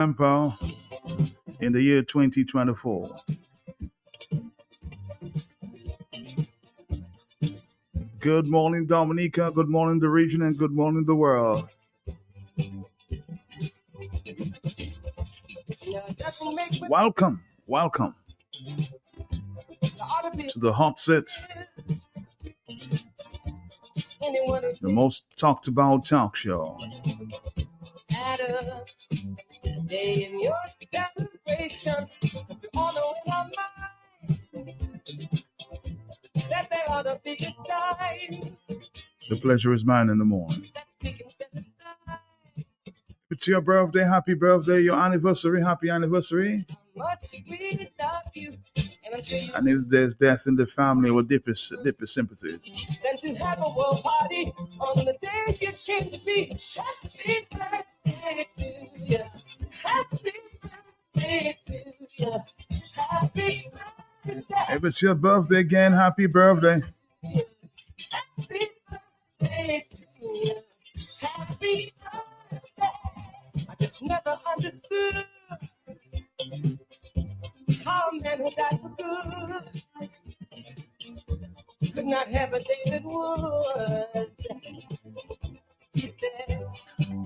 November in the year 2024. Good morning, Dominica. Good morning, the region, and good morning, the world. Welcome to the hot set, the most talked about talk show. Day in your celebration, we all know in our mind that there ought to be a time. The pleasure is mine in the morning. It's your birthday, happy birthday, your anniversary, happy anniversary. And if there's death in the family, we'll dip his sympathies. Then to have a world party on the day you came to be. Happy birthday to you. Happy birthday to you. Happy birthday. If it's your birthday again, happy birthday. Happy birthday to you. Happy birthday. I just never understood how men who died for good could not have a David Wood.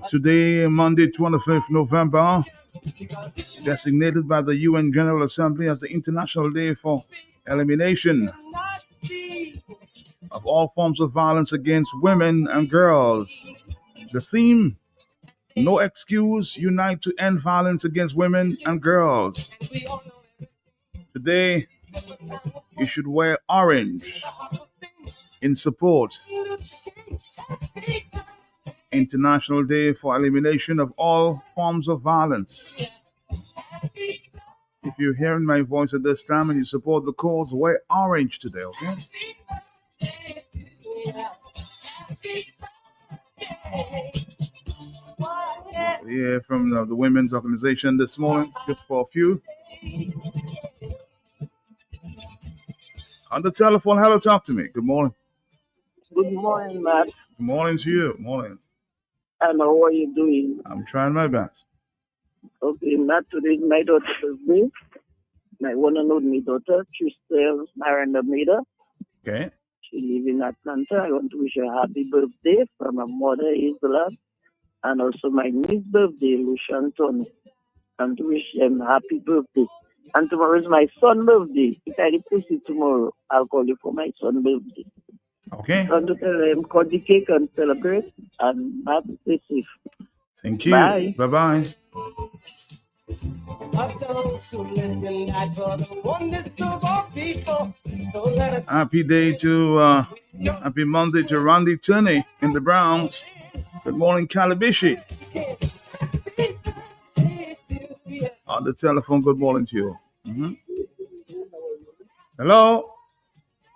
Today, Monday, 25th November, designated by the UN General Assembly as the International Day for Elimination of all forms of violence against women and girls. The theme: no excuse, unite to end violence against women and girls. Today, you should wear orange in support. International Day for Elimination of all forms of violence. If you're hearing my voice at this time and you support the cause, wear orange today, okay? Yeah, from the women's organization this morning, just for a few. On the telephone, hello, talk to me. Good morning. Good morning, Matt. Good morning to you. Morning. And how are you doing? I'm trying my best. Okay, Matt, today is my daughter's birthday. My one and only daughter, Christelle Miranda Maida. Okay. She lives in Atlanta. I want to wish her a happy birthday from her mother, Isla, and also my niece's birthday, Lucian Tony. And to wish them happy birthday. And tomorrow is my son's birthday. If I replace it tomorrow, I'll call you for my son's birthday. Okay. So to tell them, cut the cake and celebrate, and stay safe. Thank you. Bye. Bye-bye. Happy day to, happy Monday to Randy Turney in the Browns. Good morning, Calabishi. On the telephone, good morning to you. Mm-hmm. Hello?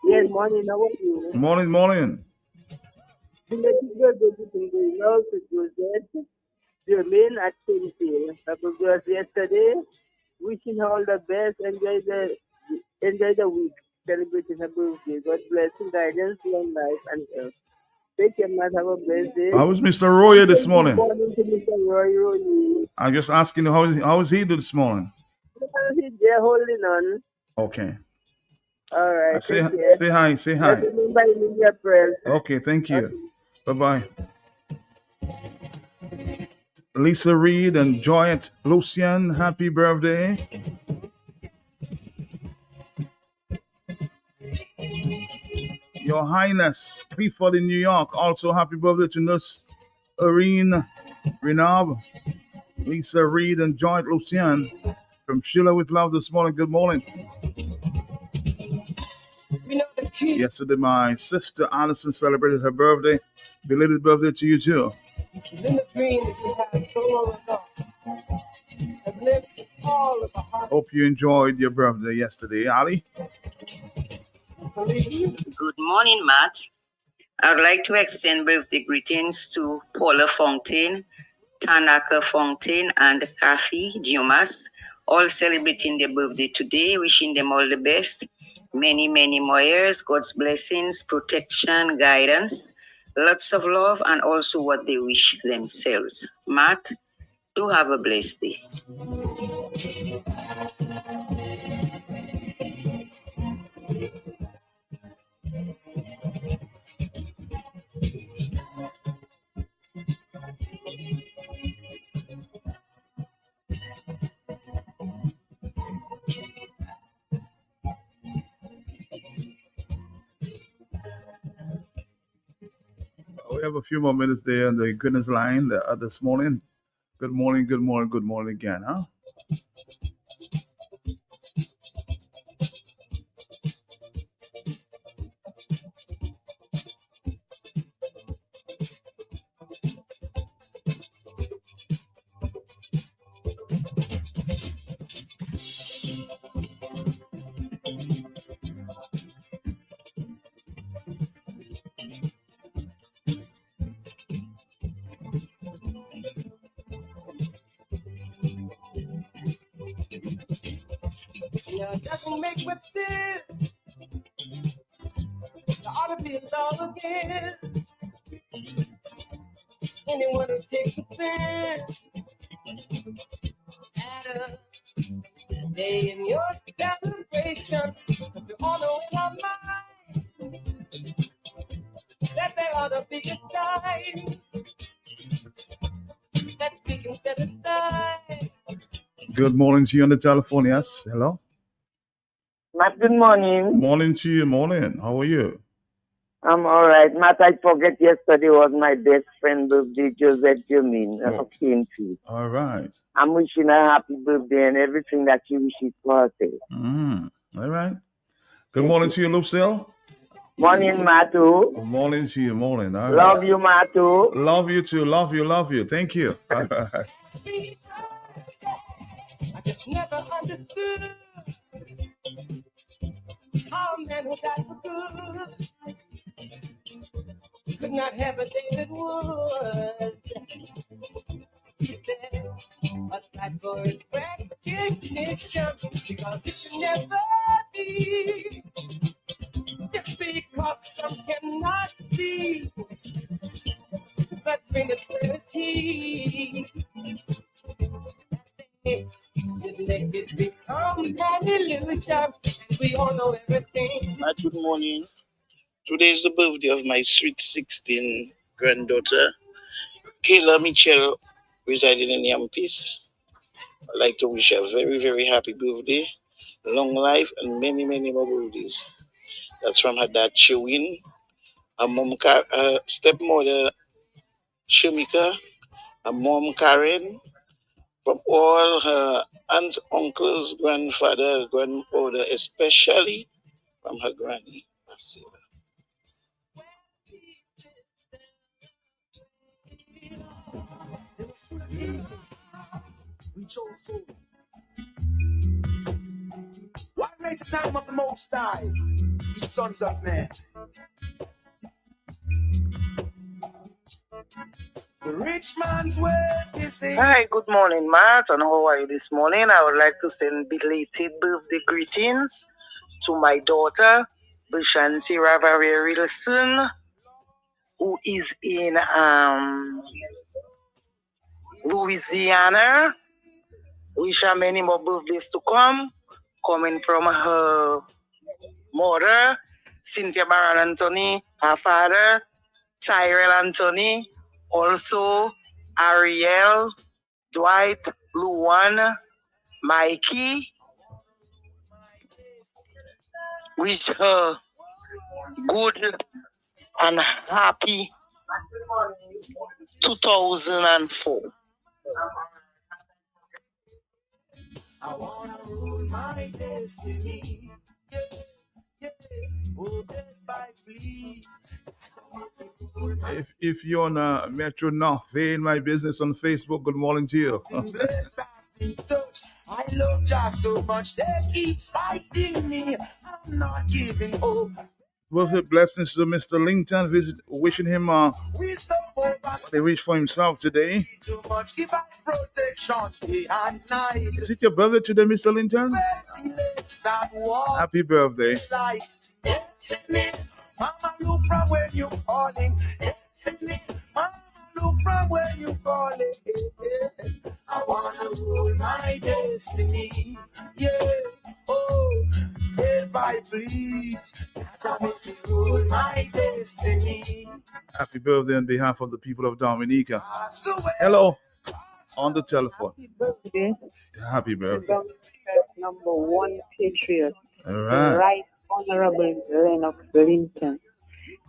Yes, morning, how are you? Morning. Jermaine at Tintin. Happy birthday yesterday. Wishing her all the best. Enjoy the week. Celebrating her birthday. God bless you, guidance, long life, and health. Take care, man. Have a blessed day. How was Mr. Royer this morning? Good morning to Mr. Roy. I'm just asking you, how is he this morning? He's there holding on. Okay. All right. Say hi. Okay, thank you. Okay. Bye-bye. Lisa Reed and Joyet Lucian, happy birthday. Your Highness Clifford in New York, also happy birthday to Nurse Irene Renab, Lisa Reed and Joyet Lucian from Sheila with Love this morning. Good morning. Yesterday, my sister Allison celebrated her birthday. Belated birthday to you too. Hope you enjoyed your birthday yesterday, Ali. Good morning, Matt. I would like to extend birthday greetings to Paula Fontaine, Tanaka Fontaine, and Kathy Dumas, all celebrating their birthday today. Wishing them all the best. Many, many more years, God's blessings, protection, guidance, lots of love, and also what they wish themselves. Matt, Do have a blessed day. We have a few more minutes there on the goodness line this morning. Good morning, good morning, good morning again, huh? Yeah, doesn't make what this. There ought to be a law again. Anyone who takes offense at a day in your celebration, we all know in our mind that there ought to be a time that we can set aside. Good morning to you on the telephone, yes? Hello? Matt, good morning. Morning to you, morning. How are you? I'm all right. Matt, I forget yesterday was my best friend's birthday, Joseph Jermaine, of Cainfield. All right. I'm wishing her a happy birthday and everything that she wishes for herself. All right. Good morning to you, Lucille. Morning, Matu. Good morning to you, morning. All Love right. you, Matu. Love you too. Love you, love you. Thank you. All right. I just never understood how a man who died for good could not have a David Wood. He said, aside for his recognition, because it should never be. Just because some cannot see, but when it's clear as he. Let it become an illusion. We all know everything. Good morning. Today is the birthday of my sweet 16 granddaughter, Kayla Mitchell, residing in Yampis. I'd like to wish her a very, very happy birthday, long life, and many, many more birthdays. That's from her dad, Chewin, her mom, stepmother, Shumika, her mom, Karen, from all her aunts, uncles, grandfather, grandmother, especially from her granny, Marcella. We chose gold. Why waste the time of the Most High, you sons of men? The rich man's wealth is in. Hi, good morning, Matt, and how are you this morning? I would like to send belated birthday greetings to my daughter, Bishanti Ravare Wilson, who is in Louisiana. Wish her many more birthdays to come, coming from her mother, Cynthia Baron Anthony, her father, Tyrell Anthony, also Ariel, Dwight, Luan, Mikey. Wish her good and happy 2004. I wanna rule my destiny. Yeah, yeah. Oh, dead by fleas. If you're on Metro North, in my business on Facebook, good morning to you. Blessed, I've been touched. I love just so much. They keep fighting me. I'm not giving up. Perfect blessings to Mr. Linton. Wishing him they wish for himself today. Too much give us protection day and night. Is it your birthday today, Mr. Linton? Happy birthday. Destiny. Mama, look from where you're calling. Destiny. Mama, look from where you falling. I wanna rule my destiny. Yeah. Oh, if I please, I want to rule my destiny. Happy birthday on behalf of the people of Dominica. Hello, on the telephone. Happy birthday. Happy birthday. Number one patriot. All The right. Right Honorable Lennox Lincoln.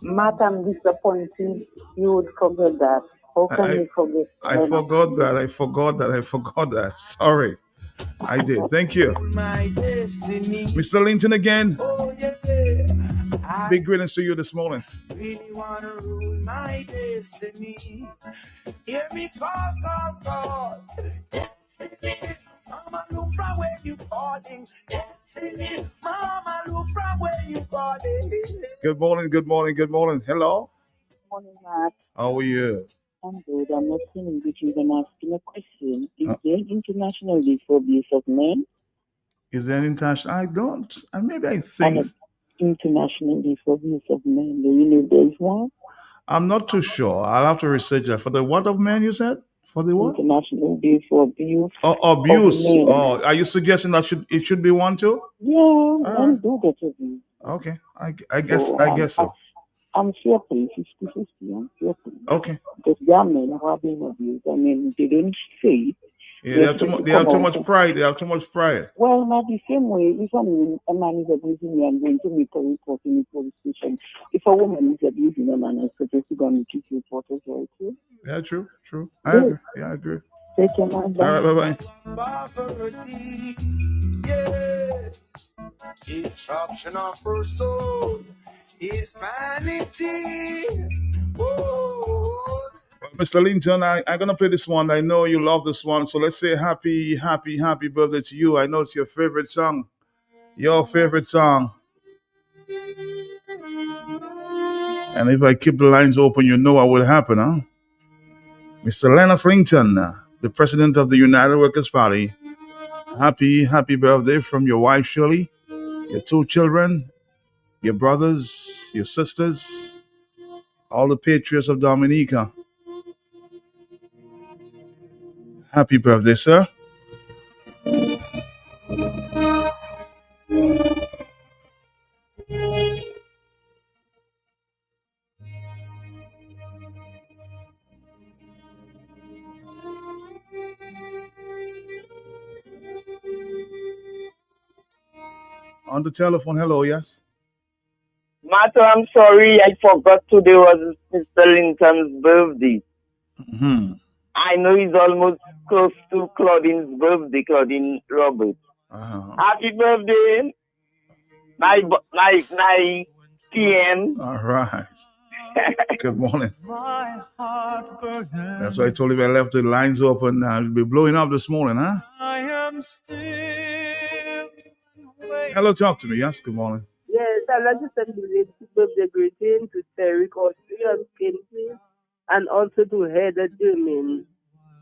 Matt, I'm disappointed you would forget that. How can you forget I Lennox? forgot that. I forgot that. Sorry. I did. Thank you. Mr. Linton again. Big greetings to you this morning. Really wanna rule my destiny. Hear me call. Destiny. Mama, look from where you falling. Destiny. Mama, look from where you falling. Good morning. Hello. Morning, Matt. How are you? I'm good. I'm listening with you and asking a question. Is there an international day for abuse of men? Is there an international? I don't. Maybe I think. International day for abuse of men. Do you know if there's one? I'm not too sure. I'll have to research that. For the what of men, you said? For the what? International day for abuse. Oh, abuse. Of men. Oh, are you suggesting that it should be one too? Yeah, men do get abused. Okay. I guess so. I'm fair play, 50-50. I'm fair play. Okay. Because there are men who are being abused. I mean, they don't say it. Yeah, they have too much pride. They have too much pride. Well, not the same way. If a man is abusing me, I'm going to make a report in the police station. If a woman is abusing a man, I'm supposed to go and make a report as well, too. Yeah, true. I agree. Yeah, I agree. Take care, man. All right, bye-bye. Instruction of her soul is vanity. Well, Mr. Linton, I'm gonna play this one. I know you love this one, so let's say happy birthday to you. I know it's your favorite song. Your favorite song. And if I keep the lines open, you know what will happen, huh? Mr. Lennox Linton, the president of the United Workers' Party. Happy birthday from your wife Shirley, your two children, your brothers, your sisters, all the patriots of Dominica. Happy birthday, sir. On the telephone, hello, yes? Matt, I'm sorry, I forgot today was Mr. Lincoln's birthday. Mm-hmm. I know he's almost close to Claudine's birthday, Claudine Roberts. Happy birthday, my PM. All right. Good morning. That's why I told you if I left the lines open, I'll be blowing up this morning, huh? I am still. Hello, talk to me. Yes, good morning. Yes, I'd like to send the birthday greeting to Terry Costly and Kinsley, and also to Heather Dillman.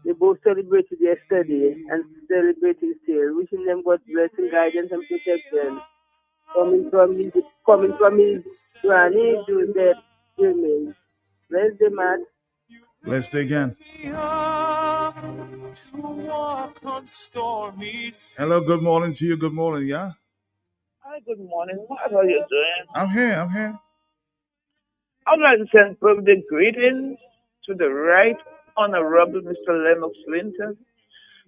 They both celebrated yesterday and celebrating still. Wishing them God's blessing, guidance, and protection. Coming from his granny, Joseph Dillman. Bless the man. Blessed again. Hello, good morning to you. Good morning, yeah? Hi, good morning. What are you doing? I'm here. I'd like to send birthday greetings to the Right Honorable Mr. Lennox Linton,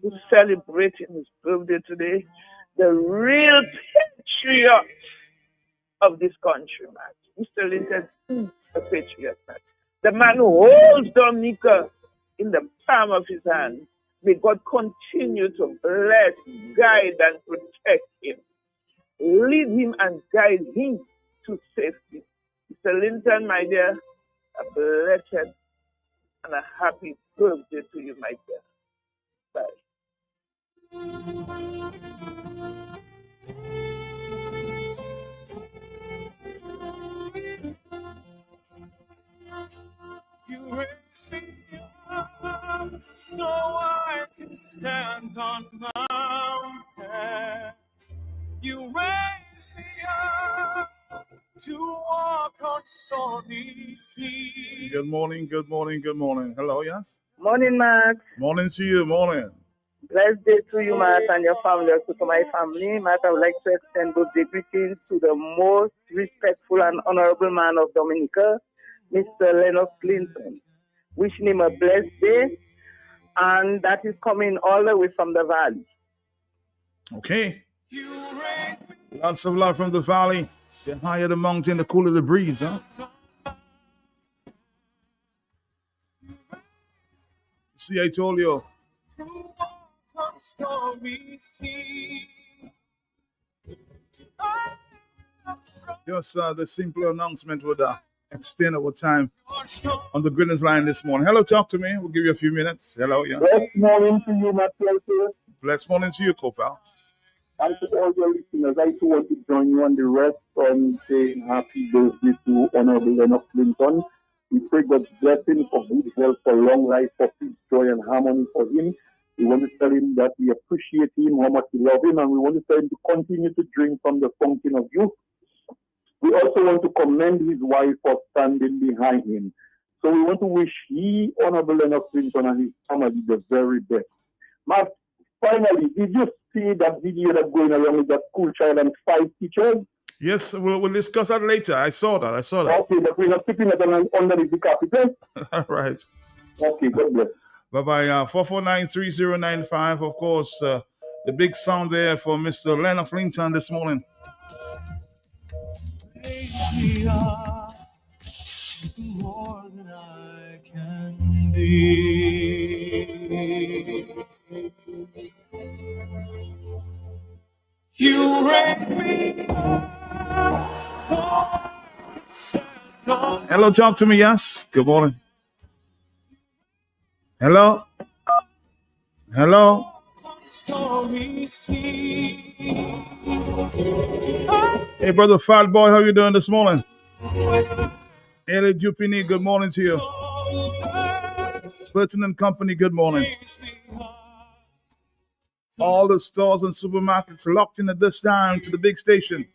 who's celebrating his birthday today. The real patriot of this country, man. Mr. Linton is a patriot, man. The man who holds Dominica in the palm of his hand. May God continue to bless, guide, and protect him. Lead him and guide him to safety. Mr. Linton, my dear, a blessed and a happy birthday to you, my dear. Bye. You raise me up so I can stand on mountains. You raise me up to walk on stormy sea. Good morning, good morning, good morning. Hello, yes? Morning, Matt. Morning to you, morning. Blessed day to you, Matt, and your family, also to my family. Matt, I would like to extend birthday greetings to the most respectful and honorable man of Dominica, Mr. Lennox Clinton. Wishing him a blessed day, and that is coming all the way from the valley. Okay. Lots of love from the valley. The higher the mountain, the cooler the breeze, huh? See, I told you. Just the simple announcement would extend our time on the Greetings line this morning. Hello, talk to me. We'll give you a few minutes. Hello, yeah. Blessed morning to you, my pleasure. Blessed morning to you, Copal. And to all your listeners, I too want to join you on the rest on saying happy birthday to Honorable Lennox Clinton. We pray God's blessing for good health, for long life, for peace, joy, and harmony for him. We want to tell him that we appreciate him, how much we love him, and we want to tell him to continue to drink from the fountain of youth. We also want to commend his wife for standing behind him. So we want to wish he, Honorable Lennox Clinton, and his family the very best. Matt, finally, did you see that video that's going around with that school child and 5 teachers? Yes, we'll discuss that later. I saw that. Okay, but we're not keeping it underneath the carpet. All right. Okay, God bless. Bye-bye. 449-3095. Of course, the big sound there for Mr. Lennox Clinton this morning. More than I can be. You raise me up. Hello, talk to me, yes. Good morning. Hello. Hello. Hey, brother Fat Boy, how you doing this morning? Ellie Dupini, good morning to you. Burton and Company, good morning. All the stores and supermarkets locked in at this time to the big station.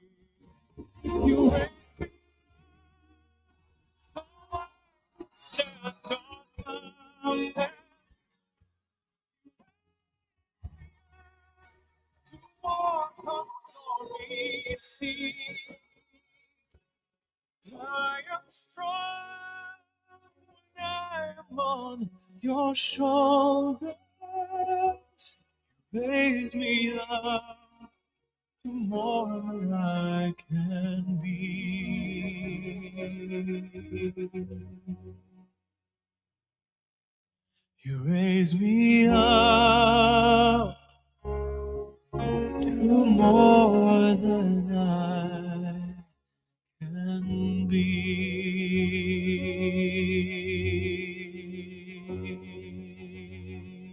I am strong when I am on your shoulders. Raise me up to more than I can be. You raise me up to more than I can be.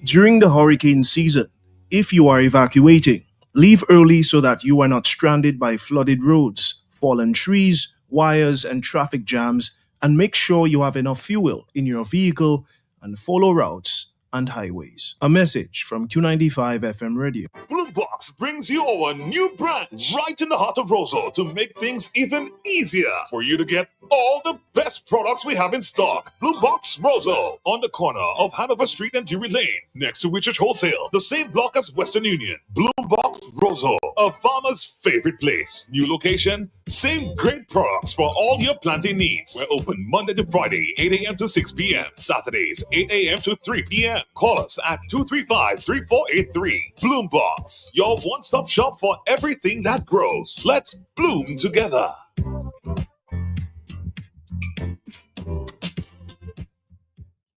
During the hurricane season, if you are evacuating, leave early so that you are not stranded by flooded roads, fallen trees, wires, and traffic jams, and make sure you have enough fuel in your vehicle and follow routes and highways. A message from Q95 FM Radio. Bloombox brings you our new branch right in the heart of Roseau to make things even easier for you to get all the best products we have in stock. Bloombox Roseau on the corner of Hanover Street and Dewey Lane, next to Richard Wholesale, the same block as Western Union. Bloombox Roseau, a farmer's favorite place. New location, same great products for all your planting needs. We're open Monday to Friday, 8 a.m. to 6 p.m. Saturdays, 8 a.m. to 3 p.m. Call us at 235-3483. Bloombox, your one-stop shop for everything that grows. Let's bloom together.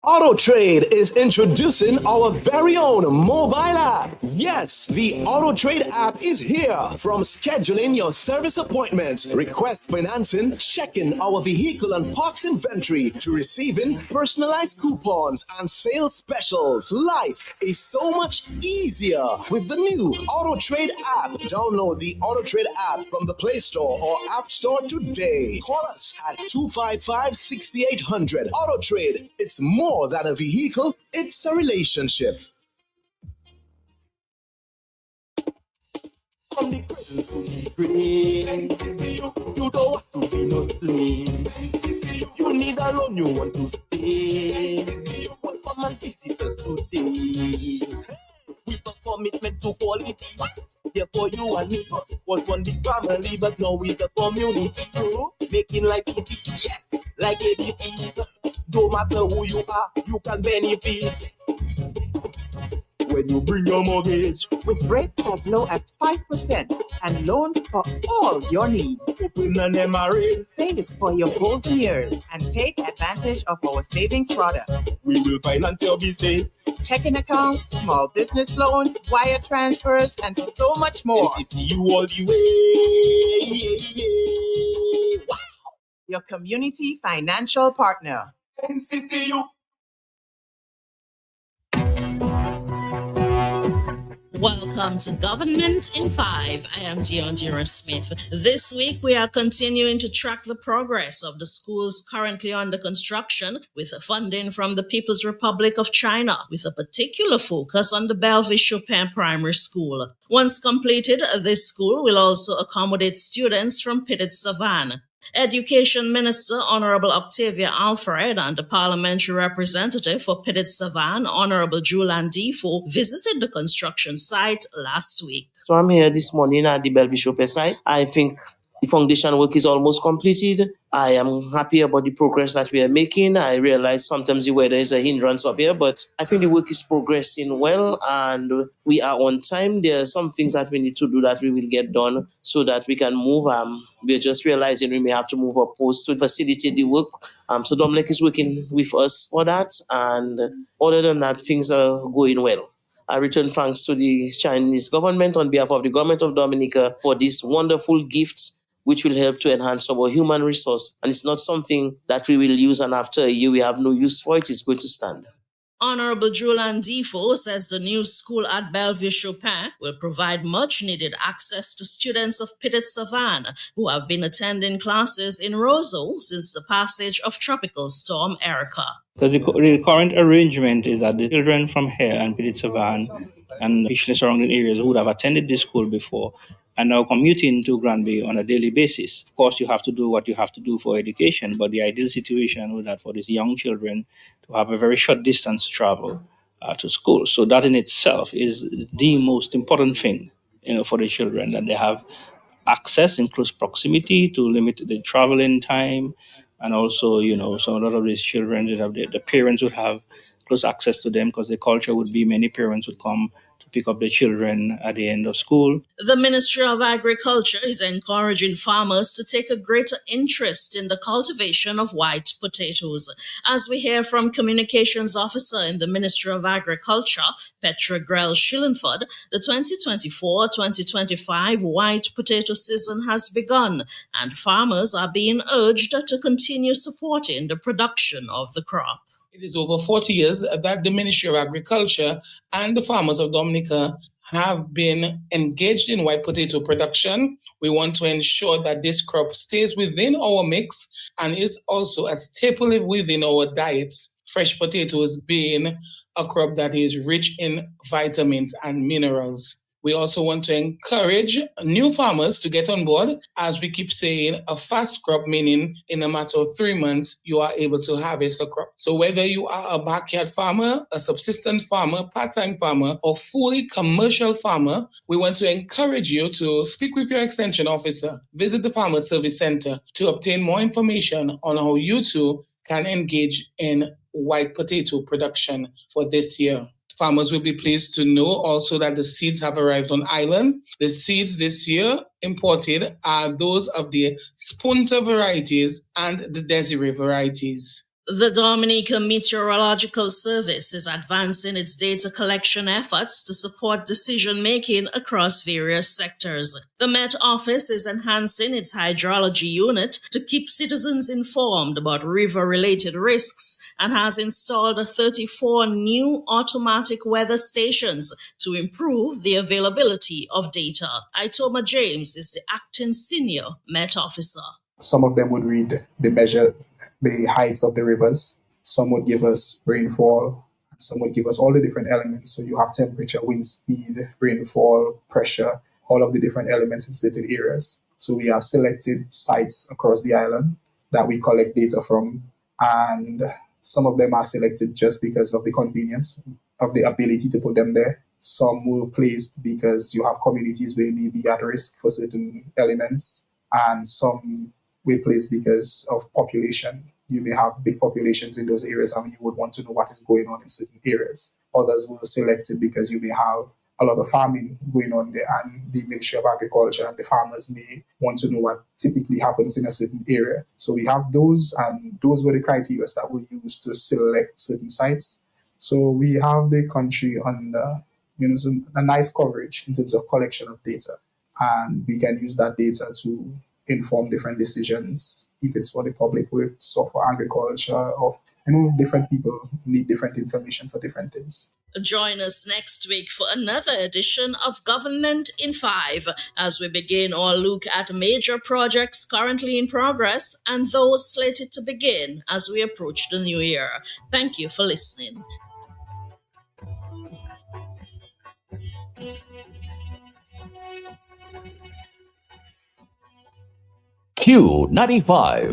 AutoTrade is introducing our very own mobile app. Yes, the AutoTrade app is here. From scheduling your service appointments, request financing, checking our vehicle and parts inventory, to receiving personalized coupons and sales specials. Life is so much easier with the new AutoTrade app. Download the AutoTrade app from the Play Store or App Store today. Call us at 255-6800. AutoTrade, it's more than a vehicle, it's a relationship. From the cradle to the grave, you don't want to be no slave. You need a loan, you want to stay. Welcome and visitors today. With a commitment to quality. Therefore, you and me was one big family, but now with the community. Making life easy, yes, like ADP. No matter who you are, you can benefit. When you bring your mortgage with rates as low as 5% and loans for all your needs. Open an MRA. Save for your golden years and take advantage of our savings product. We will finance your business. Checking accounts, small business loans, wire transfers, and so much more. NCCU all the way. Wow! Your community financial partner. NCCU. Welcome to Government in 5. I am Deondra Smith. This week we are continuing to track the progress of the schools currently under construction with funding from the People's Republic of China, with a particular focus on the Bellevue Chopin Primary School. Once completed, this school will also accommodate students from Petite Savanne. Education Minister Honorable Octavia Alfred and the parliamentary representative for Petite Savanne, Honorable Julian Defoe, visited the construction site last week. So I'm here this morning at the Bellevue Chopin site. I think the foundation work is almost completed. I am happy about the progress that we are making. I realize sometimes the weather is a hindrance up here, but I think the work is progressing well and we are on time. There are some things that we need to do that we will get done so that we can move. We're just realizing we may have to move our post to facilitate the work. So Dominic is working with us for that. And other than that, things are going well. I return thanks to the Chinese government on behalf of the government of Dominica for this wonderful gift, which will help to enhance our human resource. And it's not something that we will use and after a year we have no use for it. It's going to stand. Honorable Julian Defoe says the new school at Bellevue Chopin will provide much-needed access to students of Petite Savanne who have been attending classes in Roseau since the passage of Tropical Storm Erica. Because the current arrangement is that the children from here and Petite Savanne and the surrounding areas who would have attended this school before and now commuting to Granby on a daily basis. Of course, you have to do what you have to do for education, but the ideal situation would that for these young children to have a very short distance to travel to school. So that in itself is the most important thing, for the children, that they have access in close proximity to limit the traveling time. And also, so a lot of these children, the parents would have close access to them because the culture would be many parents would come to pick up their children at the end of school. The Ministry of Agriculture is encouraging farmers to take a greater interest in the cultivation of white potatoes. As we hear from Communications Officer in the Ministry of Agriculture, Petra Grell Schillenford, the 2024-2025 white potato season has begun, and farmers are being urged to continue supporting the production of the crop. It is over 40 years that the Ministry of Agriculture and the farmers of Dominica have been engaged in white potato production. We want to ensure that this crop stays within our mix and is also a staple within our diets. Fresh potatoes being a crop that is rich in vitamins and minerals. We also want to encourage new farmers to get on board. As we keep saying, a fast crop, meaning in a matter of 3 months, you are able to harvest a crop. So whether you are a backyard farmer, a subsistence farmer, part-time farmer, or fully commercial farmer, we want to encourage you to speak with your extension officer, visit the Farmer Service Center to obtain more information on how you too can engage in white potato production for this year. Farmers will be pleased to know also that the seeds have arrived on island. The seeds this year imported are those of the Spunta varieties and the Desiree varieties. The Dominica Meteorological Service is advancing its data collection efforts to support decision-making across various sectors. The Met Office is enhancing its hydrology unit to keep citizens informed about river-related risks and has installed 34 new automatic weather stations to improve the availability of data. Itoma James is the acting senior Met Officer. Some of them would read the measures, the heights of the rivers. Some would give us rainfall. Some would give us all the different elements. So you have temperature, wind speed, rainfall, pressure, all of the different elements in certain areas. So we have selected sites across the island that we collect data from, and some of them are selected just because of the convenience of the ability to put them there. Some were placed because you have communities where you may be at risk for certain elements, and some were placed because of population. You may have big populations in those areas and you would want to know what is going on in certain areas. Others were selected because you may have a lot of farming going on there, and the Ministry of Agriculture and the farmers may want to know what typically happens in a certain area. So we have those, and those were the criteria that we used to select certain sites. So we have the country under a nice coverage in terms of collection of data, and we can use that data to inform different decisions, if it's for the public works or for agriculture, or different people need different information for different things. Join us next week for another edition of Government in 5 as we begin our look at major projects currently in progress and those slated to begin as we approach the new year. Thank you for listening. Q95.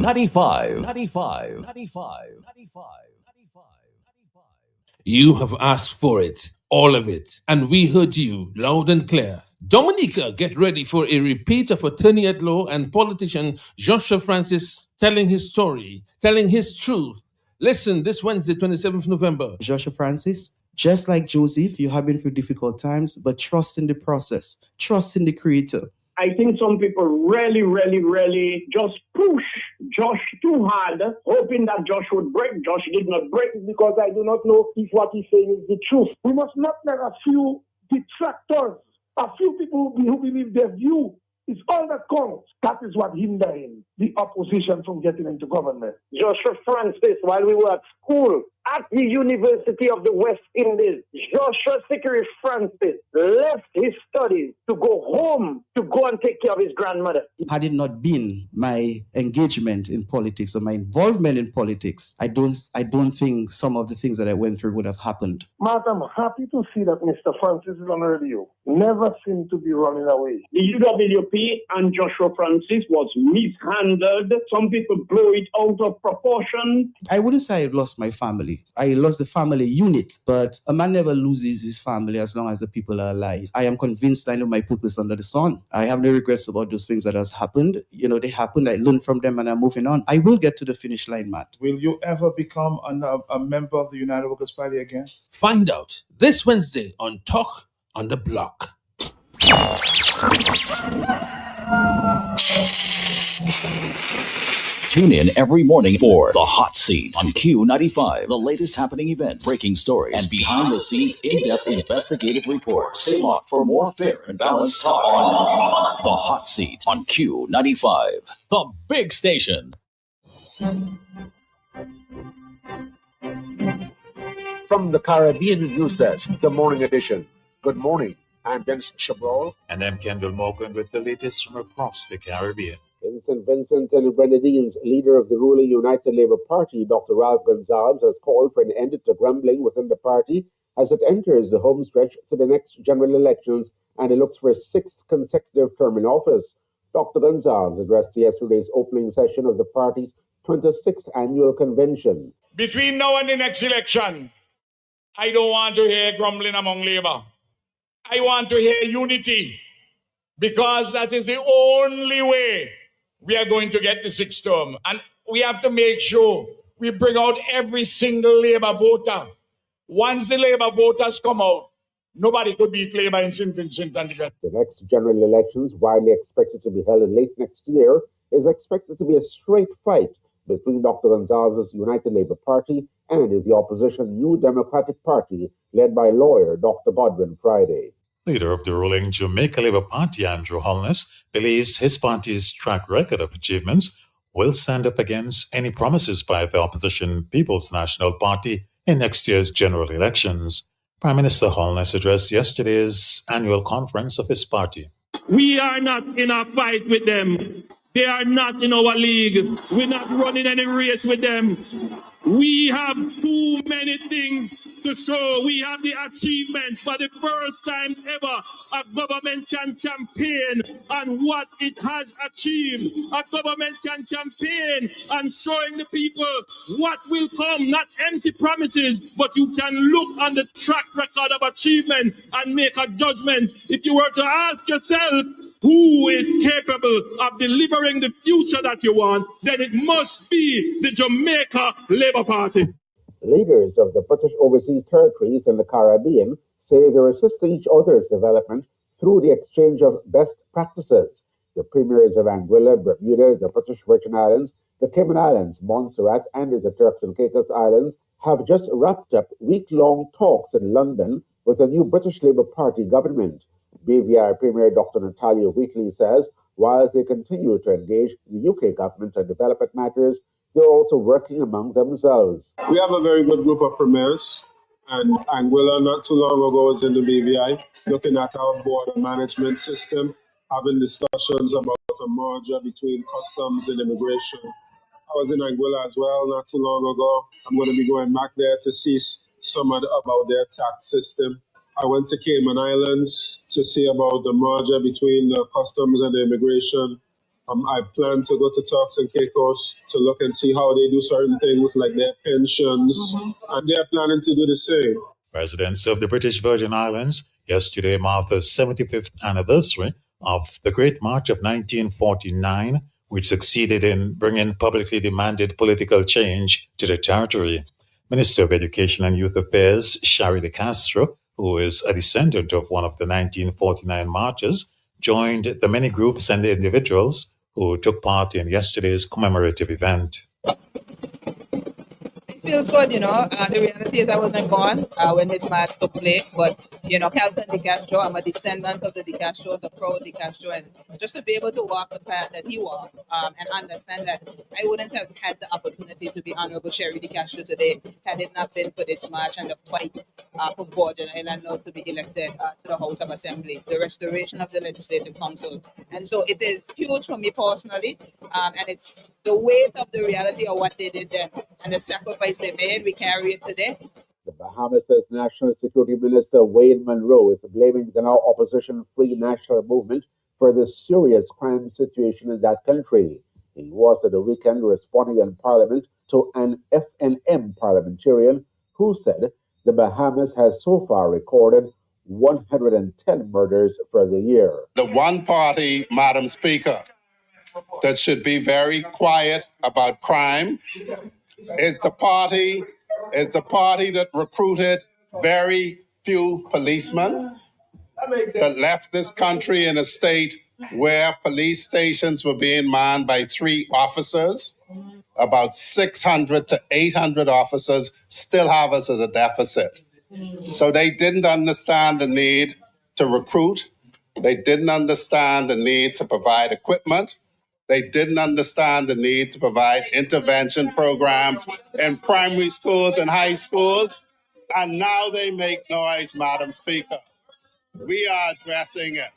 You have asked for it, all of it, and we heard you loud and clear. Dominica, get ready for a repeat of attorney at law and politician Joshua Francis telling his story, telling his truth. Listen this Wednesday, 27th November. Joshua Francis, just like Joseph, you have been through difficult times, but trust in the process, trust in the Creator. I think some people really just push Josh too hard, hoping that Josh would break. Josh did not break because I do not know if what he's saying is the truth. We must not let a few detractors, a few people who believe their view is all that counts. That is what hindering the opposition from getting into government. Joshua Francis, while we were at school at the University of the West Indies, Joshua Sikiri Francis left his studies to go home to go and take care of his grandmother. Had it not been my engagement in politics or my involvement in politics, I don't think some of the things that I went through would have happened. Matt, I'm happy to see that Mr. Francis is on radio. Never seemed to be running away. The UWP and Joshua Francis was mishandled. Some people blow it out of proportion. I wouldn't say I lost my family. I lost the family unit, but a man never loses his family as long as the people are alive. I am convinced I know my purpose under the sun. I have no regrets about those things that has happened. They happened. I learned from them and I'm moving on. I will get to the finish line, Matt. Will you ever become a member of the United Workers' Party again? Find out this Wednesday on Talk on the Block. Tune in every morning for The Hot Seat on Q95. The latest happening event, breaking stories, and behind-the-scenes in-depth investigative reports. Stay locked for more fair and balanced talk on The Hot Seat on Q95. The big station. From the Caribbean News Desk, the morning edition. Good morning. I'm Dennis Chabrol. And I'm Kendall Morgan with the latest from across the Caribbean. In St. Vincent and Grenadines, leader of the ruling United Labour Party, Dr. Ralph Gonzalez, has called for an end to grumbling within the party as it enters the home stretch to the next general elections and it looks for a sixth consecutive term in office. Dr. Gonzalez addressed yesterday's opening session of the party's 26th annual convention. Between now and the next election, I don't want to hear grumbling among Labour. I want to hear unity, because that is the only way we are going to get the sixth term. And we have to make sure we bring out every single Labour voter. Once the Labour voters come out, nobody could beat Labour in St. Vincent and the next general elections, widely expected to be held in late next year, is expected to be a straight fight between Dr. Gonzalez's United Labour Party and the opposition New Democratic Party, led by lawyer Dr. Godwin Friday. Leader of the ruling Jamaica Labour Party, Andrew Holness, believes his party's track record of achievements will stand up against any promises by the opposition People's National Party in next year's general elections. Prime Minister Holness addressed yesterday's annual conference of his party. We are not in a fight with them. They are not in our league. We're not running any race with them. We have too many things to show. We have the achievements. For the first time ever, a government can campaign on what it has achieved. A government can campaign on showing the people what will come, not empty promises, but you can look on the track record of achievement and make a judgment. If you were to ask yourself, who is capable of delivering the future that you want, then it must be the Jamaica Labour Party. Leaders of the British Overseas Territories and the Caribbean say they're assisting each other's development through the exchange of best practices. The premiers of Anguilla, Bermuda, the British Virgin Islands, the Cayman Islands, Montserrat, and the Turks and Caicos Islands have just wrapped up week-long talks in London with the new British Labour Party government. BVI Premier Dr. Natalia Wheatley says while they continue to engage the UK government on development matters, they're also working among themselves. We have a very good group of premiers, and Anguilla not too long ago was in the BVI, looking at our border management system, having discussions about a merger between customs and immigration. I was in Anguilla as well not too long ago. I'm going to be going back there to see about their tax system. I went to Cayman Islands to see about the merger between the customs and the immigration. I plan to go to Turks and Caicos to look and see how they do certain things like their pensions, and they're planning to do the same. Residents of the British Virgin Islands yesterday marked the 75th anniversary of the Great March of 1949, which succeeded in bringing publicly demanded political change to the territory. Minister of Education and Youth Affairs, Shari De Castro, who is a descendant of one of the 1949 marches, joined the many groups and individuals who took part in yesterday's commemorative event. It feels good, the reality is I wasn't born when this match took place, but, Kelton De Castro, I'm a descendant of the De Castros, a proud De Castro, and just to be able to walk the path that he walked and understand that I wouldn't have had the opportunity to be Honorable Sherry De Castro today had it not been for this march and the fight for Virgin Island North to be elected to the House of Assembly, the restoration of the Legislative Council. And so it is huge for me personally, and it's the weight of the reality of what they did then and the sacrifice they made, we carry it today. The Bahamas' National Security Minister Wayne Monroe is blaming the now opposition Free National Movement for the serious crime situation in that country. He was at the weekend responding in Parliament to an FNM parliamentarian who said the Bahamas has so far recorded 110 murders for the year. The one party, Madam Speaker, that should be very quiet about crime is the party that recruited very few policemen, that left this country in a state where police stations were being manned by 3 officers. About 600 to 800 officers still have us as a deficit. So they didn't understand the need to recruit. They didn't understand the need to provide equipment. They didn't understand the need to provide intervention programs in primary schools and high schools. And now they make noise, Madam Speaker. We are addressing it.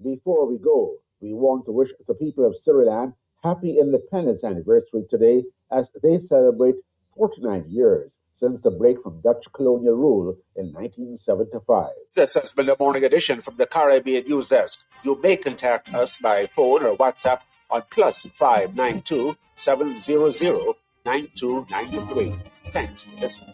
Before we go, we want to wish the people of Suriname happy independence anniversary today as they celebrate 49 years since the break from Dutch colonial rule in 1975. This has been the morning edition from the Caribbean News Desk. You may contact us by phone or WhatsApp on +592 700 9293. Thanks for listening.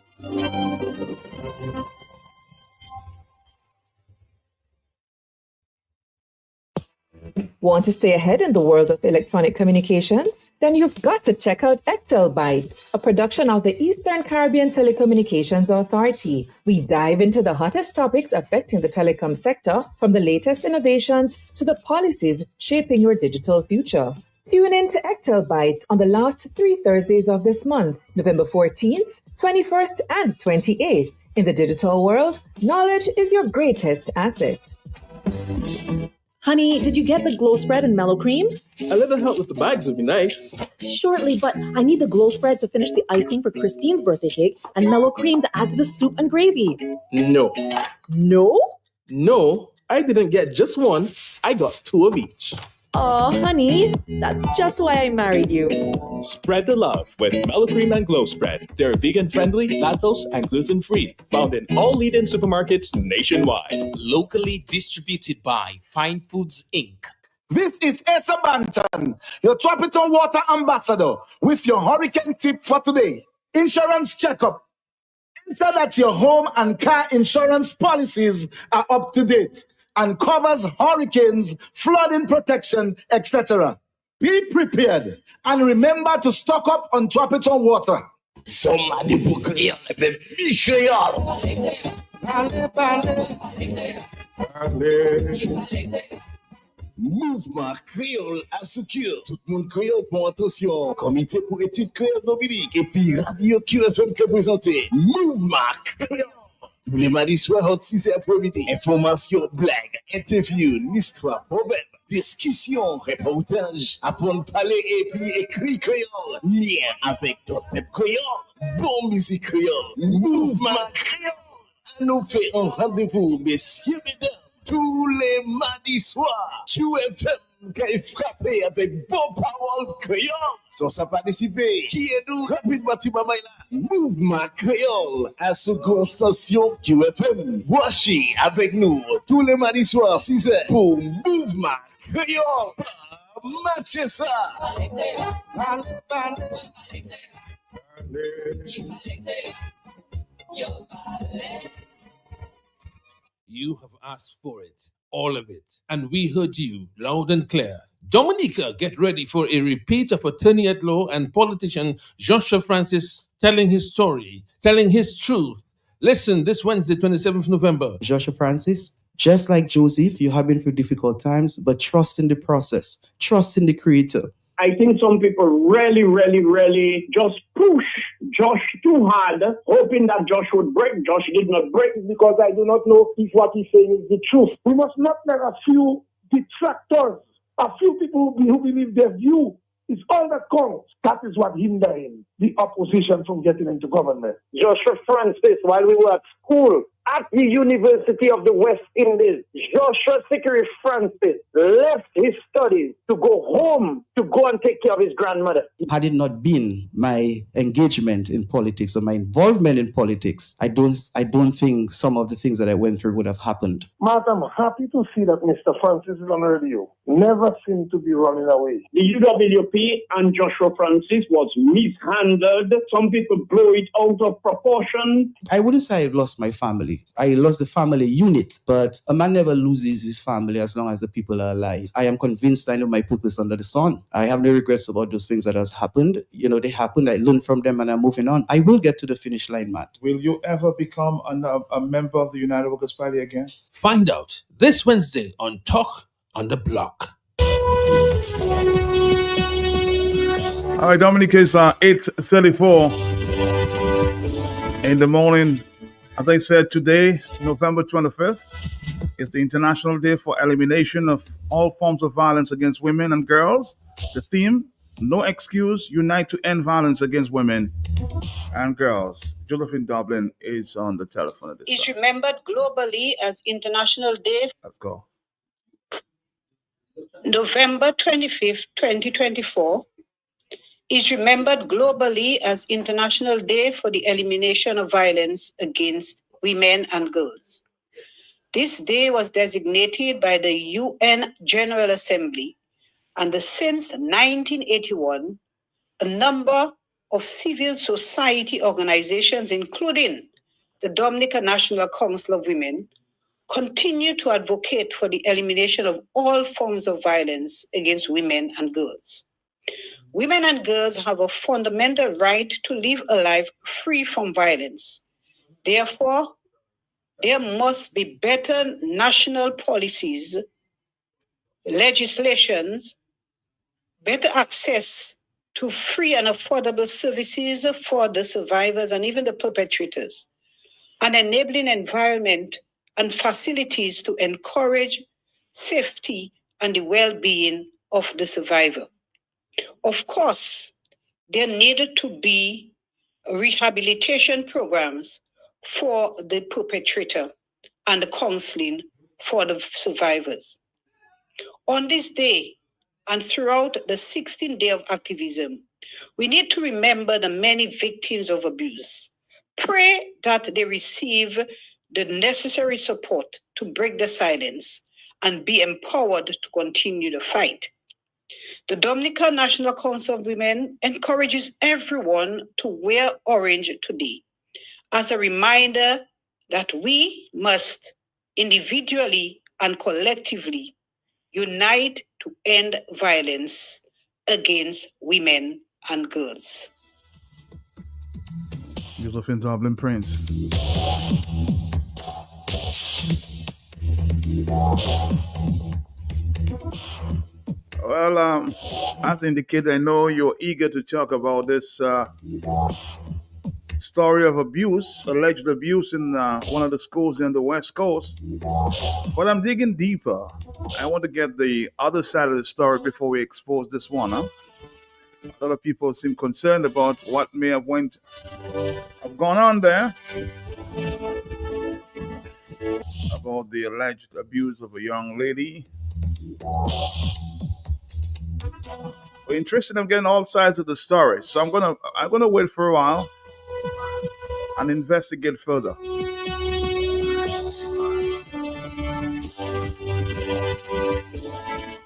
Want to stay ahead in the world of electronic communications? Then you've got to check out Ectel Bytes, a production of the Eastern Caribbean Telecommunications Authority. We dive into the hottest topics affecting the telecom sector, from the latest innovations to the policies shaping your digital future. Tune in to Ectel Bytes on the last 3 Thursdays of this month, November 14th, 21st, and 28th. In the digital world, knowledge is your greatest asset. Honey, did you get the glow spread and mellow cream? A little help with the bags would be nice. Surely, but I need the glow spread to finish the icing for Christine's birthday cake and mellow cream to add to the soup and gravy. No. No? No, I didn't get just one. I got 2 of each. Oh, honey, that's just why I married you. Spread the love with Mellow Cream and Glow Spread. They're vegan-friendly, lactose, and gluten-free. Found in all leading supermarkets nationwide. Locally distributed by Fine Foods, Inc. This is Asa Banton, your Tropical Water Ambassador, with your hurricane tip for today. Insurance checkup. Ensure that your home and car insurance policies are up to date and covers hurricanes, flooding protection, etc. Be prepared and remember to stock up on tropical water. Somebody book me on the Mouvement Créole Associé. Tout le monde créole pour attention. Comité pour études créole Dominique. Et puis Radio QFM qui présenté. Mouvement Créole. Tous les mardis soirs en 6 après-midi. Information, blague, interview, l'histoire, problème, discussion, reportage, apprendre parler et puis écrit créole. Lien avec ton peuple créole. Bon musique créole. Mouvement Créole. Nous fait un rendez-vous, messieurs, mesdames. Tous les mardis soirs, QFM qui est frappé avec bon parole créole. Sans ça participer, qui est nous rapidement Mouvement Créole à seconde station QFM. Voici avec nous tous les mardis soirs 6h pour Mouvement Créole. Matchez ça. You have asked for it, all of it, and we heard you loud and clear. Dominica, get ready for a repeat of attorney at law and politician Joshua Francis telling his story, telling his truth. Listen this Wednesday, 27th November. Joshua Francis, just like Joseph, you have been through difficult times, but trust in the process, trust in the Creator. I think some people really just push Josh too hard, hoping that Josh would break. Josh did not break because I do not know if what he's saying is the truth. We must not let a few detractors, a few people who believe their view is all that counts. That is what hindering the opposition from getting into government. Joshua Francis, while we were at school, at the University of the West Indies, Joshua Secretary Francis left his studies to go home to go and take care of his grandmother. Had it not been my engagement in politics or my involvement in politics, I don't think some of the things that I went through would have happened. Matt, I'm happy to see that Mr. Francis is on radio. Never seemed to be running away. The UWP and Joshua Francis was mishandled. Some people blow it out of proportion. I wouldn't say I lost my family. I lost the family unit, but a man never loses his family as long as the people are alive. I am convinced I know my purpose under the sun. I have no regrets about those things that has happened. You know, they happened. I learned from them and I'm moving on. I will get to the finish line, Matt. Will you ever become a member of the United Workers' Party again? Find out this Wednesday on Talk on the Block. All right, Dominic, it's 8:34 in the morning. As I said, today, November 25th, is the International Day for Elimination of All Forms of Violence Against Women and Girls. The theme, no excuse, unite to end violence against women and girls. Josephine Dublin is on the telephone at this time. It's remembered globally as International Day. Let's go. November 25th, 2024 is remembered globally as International Day for the Elimination of Violence Against Women and Girls. This day was designated by the UN General Assembly, and since 1981, a number of civil society organizations, including the Dominica National Council of Women, continue to advocate for the elimination of all forms of violence against women and girls. Women and girls have a fundamental right to live a life free from violence. Therefore, there must be better national policies, legislations, better access to free and affordable services for the survivors and even the perpetrators, an enabling environment and facilities to encourage safety and the well-being of the survivor. Of course, there needed to be rehabilitation programs for the perpetrator and the counseling for the survivors. On this day, and throughout the 16th day of activism, we need to remember the many victims of abuse. Pray that they receive the necessary support to break the silence and be empowered to continue the fight. The Dominican National Council of Women encourages everyone to wear orange today as a reminder that we must individually and collectively unite to end violence against women and girls. Josephine Dublin Prince. Well, as indicated, I know you're eager to talk about this story of abuse, alleged abuse in one of the schools in the West Coast. But I'm digging deeper. I want to get the other side of the story before we expose this one. Huh? A lot of people seem concerned about what may have gone on there, about the alleged abuse of a young lady. We're interested in getting all sides of the story, so I'm gonna wait for a while and investigate further.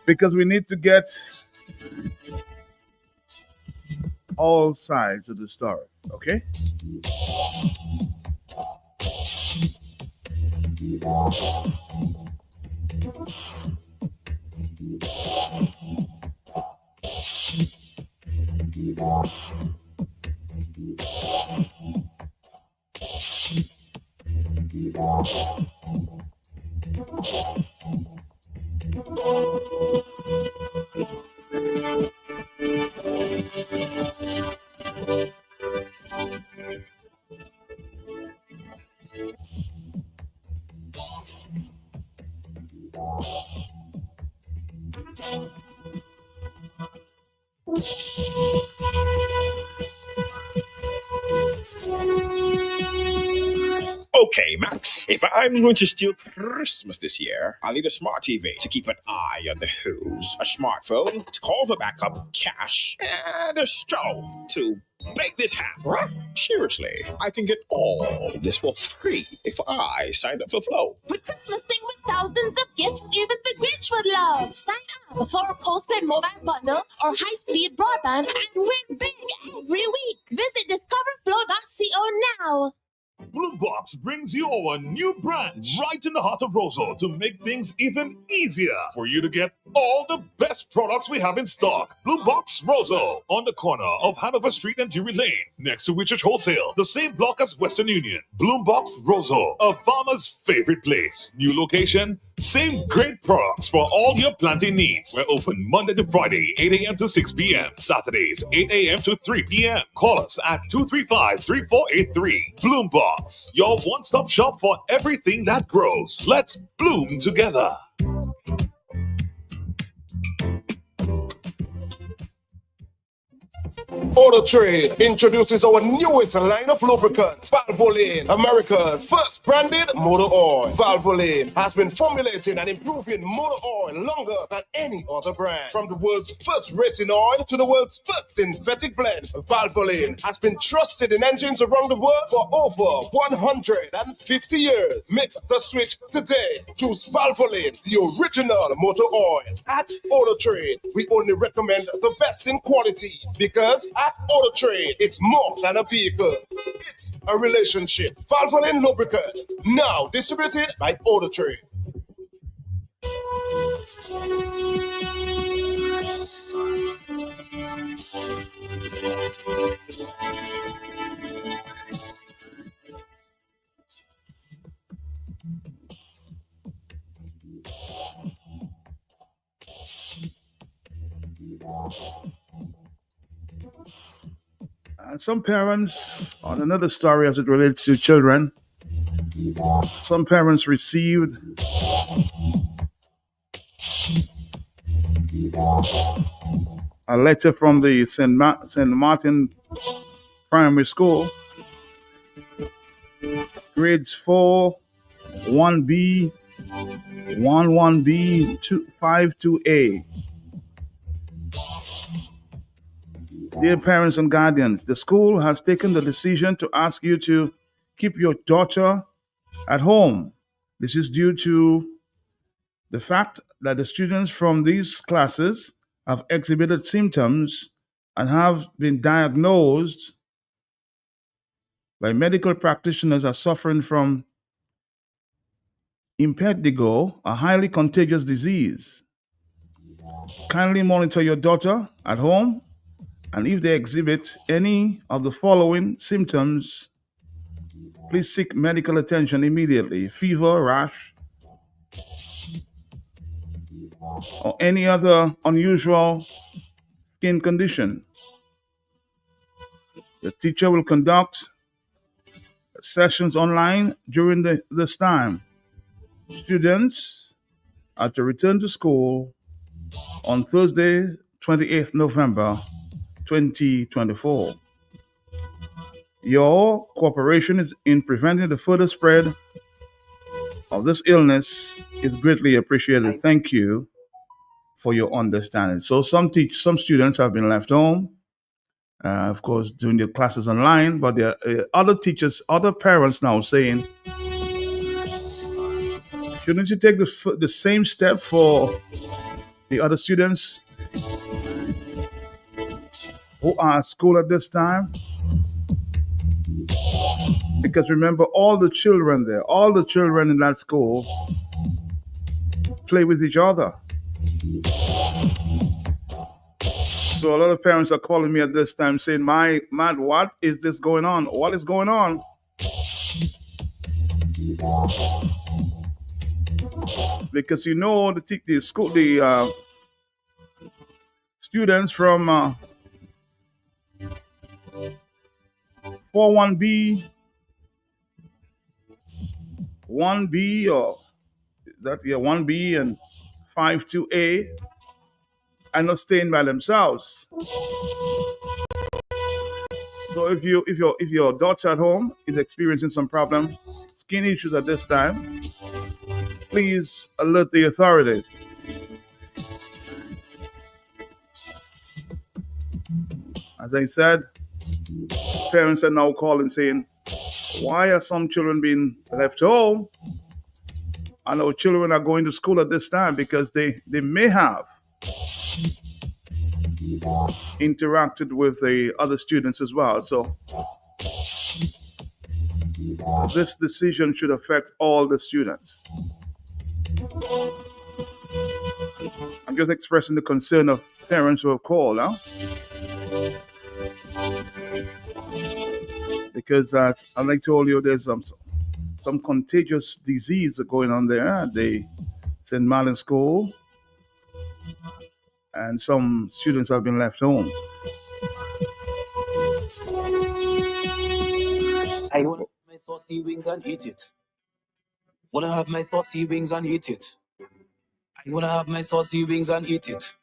Because we need to get all sides of the story, okay? Okay, Max, if I'm going to steal Christmas this year, I'll need a smart TV to keep an eye on the who's, a smartphone to call for backup, cash, and a stove to bake this hat. Seriously, I can get all this for free if I sign up for Flow. With Christmas thing with thousands of gifts, even the Grinch would love. Sign up for a postpaid mobile bundle or high-speed broadband and win big every week. Visit discoverflow.co now. Bloombox brings you our new branch right in the heart of Roseau to make things even easier for you to get all the best products we have in stock. Bloombox Roseau on the corner of Hanover Street and Drury Lane, next to Richard Wholesale, the same block as Western Union. Bloombox Roseau, a farmer's favorite place. New location, same great products for all your planting needs. We're open Monday to Friday, 8 a.m. to 6 p.m. Saturdays, 8 a.m. to 3 p.m. Call us at 235-3483. Bloombox, your one-stop shop for everything that grows. Let's bloom together. Auto Trade introduces our newest line of lubricants, Valvoline, America's first branded motor oil. Valvoline has been formulating and improving motor oil longer than any other brand. From the world's first racing oil to the world's first synthetic blend, Valvoline has been trusted in engines around the world for over 150 years. Make the switch today. Choose Valvoline, the original motor oil. At Auto Trade, we only recommend the best in quality because at Auto Trade, it's more than a vehicle. It's a relationship. Valvoline Lubricants, now distributed by Auto Trade. Some parents, on another story as it relates to children, some parents received a letter from the St. Martin Primary School, grades 4, 1B, 11B, 52A. Dear parents and guardians, the school has taken the decision to ask you to keep your daughter at home. This is due to the fact that the students from these classes have exhibited symptoms and have been diagnosed by medical practitioners as suffering from impetigo, a highly contagious disease. Kindly monitor your daughter at home, and if they exhibit any of the following symptoms, please seek medical attention immediately: fever, rash, or any other unusual skin condition. The teacher will conduct sessions online during this time. Students are to return to school on Thursday, 28th November 2024. Your cooperation in preventing the further spread of this illness is greatly appreciated. Thank you for your understanding. So some students have been left home, of course, doing their classes online, but there are other teachers, other parents now saying, shouldn't you take the same step for the other students who are at school at this time? Because remember, all the children there, all the children in that school play with each other. So a lot of parents are calling me at this time saying, Matt, what is this going on? What is going on? Because you know the students from 41B, 1B, or 1B and 52A are not staying by themselves. So if your daughter at home is experiencing some problem, skin issues at this time, please alert the authorities. As I said, parents are now calling saying, why are some children being left home? And our children are going to school at this time because they may have interacted with the other students as well. So this decision should affect all the students. I'm just expressing the concern of parents who have called, huh? Because as I told you, there's some contagious disease going on there at the St. Marlin School, and some students have been left home. I want to have my saucy wings and eat it. Wanna have my saucy wings and eat it. I wanna have my saucy wings and eat it.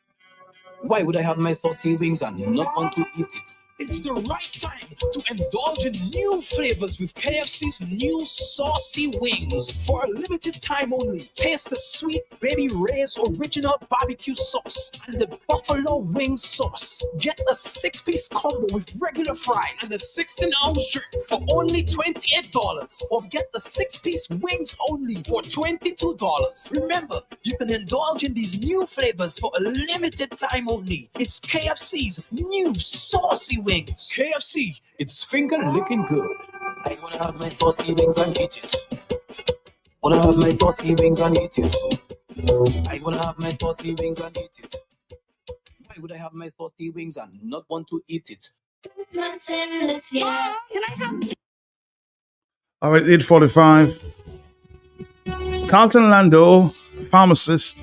Why would I have my saucy wings and not want to eat it? It's the right time to indulge in new flavors with KFC's new saucy wings. For a limited time only, taste the sweet Baby Ray's original barbecue sauce and the buffalo wing sauce. Get a 6-piece combo with regular fries and a 16-ounce drink for only $28. Or get the 6-piece wings only for $22. Remember, you can indulge in these new flavors for a limited time only. It's KFC's new saucy wings. KFC, it's finger licking good. I wanna have my saucy wings and eat it. Wanna have my saucy wings and eat it. I wanna have my saucy wings and eat it. Why would I have my saucy wings and not want to eat it? All right, 8:45. Carlton Lando, pharmacist,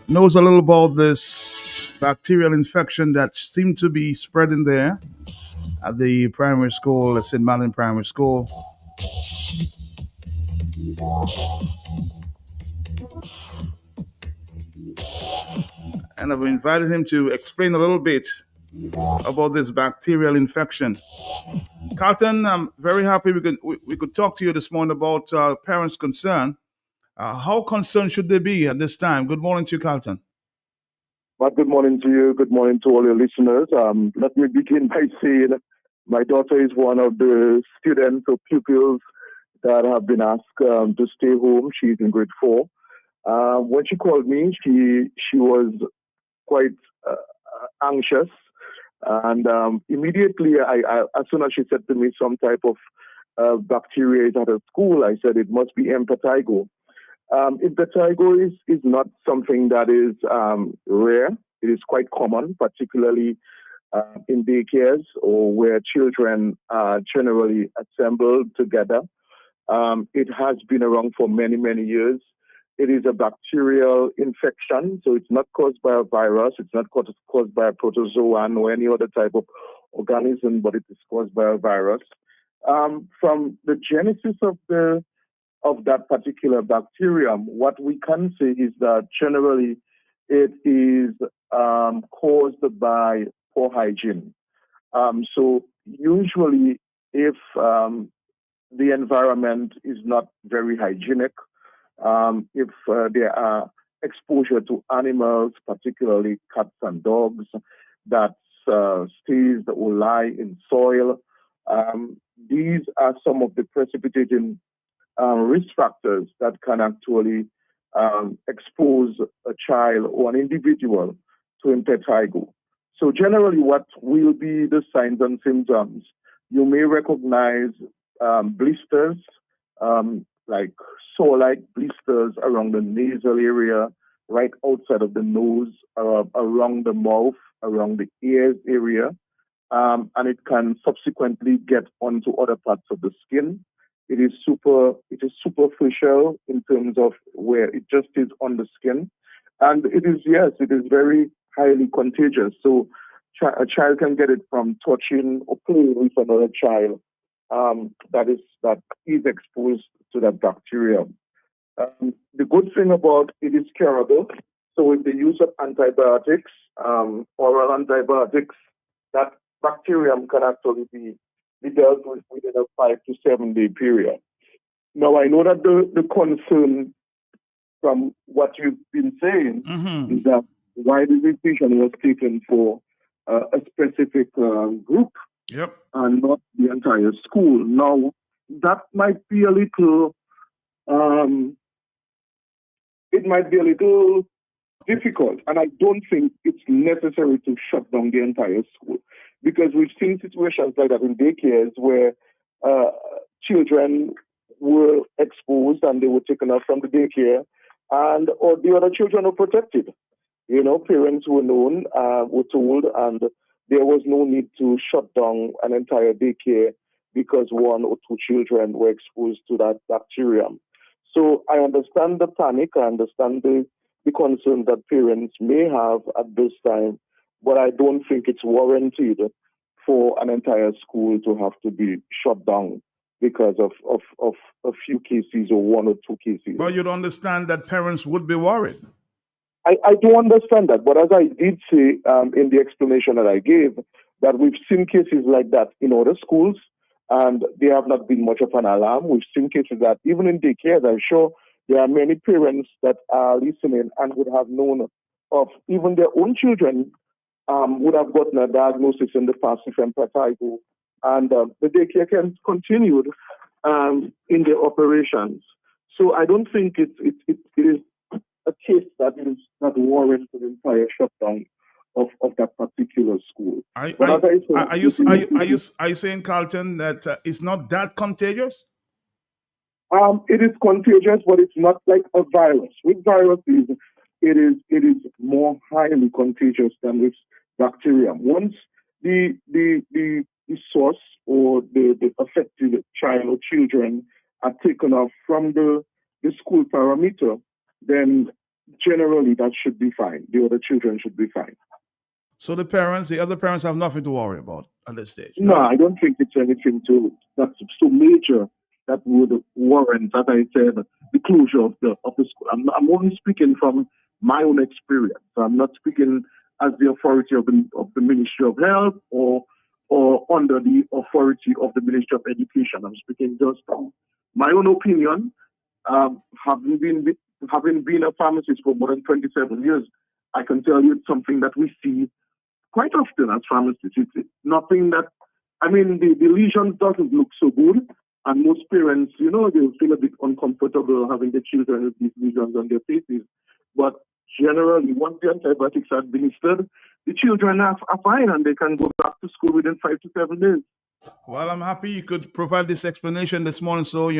knows a little about this bacterial infection that seemed to be spreading there at the primary school, at St. Marlin Primary School. And I've invited him to explain a little bit about this bacterial infection. Carlton, I'm very happy we could talk to you this morning about parents' concern. How concerned should they be at this time? Good morning to you, Carlton. But good morning to you. Good morning to all your listeners. Let me begin by saying my daughter is one of the students or pupils that have been asked to stay home. She's in grade 4. When she called me, she was quite anxious. And immediately, as soon as she said to me some type of bacteria is at her school, I said it must be impetigo. Impetigo is not something that is rare. It is quite common, particularly in daycares or where children are generally assembled together. It has been around for many, many years. It is a bacterial infection, so it's not caused by a virus. It's not caused by a protozoan or any other type of organism, but it is caused by a virus. From the genesis of that particular bacterium, what we can say is that generally it is caused by poor hygiene. So usually if the environment is not very hygienic, if there are exposure to animals, particularly cats and dogs, that stays or lie in soil, these are some of the precipitating risk factors that can actually expose a child or an individual to impetigo. So generally what will be the signs and symptoms? You may recognize blisters, like sore-like blisters around the nasal area, right outside of the nose, around the mouth, around the ears area, and it can subsequently get onto other parts of the skin. It is superficial in terms of where it just is on the skin, and it is very highly contagious. So a child can get it from touching or playing with another child that is exposed to that bacterium. The good thing about it is curable. So with the use of antibiotics, oral antibiotics, that bacterium can actually be dealt with within a 5 to 7 day period. Now, I know that the concern from what you've been saying is that why the decision was taken for a specific group and not the entire school. Now, that might be a little, difficult, and I don't think it's necessary to shut down the entire school, because we've seen situations like that in daycares where children were exposed and they were taken out from the daycare, or the other children were protected. You know, parents were known, were told, and there was no need to shut down an entire daycare because one or two children were exposed to that bacterium. So I understand the panic, I understand the concern that parents may have at this time, but I don't think it's warranted for an entire school to have to be shut down because of a few cases or one or two cases. Well, you'd understand that parents would be worried. I do understand that, but as I did say in the explanation that I gave, that we've seen cases like that in other schools, and there have not been much of an alarm. We've seen cases that even in daycares, I'm sure there are many parents that are listening and would have known of even their own children would have gotten a diagnosis in the past with impetigo, and the daycare can continue in their operations. So I don't think it is a case that warrants the entire shutdown of that particular school. Are you saying, Carlton, that it's not that contagious? It is contagious, but it's not like a virus. With viruses, it is more highly contagious than with bacterium. Once the source or the affected child or children are taken off from the school parameter, then generally that should be fine. The other children should be fine. So the other parents have nothing to worry about at this stage? No, I don't think it's anything that's so major that would warrant, as I said, the closure of the school. I'm only speaking from my own experience. I'm not speaking as the authority of the Ministry of Health or under the authority of the Ministry of Education. I'm speaking just from my own opinion. Having been a pharmacist for more than 27 years, I can tell you it's something that we see quite often as pharmacists. It's nothing that, I mean, the lesions doesn't look so good. And most parents, you know, they'll feel a bit uncomfortable having their children with these lesions on their faces. But generally, once the antibiotics are administered, the children are fine and they can go back to school within 5 to 7 days. Well, I'm happy you could provide this explanation this morning, so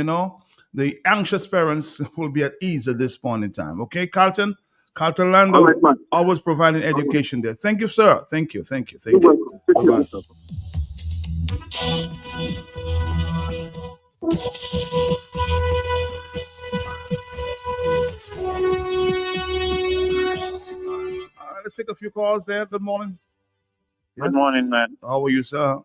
the anxious parents will be at ease at this point in time. Okay, Carlton Lando, All right, man. always providing education there. Thank you, sir. Thank you. You're welcome. Take care of Bye-bye. yourself. Let's take a few calls there. Good morning. Good morning, man. How are you, sir?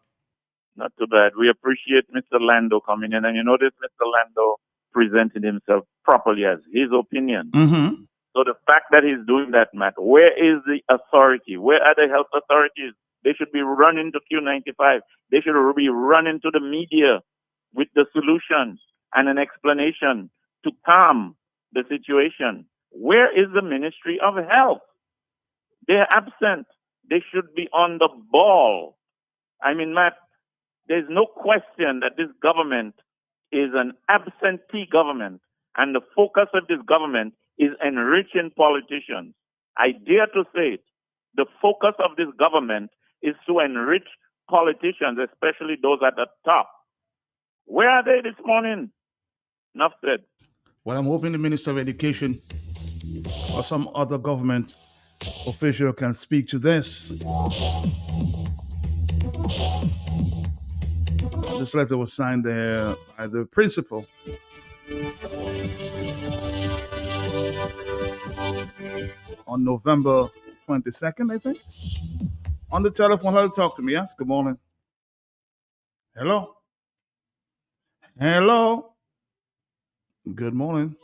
Not too bad. We appreciate Mr. Lando coming in. And you notice Mr. Lando presented himself properly as his opinion. Mm-hmm. So the fact that he's doing that, Matt, where is the authority? Where are the health authorities? They should be running to Q95. They should be running to the media with the solution and an explanation to calm the situation. Where is the Ministry of Health? They're absent. They should be on the ball. I mean, Matt, there's no question that this government is an absentee government, and the focus of this government is enriching politicians. I dare to say it. The focus of this government is to enrich politicians, especially those at the top. Where are they this morning? Enough said. Well, I'm hoping the Minister of Education or some other government official can speak to this. This letter was signed there by the principal. On November 22nd, I think. On the telephone, hello, talk to me, yes? Good morning. Hello? Hello? Good morning.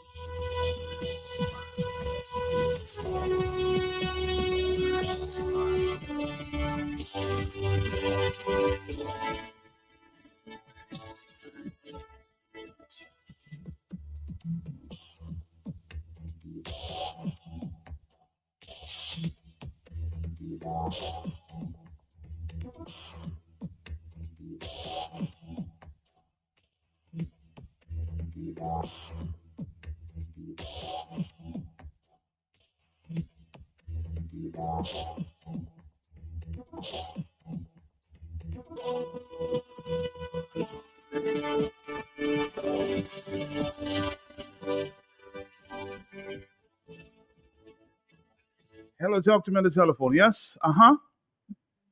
Hello, talk to me on the telephone. Yes? Uh-huh.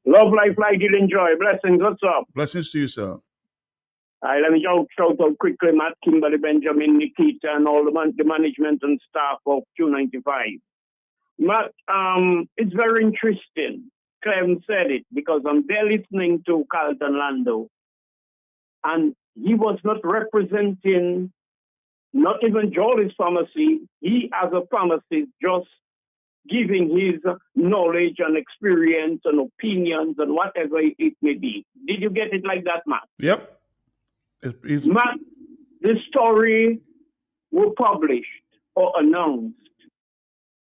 Love life like you enjoy. Blessings. What's up? Blessings to you, sir. All right, let me shout out quickly, Matt, Kimberly, Benjamin, Nikita, and all the management and staff of Q95. Matt, it's very interesting. Clem said it because I'm there listening to Carlton Lando, and he was not representing not even Jolly's pharmacy. He, as a pharmacist, just giving his knowledge and experience and opinions and whatever it may be. Did you get it like that, Matt? Yep. Matt, the story was published or announced.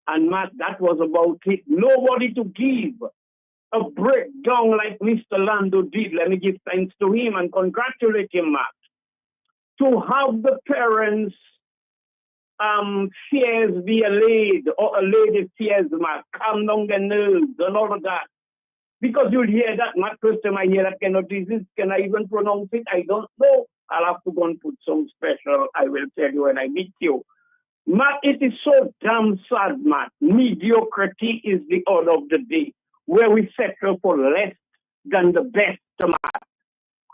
And Matt, that was about it. Nobody to give a breakdown like Mr. Lando did. Let me give thanks to him and congratulate him, Matt. To have the parents' fears be allayed, or a lady fears, Matt, calm down the nerves and all of that. Because you'll hear that, Matt, first time I hear that kind of disease, can I even pronounce it? I don't know. I'll have to go and put some special, I will tell you when I meet you. Matt, it is so damn sad, Matt. Mediocrity is the order of the day, where we settle for less than the best, Matt.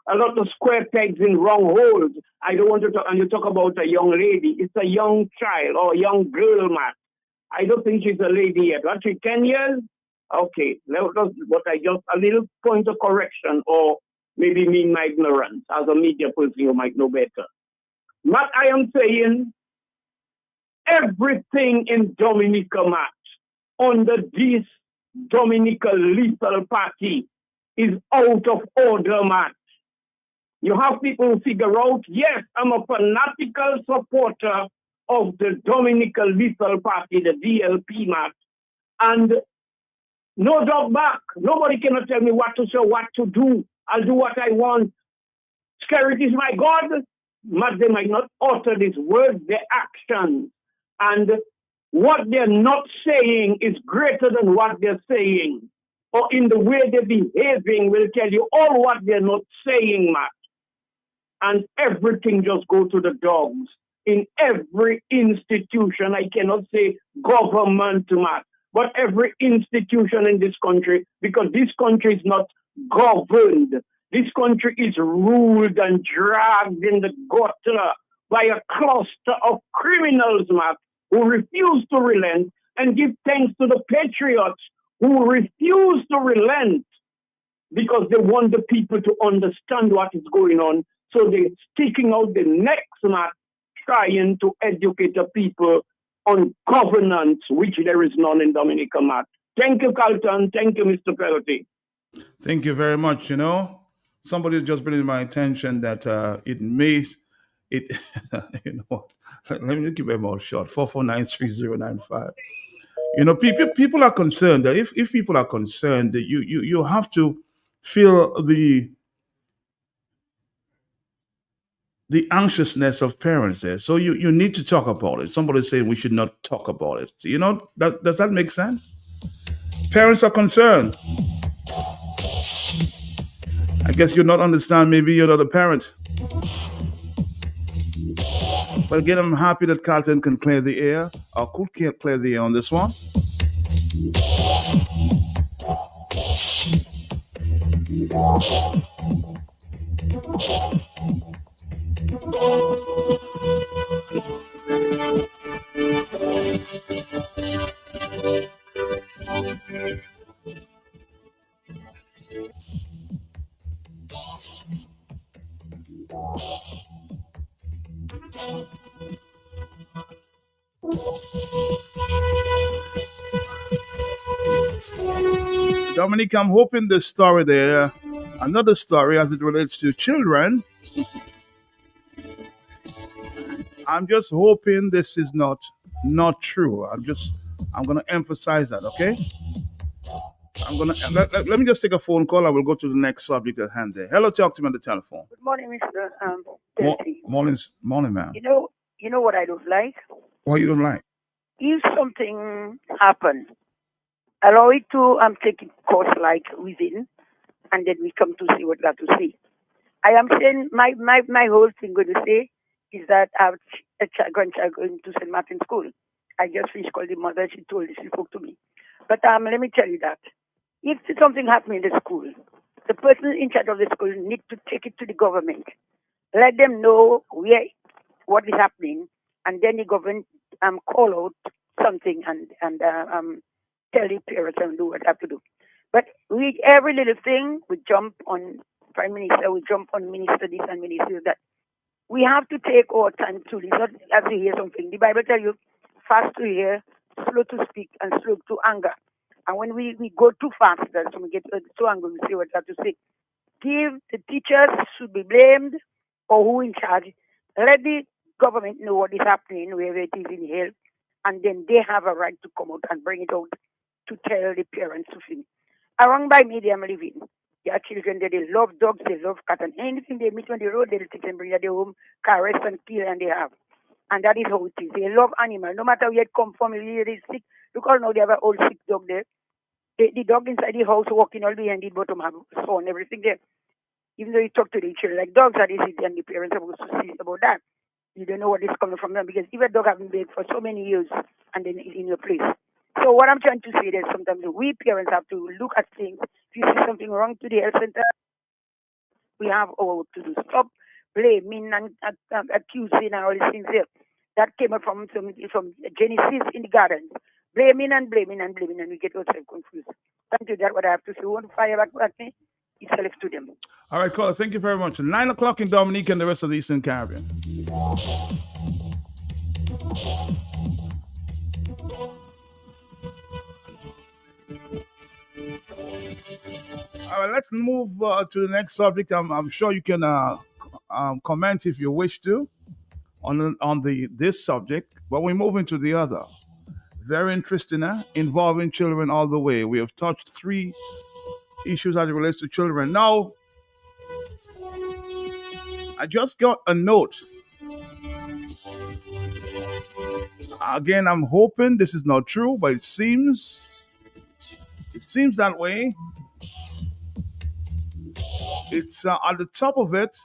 A lot of square pegs in wrong holes. I don't want to talk, and you talk about a young lady. It's a young child or a young girl, Matt. I don't think she's a lady yet. What, she's 10 years? Okay, but I just, a little point of correction, or maybe mean my ignorance. As a media person, you might know better. Matt, I am saying everything in Dominica, Matt, under this Dominica lethal party is out of order, Matt. You have people who figure out, yes, I'm a fanatical supporter of the Dominica Lethal Party, the DLP, Matt. And no dog back. Nobody cannot tell me what to say, what to do. I'll do what I want. Spirit is my God, but they might not utter these words, their actions. And what they're not saying is greater than what they're saying. Or in the way they're behaving will tell you all what they're not saying, Matt. And everything just go to the dogs. In every institution, I cannot say government, Matt, but every institution in this country, because this country is not governed. This country is ruled and dragged in the gutter by a cluster of criminals, Matt, who refuse to relent, and give thanks to the patriots who refuse to relent because they want the people to understand what is going on. So they're sticking out the necks, Matt, trying to educate the people on governance, which there is none in Dominica, Matt. Thank you, Carlton. Thank you, Mr. Pelty. Thank you very much. Somebody just brought in my attention that it may, it, let me give it more short, 4493095. People are concerned that if people are concerned that you have to feel the anxiousness of parents there. So you need to talk about it. Somebody saying we should not talk about it. Does that make sense? Parents are concerned. I guess you're not understand. Maybe you're not a parent. But again, I'm happy that Carlton can clear the air, or could clear the air on this one. Dominic, I'm hoping the story there, another story as it relates to children. I'm just hoping this is not true. I'm gonna emphasize that, okay? Let me just take a phone call. I will go to the next subject at hand there. Hello, talk to me on the telephone. Good morning, Mr. Delphi. Morning, ma'am. You know what I don't like? What you don't like? If something happen, allow it to take a course like within, and then we come to see what we have to see. I am saying my whole thing going to say is that I have a grandchild going to St. Martin School. I just finished calling the mother. She spoke to me. But let me tell you that if something happens in the school, the person in charge of the school needs to take it to the government, let them know what is happening, and then the government call out something and tell the parents and do what they have to do. But every little thing, we jump on Prime Minister, we jump on Minister this and Minister that. We have to take our time to listen. Not as you hear something. The Bible tells you, fast to hear, slow to speak, and slow to anger. And when we go too fast, that's when we get too angry, we say what we have to say. Give the teachers should be blamed or who in charge. Let the government know what is happening, wherever it is in health, and then they have a right to come out and bring it out to tell the parents to finish. Around by me, they are living. Their children, they love dogs, they love cats, and anything they meet on the road, they'll take and bring their home, caress and kill, and they have. And that is how it is. They love animals. No matter where it come from, if it is sick, because now they have an old sick dog there. The dog inside the house walking all behind the bottom have saw and everything there. Even though you talk to the children like dogs are easy, and the parents are supposed to see about that. You don't know what is coming from them because if a dog has been big for so many years and then it's in your place. So what I'm trying to say is sometimes we parents have to look at things. If you see something wrong to the health center, we have our work to do. Stop blaming and accusing and all these things there. That came from Genesis in the garden. Blaming and blaming and blaming, and we get ourselves confused. Thank you. That's what I have to say. Want to fire back at me? It's left to them. All right, caller. Thank you very much. 9 o'clock in Dominica and the rest of the Eastern Caribbean. All right, let's move to the next subject. I'm sure you can comment if you wish to on this subject, but we move into the other. Very interesting, involving children all the way. We have touched 3 issues as it relates to children. Now, I just got a note. Again, I'm hoping this is not true, but it seems that way. It's at the top of it.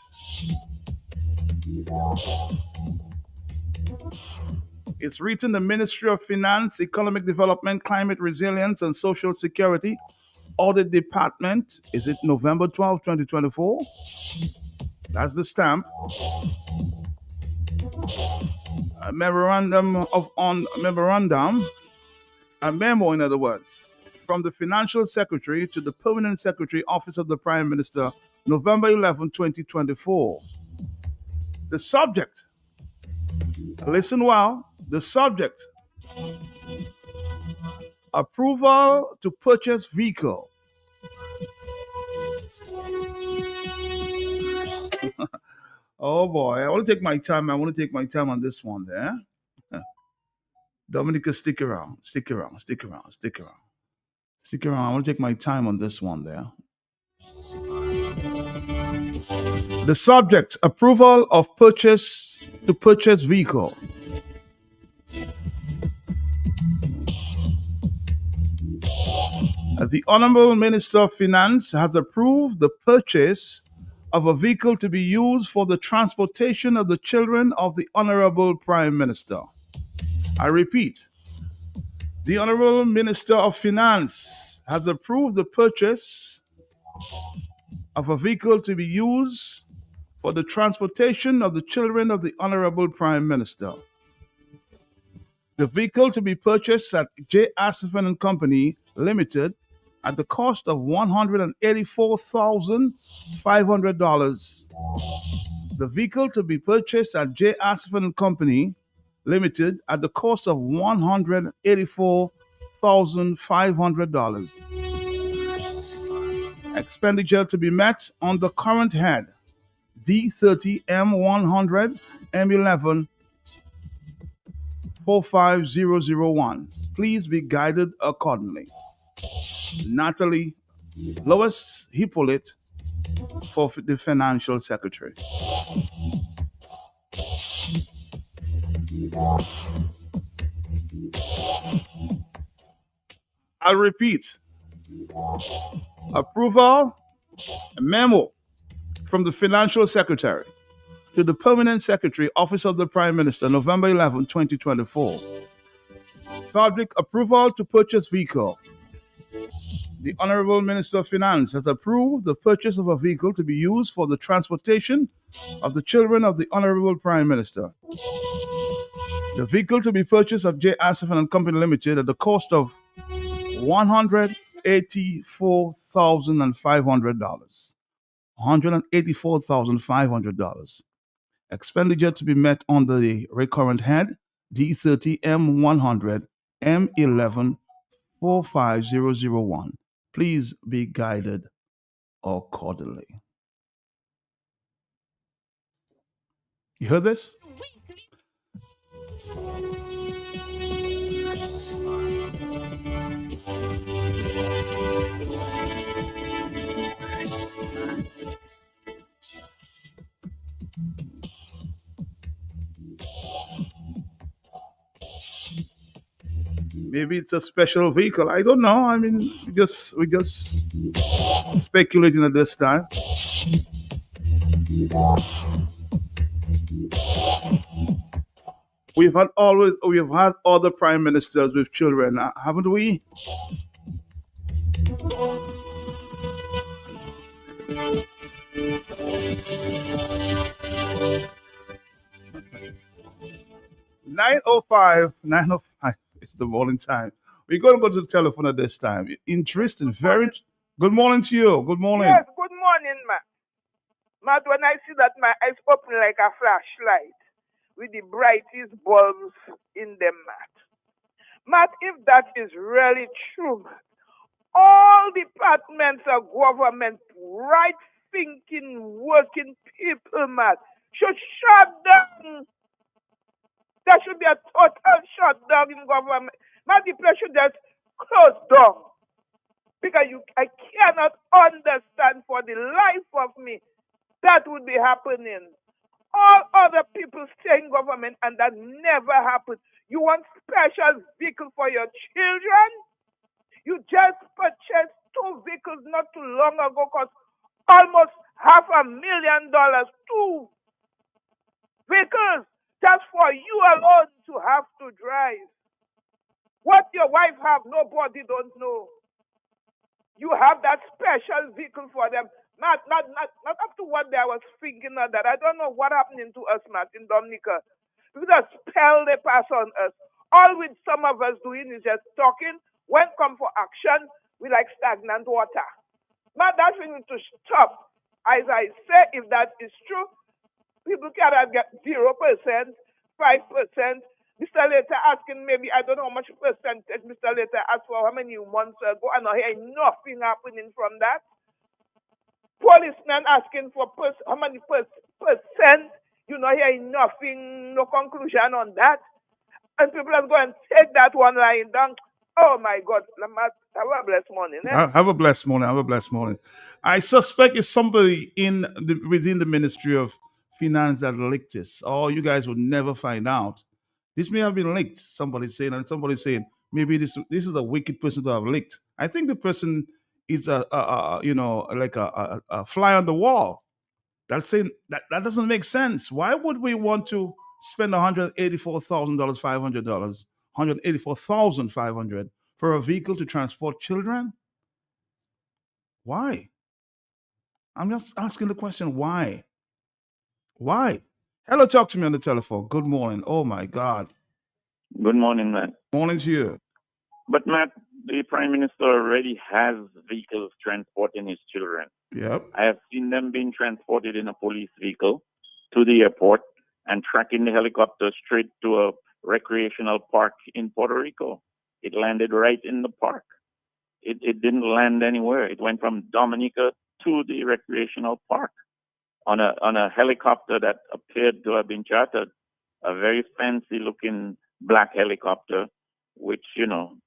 It's written the Ministry of Finance, Economic Development, Climate Resilience, and Social Security Audit Department. Is it November 12, 2024? That's the stamp. A memorandum, a memo, in other words, from the Financial Secretary to the Permanent Secretary, Office of the Prime Minister, November 11, 2024. The subject, listen well, the subject, approval to purchase vehicle. Oh boy, I want to take my time. On this one there. Dominica, stick around. I want to take my time on this one there. The subject, approval of purchase to purchase vehicle. The Honorable Minister of Finance has approved the purchase of a vehicle to be used for the transportation of the children of the Honorable Prime Minister. I repeat, the Honorable Minister of Finance has approved the purchase of a vehicle to be used for the transportation of the children of the Honorable Prime Minister. The vehicle to be purchased at J. Asifan and Company Limited at the cost of $184,500. The vehicle to be purchased at J. Asifan and Company Limited at the cost of $184,500. Expenditure to be met on the current head D30 M100 M11 45001. Please be guided accordingly. Natalie Lois Hippolyte for the Financial Secretary. I'll repeat. Approval, a memo from the Financial Secretary to the Permanent Secretary, Office of the Prime Minister, November 11, 2024. Subject, approval to purchase vehicle. The Honorable Minister of Finance has approved the purchase of a vehicle to be used for the transportation of the children of the Honorable Prime Minister. The vehicle to be purchased of J. Asifan and Company Limited at the cost of $184,500. $184,500. Expenditure to be met on the recurrent head D30 M100 M11 45001. Please be guided accordingly. You heard this? Maybe it's a special vehicle. I don't know. I mean, we're just speculating at this time. We've had other prime ministers with children, haven't we? $9:05. It's the morning time. We're going to go to the telephone at this time. Interesting. Very. Good morning to you. Good morning. Yes, good morning, Matt. Matt, when I see that, my eyes open like a flashlight with the brightest bulbs in them, Matt. Matt, if that is really true, all departments of government, right thinking, working people, Matt, should shut down. There should be a total shutdown in government. Man, the place should just close down. Because I cannot understand for the life of me that would be happening. All other people stay in government and that never happened. You want special vehicle for your children? You just purchased 2 vehicles not too long ago, cost almost $500,000. 2 vehicles just for you alone to have to drive. What your wife have, nobody don't know. You have that special vehicle for them. Not up to what I was thinking of that. I don't know what happening to us, Matt, in Dominica. Because the spell they pass on us. All with some of us doing is just talking. When come for action, we like stagnant water. Matt, that we need to stop. As I say, if that is true, people cannot get 0%, 5%. Mr. Later asking maybe, I don't know how much percentage Mr. Later asked for how many months ago, and I hear nothing happening from that. Policemen asking for how many percent, you know, hearing nothing, no conclusion on that. And people are going to take that one line down. Oh my God, have a blessed morning. Eh? Have a blessed morning. Have a blessed morning. I suspect it's somebody within the Ministry of Finance that leaked this. Oh, you guys would never find out. This may have been leaked. Somebody saying, and somebody saying maybe this is a wicked person to have leaked. I think the person is like a fly on the wall. That's saying that doesn't make sense. Why would we want to spend $184,500, $184,500 for a vehicle to transport children? Why? I'm just asking the question, why? Why? Hello, talk to me on the telephone. Good morning. Oh my God. Good morning, Matt. Morning to you. But Matt, the Prime Minister already has vehicles transporting his children. Yep. I have seen them being transported in a police vehicle to the airport and tracking the helicopter straight to a recreational park in Puerto Rico. It landed right in the park. It didn't land anywhere. It went from Dominica to the recreational park on a helicopter that appeared to have been chartered, a very fancy looking black helicopter, which, you know,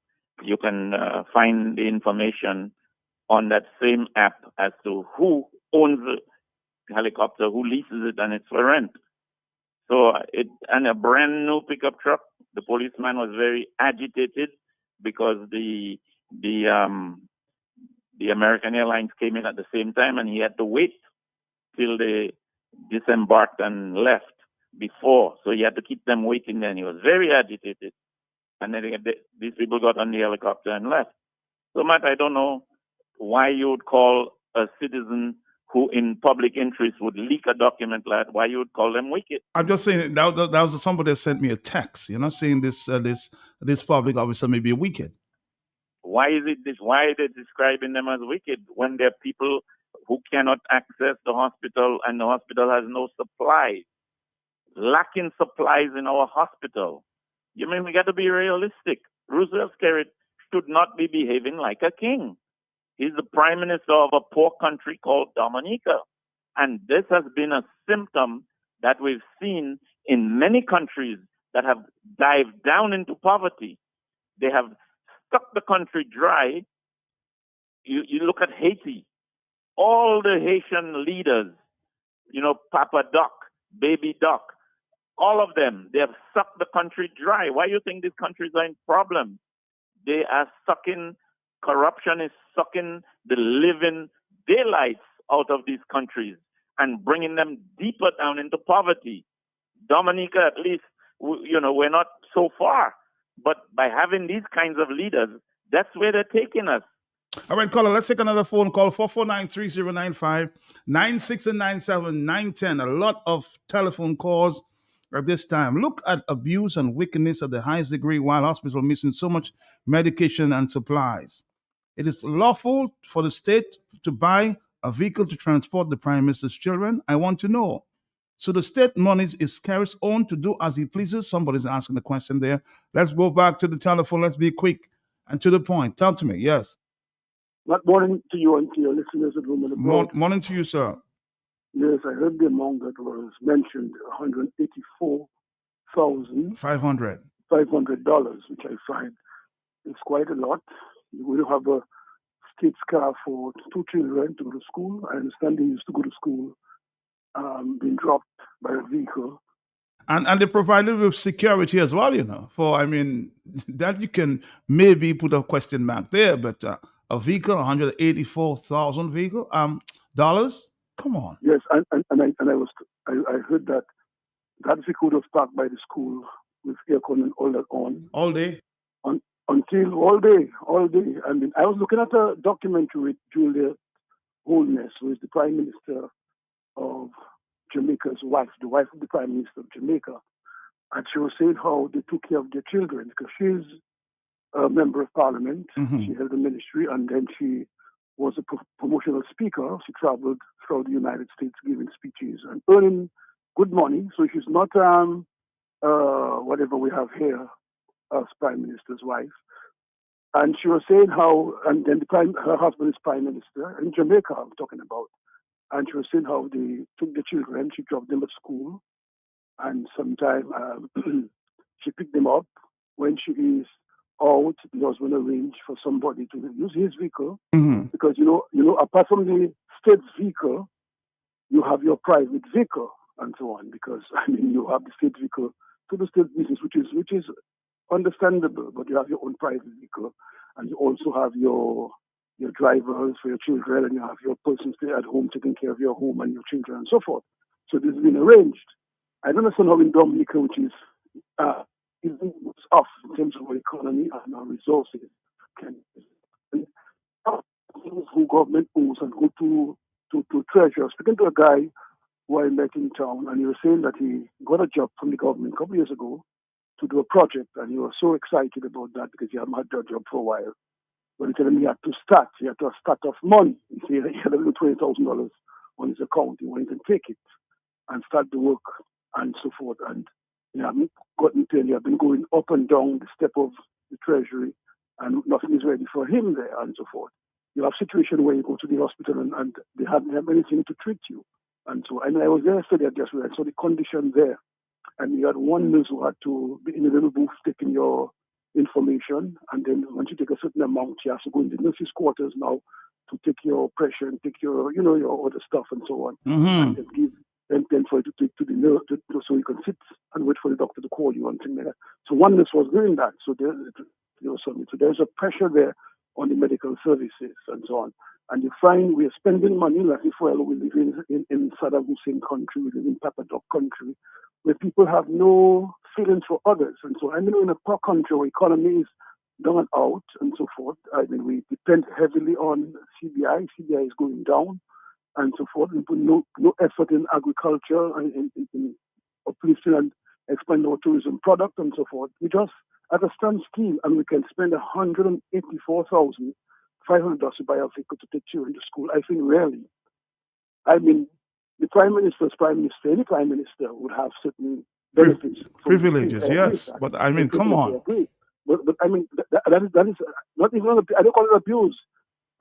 you can find the information on that same app as to who owns the helicopter, who leases it, and it's for rent. So and a brand new pickup truck. The policeman was very agitated because the American Airlines came in at the same time, and he had to wait till they disembarked and left before. So he had to keep them waiting there. And he was very agitated. And then these people got on the helicopter and left. So, Matt, I don't know why you would call a citizen who in public interest would leak a document like that, why you would call them wicked. I'm just saying that was somebody that sent me a text. You're not saying this public officer may be wicked. Why is it this? Why are they describing them as wicked when they're people who cannot access the hospital and the hospital has no supplies? Lacking supplies in our hospital. You mean we got to be realistic? Roosevelt Skerritt should not be behaving like a king. He's the prime minister of a poor country called Dominica. And this has been a symptom that we've seen in many countries that have dived down into poverty. They have stuck the country dry. You look at Haiti. All the Haitian leaders, you know, Papa Doc, Baby Doc, all of them, they have sucked the country dry. Why do you think these countries are in problems? They are sucking, corruption is sucking the living daylights out of these countries and bringing them deeper down into poverty. Dominica, at least, you know, we're not so far. But by having these kinds of leaders, that's where they're taking us. All right, caller, let's take another phone call. 449-3095, 96 and 97, 910. A lot of telephone calls at this time. Look at abuse and wickedness at the highest degree while hospitals are missing so much medication and supplies. It is lawful for the state to buy a vehicle to transport the Prime Minister's children. I want to know. So the state monies is Skerritt's own to do as he pleases. Somebody's asking the question there. Let's go back to the telephone. Let's be quick and to the point. Talk to me. Yes. Good morning to you and to your listeners at home and abroad. Morning to you, sir. Yes, I heard the amount that was mentioned, $184,500, $500, which I find It's quite a lot. We will have a state's car for 2 children to go to school. I understand they used to go to school, being dropped by a vehicle. And they provided with security as well, For that you can maybe put a question mark there, but a vehicle, 184,000 vehicle, dollars. Come on. Yes, I heard that vehicle was parked by the school with aircon and all that on all day. Until all day. I was looking at a documentary with Julia Holness, who is the Prime Minister of Jamaica's wife, the wife of the Prime Minister of Jamaica. And she was saying how they took care of their children because she's a member of parliament. Mm-hmm. She held a ministry and then she was a promotional speaker. She traveled throughout the United States giving speeches and earning good money. So she's not whatever we have here as Prime Minister's wife. And she was saying how, and then her husband is Prime Minister in Jamaica, I'm talking about. And she was saying how they took the children, she dropped them at school, and sometime she picked them up. When she is out, the husband arranged for somebody to use his vehicle, because apart from the state's vehicle, you have your private vehicle and so on. Because you have the state vehicle to the state business, which is understandable, but you have your own private vehicle, and you also have your drivers for your children, and you have your person stay at home taking care of your home and your children and so forth. So this has been arranged. I don't understand how in Dominica, which is off in terms of our economy and our resources, can who government owes and go to treasurer. Speaking to a guy who I met in town, and he was saying that he got a job from the government a couple of years ago to do a project, and he was so excited about that because he hadn't had that job for a while. But he told him he had to start off money. He said he had $20,000 on his account. He wanted to take it and start the work and so forth. And he hadn't gotten to it. He had been going up and down the step of the treasury, and nothing is ready for him there and so forth. You have a situation where you go to the hospital and they hadn't have anything to treat you. And so, and I was there yesterday, I saw the condition there. And you had one nurse who had to be in a little booth taking your information, and then once you take a certain amount, you have to go in the nurse's quarters now to take your pressure and take your, your other stuff and so on, and then give, and then for you to take to the nurse, so you can sit and wait for the doctor to call you and things like that. So one nurse was doing that. So there's a pressure there on the medical services and so on. And you find we are spending money like if we live in Saddam Hussein country, we live in Papa Doc country, where people have no feelings for others. And so, in a poor country where economy is down and out and so forth, we depend heavily on CBI. CBI is going down and so forth. We put no effort in agriculture and in uplifting and expanding our tourism product and so forth. We just at a standstill, and we can spend $184,500 to buy a vehicle to take children to school. I think rarely. The Prime Minister's Prime Minister, any Prime Minister would have certain benefits. Privileges, yes. But come on. But that is not even, I don't call it abuse.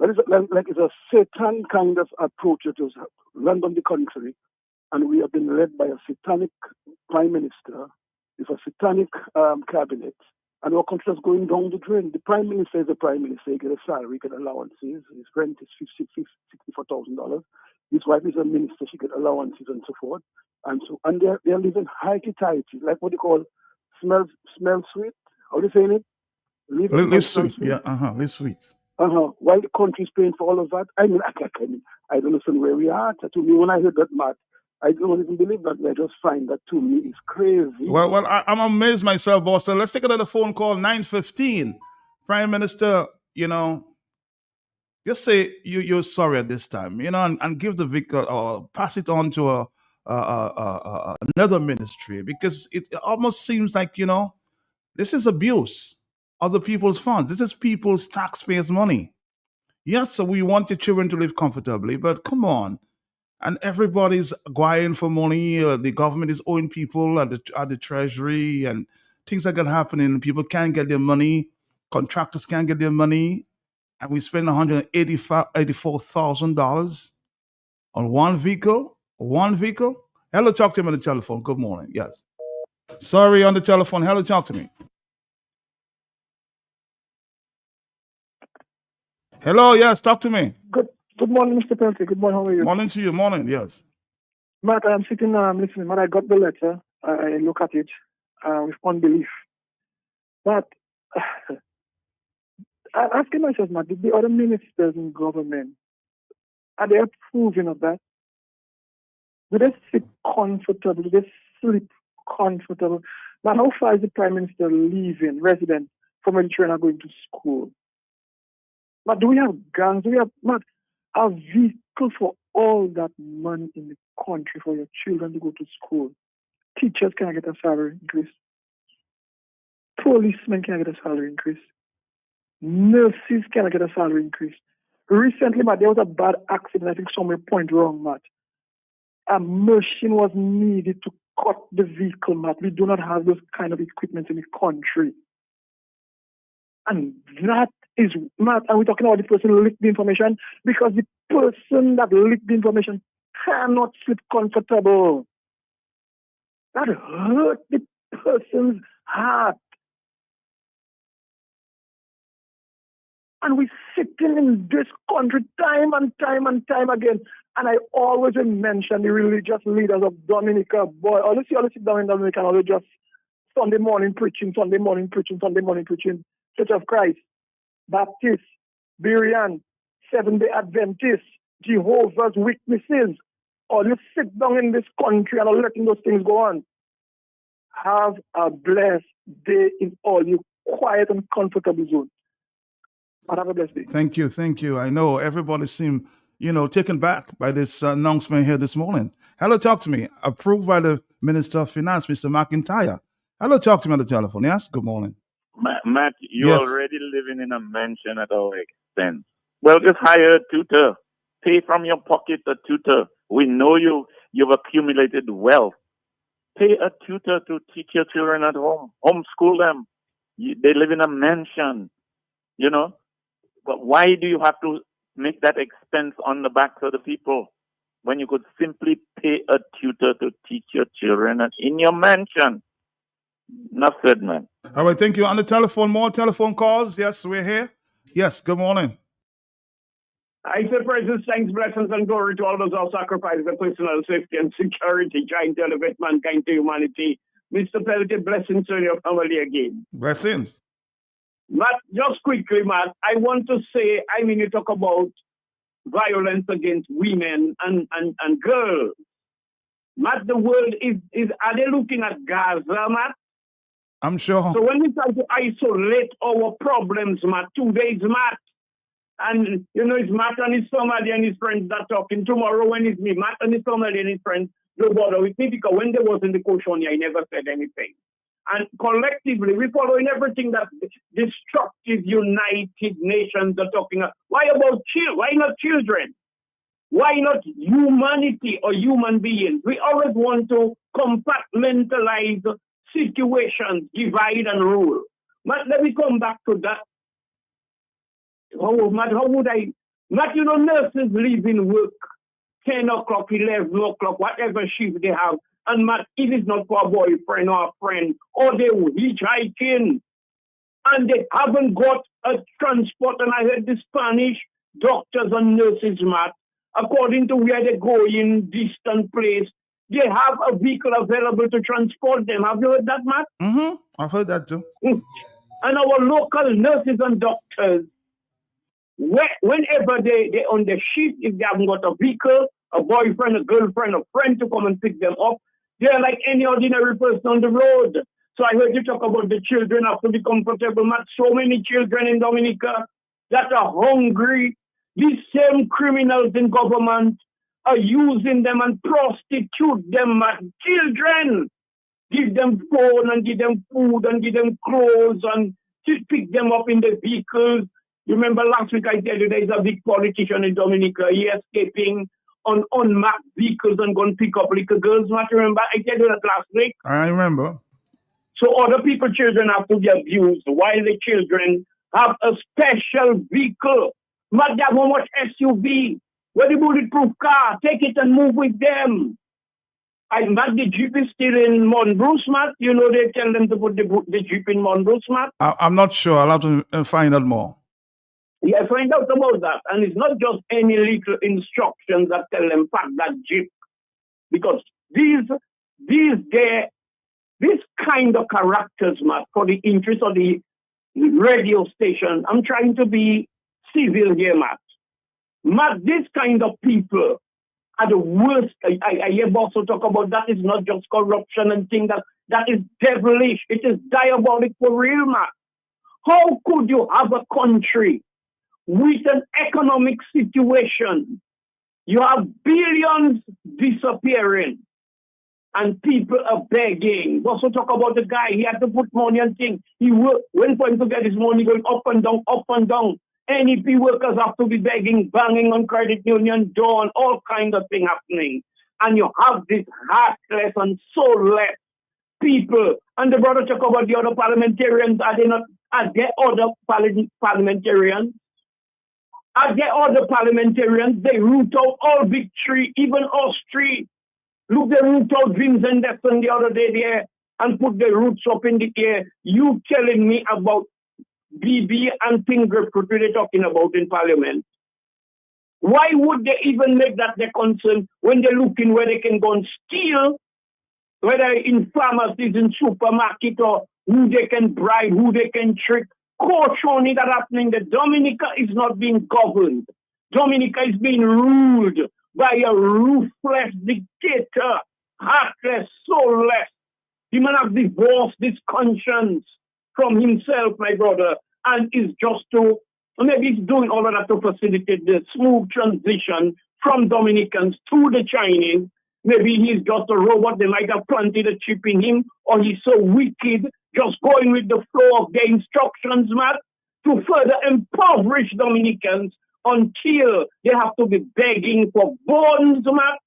That is like it's a Satan kind of approach that was run on the country. And we have been led by a satanic Prime Minister with a satanic cabinet. And our country is going down the drain. The Prime Minister is the Prime Minister. He gets a salary, he gets allowances. His rent is $64,000. His wife is a minister. She gets allowances and so forth. And they're living high-tighty, like what they call smell sweet. How do you say it? Live sweet. Yeah, live sweet. While the country is paying for all of that, I don't understand where we are. To me, when I heard that math, I don't even believe that. I just find that to me is crazy. Well, I'm amazed myself, Boston. Let's take another phone call, 9:15. Prime Minister, just say you're sorry at this time, and give the vehicle or pass it on to another ministry, because it almost seems like, this is abuse of the people's funds. This is people's taxpayers' money. Yes, so we want the children to live comfortably, but come on. And everybody's going for money. The government is owing people at the treasury, and things like that happening. People can't get their money. Contractors can't get their money. And we spend $184,000 on one vehicle. Hello, talk to me on the telephone. Good morning. Yes. Sorry, on the telephone. Hello, talk to me. Hello, yes, talk to me. Good morning, Mr. Pelty. Good morning. How are you? Morning to you. Morning, yes. Matt, I'm sitting listening. Matt, I got the letter. I look at it with unbelief. But I'm asking myself, Matt, did the other ministers in government, are they approving of that? Do they sit comfortable? Do they sleep comfortable? Matt, how far is the Prime Minister leaving residents from when children are going to school? Matt, do we have guns? Do we have, Matt, a vehicle for all that money in the country for your children to go to school? Teachers can get a salary increase. Policemen can get a salary increase. Nurses can get a salary increase. Recently, Matt, there was a bad accident. I think somewhere point wrong, Matt. A machine was needed to cut the vehicle, Matt. We do not have those kind of equipment in the country. And that is, Matt, and we're talking about the person who leaked the information, because the person that leaked the information cannot sleep comfortable. That hurt the person's heart. And we're sitting in this country time and time and time again. And I always mention the religious leaders of Dominica. Boy, all you sit down in Dominica and all just Sunday morning preaching, Sunday morning preaching, Sunday morning preaching. Church of Christ, Baptist, Berean, Seventh-day Adventist, Jehovah's Witnesses. All you sit down in this country and are letting those things go on. Have a blessed day in all you quiet and comfortable zone. But have a blessed day. Thank you, thank you. I know everybody seemed, taken back by this announcement here this morning. Hello, talk to me. Approved by the Minister of Finance, Mr. McIntyre. Hello, talk to me on the telephone. Yes, good morning. Matt, you're already living in a mansion at our expense. Well, just hire a tutor. Pay from your pocket a tutor. We know you've accumulated wealth. Pay a tutor to teach your children at home. Homeschool them. They live in a mansion, But why do you have to make that expense on the backs of the people when you could simply pay a tutor to teach your children in your mansion? Enough said, man. All right, thank you. On the telephone, more telephone calls. Yes, we're here. Yes, good morning. I say praises, thanks, blessings, and glory to all those who sacrifice their personal safety and security, trying to elevate mankind to humanity. Mr. Pelty, blessings to your family again. Blessings. Matt, just quickly, Matt, I want to say, you talk about violence against women and girls. Matt, the world are they looking at Gaza, Matt? I'm sure. So when we try to isolate our problems, Matt, today is Matt. And, it's Matt and his family and his friends that talking. Tomorrow when it's me, Matt and his family and his friends don't bother with me, because when they was in the Koshonia, I never said anything. And collectively, we're following everything that destructive United Nations are talking about. Why about children? Why not children? Why not humanity or human beings? We always want to compartmentalize situations, divide and rule. But let me come back to that. Oh, Matt, how would I? Matt, nurses leave in work 10 o'clock, 11 o'clock, whatever shift they have. And Matt, it is not for a boyfriend or a friend, or they hitchhiking, and they haven't got a transport. And I heard the Spanish doctors and nurses, Matt, according to where they go in distant place, they have a vehicle available to transport them. Have you heard that, Matt? Mm-hmm. I've heard that too. And our local nurses and doctors, whenever they on the shift, if they haven't got a vehicle, a boyfriend, a girlfriend, a friend to come and pick them up, they're like any ordinary person on the road. So I heard you talk about the children have to be comfortable, Matt. So many children in Dominica that are hungry. These same criminals in government are using them and prostitute them, Matt. Children, give them phone and give them food and give them clothes and pick them up in the vehicles. You remember last week I tell you there is a big politician in Dominica. He escaping on unmarked vehicles and going to pick up little girls. Matt, remember I tell you that last week? I remember. So other people's children have to be abused while the children have a special vehicle. Matt, they have how much SUV? Where the bulletproof car? Take it and move with them. Matt, the Jeep is still in Monbruce, Matt. They tell them to put the Jeep in Monbruce, Matt. I'm not sure. I'll have to find out more. Yeah, find out about that. And it's not just any little instructions that tell them pack that jeep. Because these kind of characters, Matt, for the interest of the radio station, I'm trying to be civil here, Matt. Matt, this kind of people are the worst. I hear also talk about that is not just corruption and things that is devilish. It is diabolic for real, Matt. How could you have a country with an economic situation? You have billions disappearing and people are begging. We also talk about the guy, he had to put money on things. He went for him to get his money going up and down, up and down. NEP workers have to be begging, banging on credit union door, and all kinds of things happening. And you have this heartless and soulless people. And the brother talk about the other parliamentarians. Are there other parliamentarians? Are there other parliamentarians? They root out all big tree, even us tree. Look, they root out Vincent Desson the other day there and put the roots up in the air. You telling me about BB and Pingrave they're talking about in Parliament? Why would they even make that their concern when they're looking where they can go and steal, whether in pharmacies, in supermarket, or who they can bribe, who they can trick? Showing that happening, that Dominica is not being governed. Dominica is being ruled by a ruthless dictator, heartless, soulless. He man have divorced this conscience from himself, my brother, and is just to, maybe he's doing all of that to facilitate the smooth transition from Dominicans to the Chinese. Maybe he's just a robot. They might have planted a chip in him, or he's so wicked, just going with the flow of their instructions, Matt, to further impoverish Dominicans until they have to be begging for bones, Matt.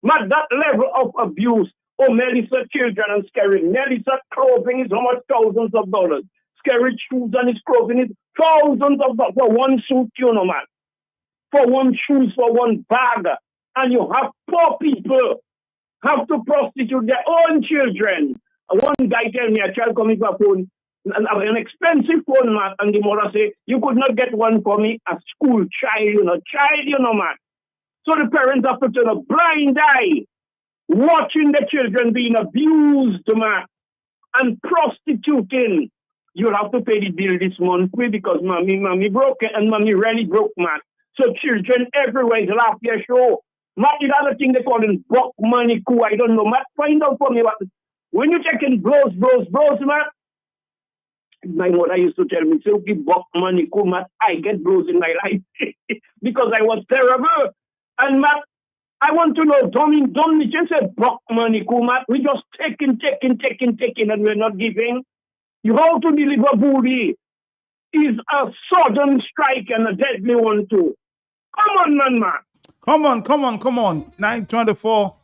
Matt, that level of abuse. Oh, Melissa children and Scary. Melissa clothing is how much? Thousands of dollars. Scary shoes and his clothing is thousands of dollars for one suit, you know, man. For one shoes, for one bag. And you have poor people have to prostitute their own children. One guy tell me, a child coming to a phone, an expensive phone, man, and the mother say, you could not get one for me, a school child, you know, man. So the parents have to turn a blind eye, watching the children being abused, man, and prostituting. You'll have to pay the bill this month because mommy broke it, and mommy really broke, man. So children everywhere is laugh their show. Matt, the other thing they call it buck money coup. I don't know. Matt, find out for me what. When you taking blows, Matt. My mother used to tell me, say, okay, buck money coup, Matt. I get blows in my life because I was terrible. And Matt, I want to know, don't just say buck money coup, Matt. We just taking, and we're not giving. You have to deliver booty is a sudden strike and a deadly one too. Come on, man. Come on. 924.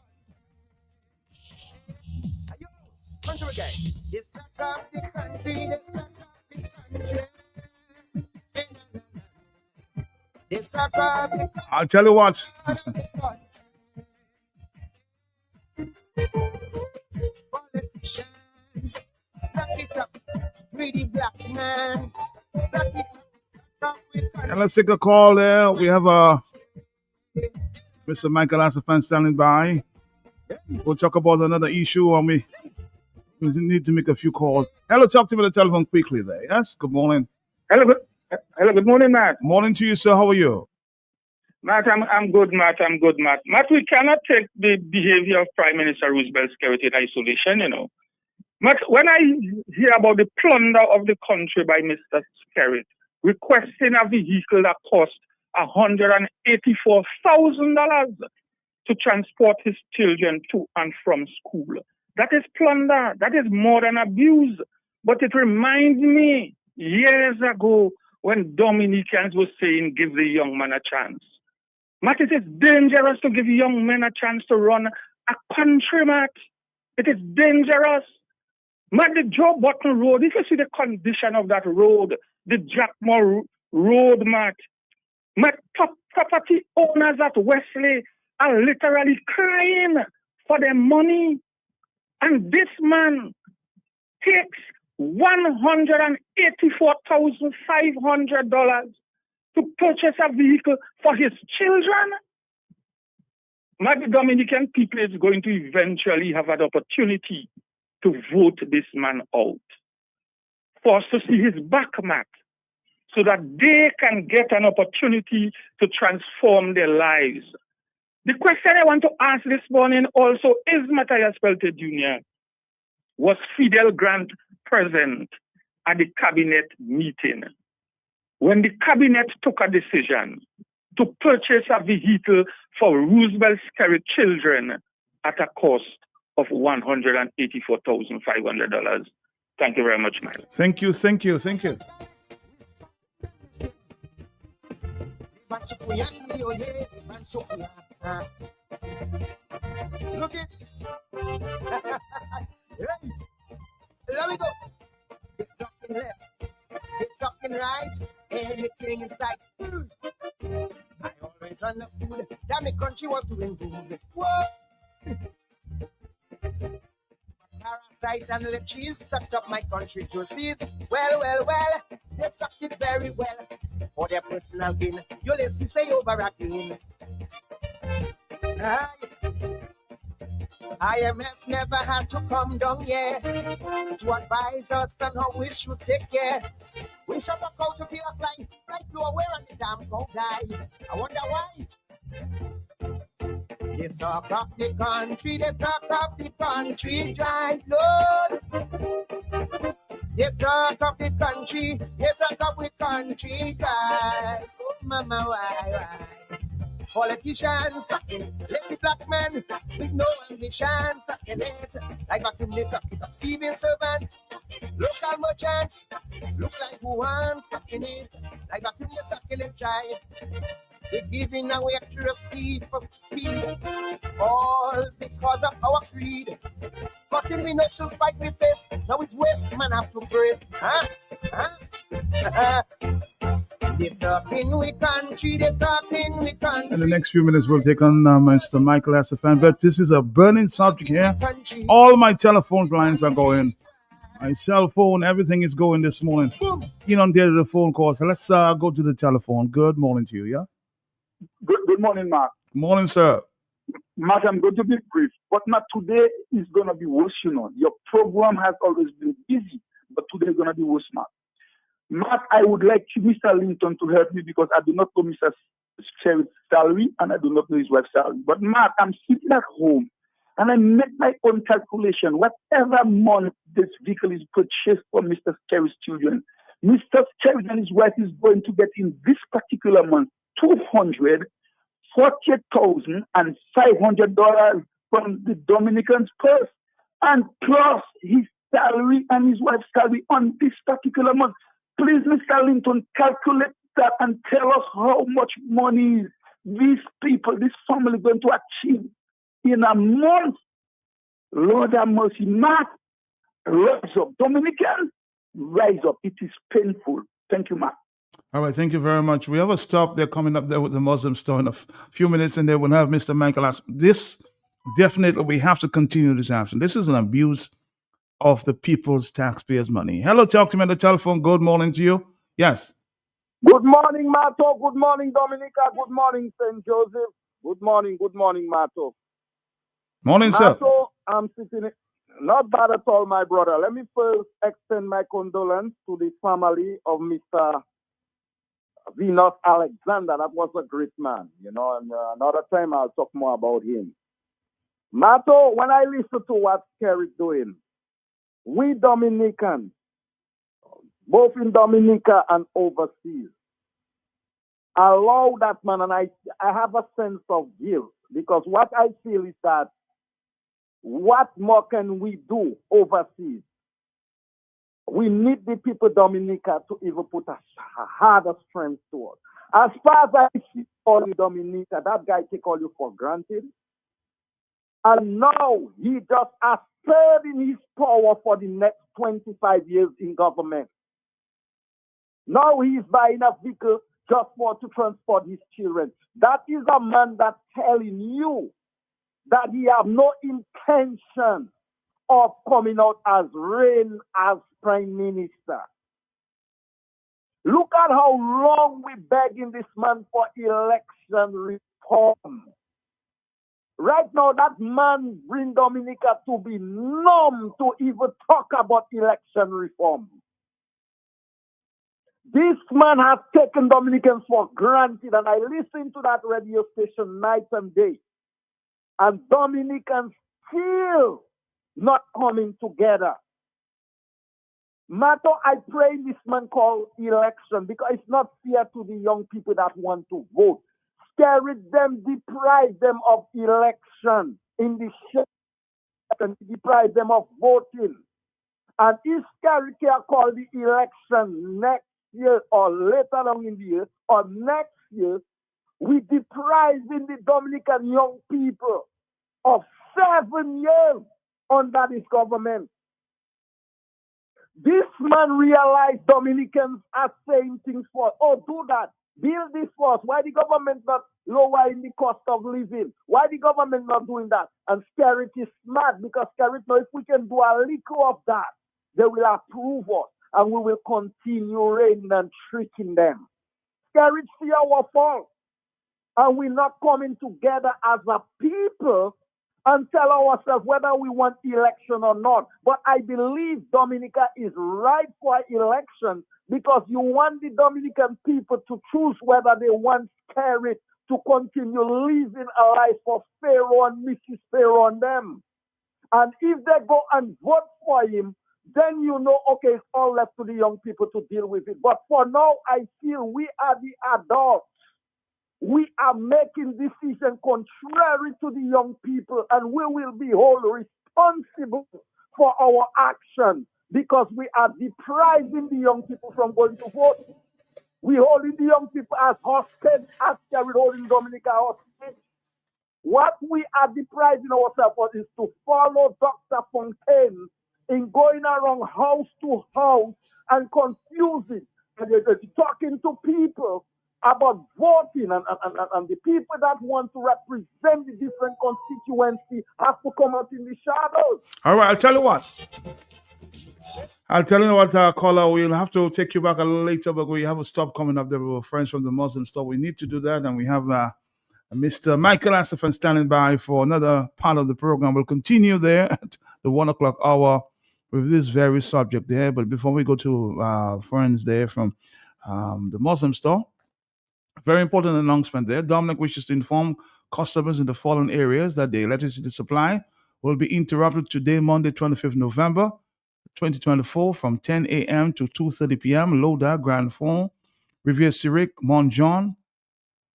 I'll tell you what. And let's take a call there. We have Mr. Michael Asafan standing by. We'll talk about another issue and we need to make a few calls. Hello, talk to me on the telephone quickly there. Yes, good morning. Hello, good morning, Matt. Morning to you, sir. How are you? Matt, I'm good, Matt. Matt, we cannot take the behavior of Prime Minister Roosevelt Skerritt in isolation, you know. Matt, when I hear about the plunder of the country by Mr. Skerritt, requesting a vehicle that cost $184,000 to transport his children to and from school. That is plunder. That is more than abuse. But it reminds me years ago when Dominicans were saying, give the young man a chance. Matt, it is dangerous to give young men a chance to run a country, Matt. It is dangerous. Matt, the Joe Button Road, if you see the condition of that road, the Jackmore Road, Matt, property owners at Wesley are literally crying for their money. And this man takes $184,500 to purchase a vehicle for his children. My Dominican people is going to eventually have an opportunity to vote this man out, for us to see his back, Matt, so that they can get an opportunity to transform their lives. The question I want to ask this morning also is, Matthias Pelted Jr., was Fidel Grant present at the cabinet meeting when the cabinet took a decision to purchase a vehicle for Roosevelt Skerrit children at a cost of $184,500? Thank you very much, man. Thank you. Look it. Hey, let me go. It's something left. It's something right. Anything inside. I always understood that my country was doing good. Whoa. Parasites and leeches sucked up my country juices. Well, they sucked it very well. For their personal gain, Ulysses say over again. IMF never had to come down here to advise us on how we should take care. We shut up out to kill a fly, like you aware and the damn cow die. I wonder why. They suck up the country, dry blood. They suck up the country, dry. Oh, mama, why? Politicians sucking, let the black men with no ambition sucking it. Like a criminal sucking up civil servants, local merchants, look like who wants sucking it. Like a criminal sucking it dry. They're giving away accuracy for speed, all because of our creed. Cutting we not to spike we face, now it's waste man have to breathe. They're sucking we country. In the next few minutes, we'll take on Mr. Michael Asafan. But this is a burning subject here. All my telephone lines are going. My cell phone, everything is going this morning. Inundated the phone calls. So let's go to the telephone. Good morning to you, yeah? Good morning, Mark. Morning, sir. Mark, I'm going to be brief. But not today is going to be worse, Your program has always been busy, but today is going to be worse, Mark. Mark, I would like Mr. Linton to help me because I do not know Mr. Skerrit's salary and I do not know his wife's salary. But Mark, I'm sitting at home and I make my own calculation. Whatever month this vehicle is purchased for Mr. Skerrit's children, Mr. Skerrit and his wife is going to get in this particular month $248,500 from the Dominican's purse, and plus his salary and his wife's salary on this particular month. Please, Mr. Linton, calculate that and tell us how much money these people, this family, going to achieve in a month. Lord have mercy. Mark, rise up. Dominican, rise up. It is painful. Thank you, Mark. All right, thank you very much. We have a stop. They're coming up there with the Muslim store in a few minutes, and then we'll have Mr. Michael ask. This, definitely, we have to continue this action. This is an abuse of the people's taxpayers' money. Hello, talk to me on the telephone. Good morning to you. Yes. Good morning, Mato. Good morning, Dominica. Good morning, St. Joseph. Good morning, Mato. Morning, sir. Mato, I'm sitting. Not bad at all, my brother. Let me first extend my condolence to the family of Mr. Venus Alexander. That was a great man, and another time I'll talk more about him. Mato, when I listen to what Skerrit doing, we Dominicans, both in Dominica and overseas, allow that man, and I have a sense of guilt because what I feel is that what more can we do overseas? We need the people Dominica to even put a harder strength to us. As far as I see all in Dominica, that guy take all you for granted. And now he just asserted in his power for the next 25 years in government. Now he is buying a vehicle just for to transport his children. That is a man that's telling you that he have no intention of coming out as reign as prime minister. Look at how long we begging this man for election reform. Right now, that man bring Dominica to be numb to even talk about election reform. This man has taken Dominicans for granted, and I listen to that radio station night and day. And Dominicans still not coming together. Matter, I pray this man call election because it's not fair to the young people that want to vote. Scare them, deprive them of election in the shape and deprive them of voting. And if Scary can call the election next year or later on in the year or next year, we depriving the Dominican young people of 7 years under this government. This man realized Dominicans are saying things for, oh, do that. Build this for us. Why the government not lowering the cost of living? Why the government not doing that? And Scarrett is smart because Scarrett knows if we can do a little of that, they will approve us and we will continue raining and tricking them. Scarrett see our fault. And we're not coming together as a people and tell ourselves whether we want election or not. But I believe Dominica is ripe for election because you want the Dominican people to choose whether they want Scarrett to continue living a life of Pharaoh and Mrs. Pharaoh and them. And if they go and vote for him, then you know, okay, it's all left to the young people to deal with it. But for now, I feel we are the adults. We are making decisions contrary to the young people, and we will be held responsible for our action because we are depriving the young people from going to vote. We holding the young people as hostage, as carried holding Dominica hostage. What we are depriving ourselves of is to follow Dr. Fontaine in going around house to house and confusing and talking to people about voting and the people that want to represent the different constituency have to come out in the shadows. All right, I'll tell you what. Caller, we'll have to take you back a little later, but we have a stop coming up there with our friends from the Muslim store. We need to do that, and we have Mr. Michael Asafan standing by for another part of the program. We'll continue there at the 1 o'clock hour with this very subject there. But before we go to friends there from the Muslim store, very important announcement there. Dominic wishes to inform customers in the following areas that the electricity supply will be interrupted today, Monday, 25th November, 2024, from 10 a.m. to 2:30 p.m. Loda, Grand Fond, Rivière-Syriac, Mont Jean,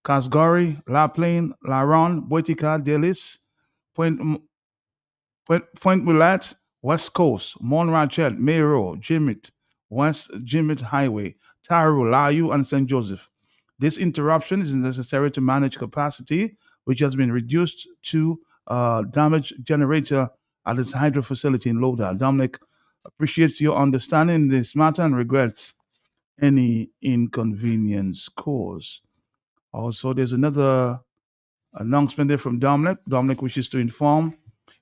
Casgari, La Plaine, La Ronde, Boitica, Delis, Point Mulat, West Coast, Mont Rachel, Mayro, Jimmet, West Jimmet Highway, Taru, Layu, and St. Joseph. This interruption is necessary to manage capacity, which has been reduced to damaged generator at its hydro facility in Loda. Dominic appreciates your understanding in this matter and regrets any inconvenience caused. Also, there's another announcement there from Dominic. Dominic wishes to inform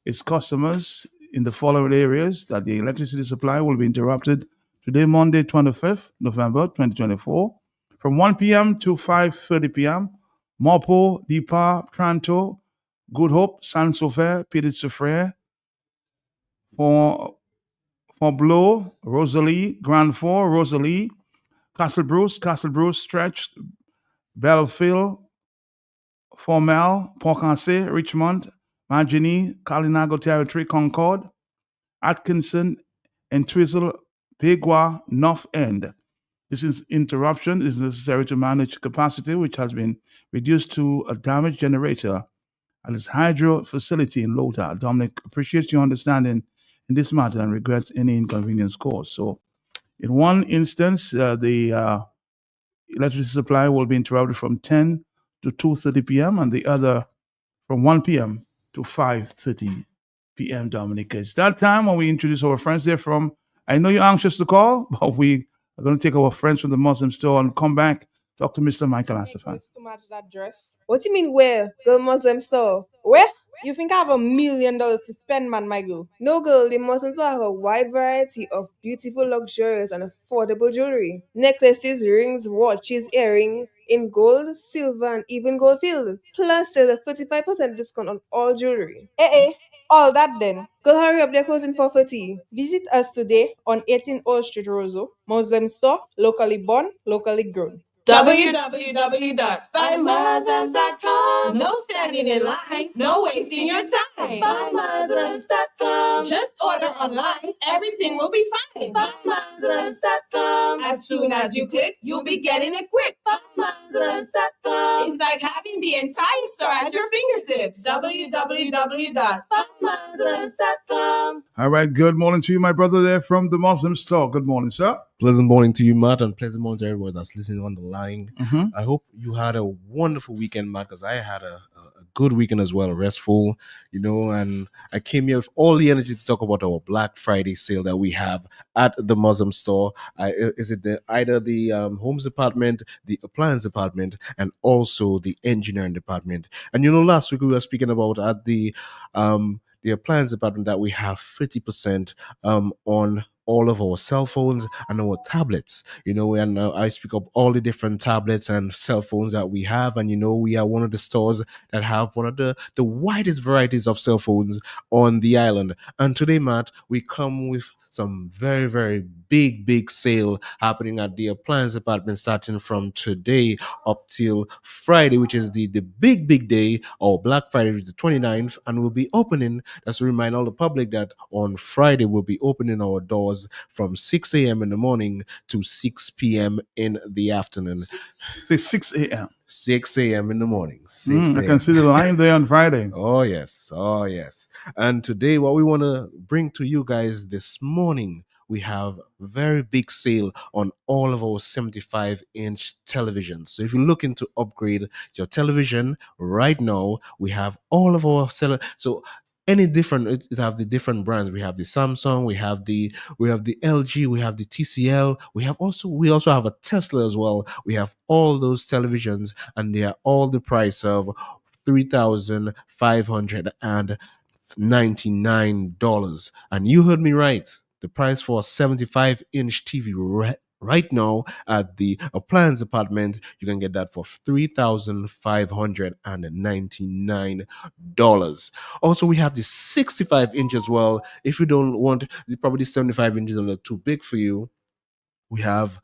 its customers in the following areas that the electricity supply will be interrupted today, Monday, 25th November, 2024, from 1 p.m. to 5:30 p.m. Mopo, Deepa, Tranto, Good Hope, San Sofer, Petit Soufriere, for Blow, Rosalie, Grand Fort, Rosalie, Castle Bruce, Stretch, Belleville, Formel, Port-Cancé, Richmond, Margini, Kalinago Territory, Concord, Atkinson, and Twizzle, Pigwa, North End. This interruption is necessary to manage capacity, which has been reduced to a damaged generator at its hydro facility in Lota. Dominic appreciates your understanding in this matter and regrets any inconvenience caused. So, in one instance, the electricity supply will be interrupted from 10 to 2:30 p.m. and the other from 1 p.m. to 5:30 p.m. Dominica. It's that time when we introduce our friends there from. I know you're anxious to call, but we are going to take our friends from the Muslim store and come back, talk to Mr. Michael Asafan. To match that dress. What do you mean where? Go Muslim store. Where? You think I have $1 million to spend, man, my girl? No, girl, they must also have a wide variety of beautiful, luxurious, and affordable jewelry. Necklaces, rings, watches, earrings in gold, silver, and even gold filled. Plus, there's a 35% discount on all jewelry. All that then. Girl, hurry up, they're closing for 30. Visit us today on 18 Old Street, Roseau. Muslim store, locally born, locally grown. www.buymuslims.com. No standing in line, no wasting your time. Buymuslims.com. Just order online, everything will be fine. Buymuslims.com. As soon as you click, you'll be getting it quick. Buymuslims.com. It's like having the entire store at your fingertips. www.buymuslims.com. All right, good morning to you, my brother there from the Muslim store. Good morning, sir. Pleasant morning to you, Matt, and pleasant morning to everyone that's listening on the line. Mhm. I hope you had a wonderful weekend, Matt, because I had a good weekend as well, restful, and I came here with all the energy to talk about our Black Friday sale that we have at the Muslim store. Is it either the homes department, the appliance department, and also the engineering department? And last week we were speaking about at the appliance department that we have 50% on all of our cell phones and our tablets, and I speak of all the different tablets and cell phones that we have. And, we are one of the stores that have one of the widest varieties of cell phones on the island. And today, Matt, we come with some very, very big sale happening at the appliance department starting from today up till Friday, which is the big day, or Black Friday, which is the 29th, and we'll be opening, just to remind all the public that on Friday we'll be opening our doors from 6 a.m. in the morning to 6 p.m. in the afternoon. Say 6 a.m. 6 a.m. in the morning. 6 I can see the line there on Friday. Oh, yes. And today, what we want to bring to you guys this morning, we have a very big sale on all of our 75-inch televisions. So if you're looking to upgrade your television right now, we have all of our any different, it have the different brands. We have the Samsung, we have the LG, we have the TCL, we also have a Tesla as well. We have all those televisions, and they are all the price of $3,599. And you heard me right. The price for a 75-inch TV right now at the appliance department, you can get that for $3,599. Also, we have the 65-inch as well. If you don't want, probably 75 inches a little too big for you, we have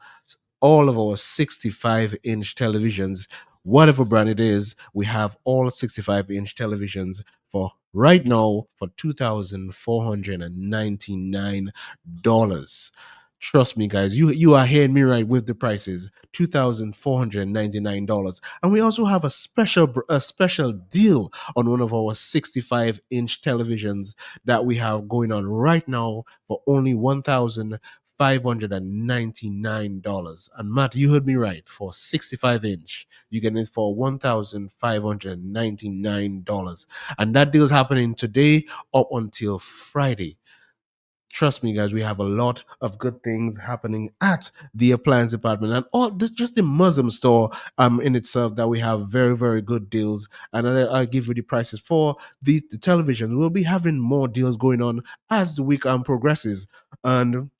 all of our 65-inch televisions, whatever brand it is. We have all 65-inch televisions for right now for $2,499. Trust me, guys, you are hearing me right with the prices. $2,499. And we also have a special deal on one of our 65-inch televisions that we have going on right now for only $1,599. And Matt, you heard me right. For 65-inch, you get it for $1,599. And that deal is happening today up until Friday. Trust me, guys, we have a lot of good things happening at the appliance department, and just the Muslim store in itself, that we have very, very good deals. And I'll give you the prices for the television. We'll be having more deals going on as the week progresses. And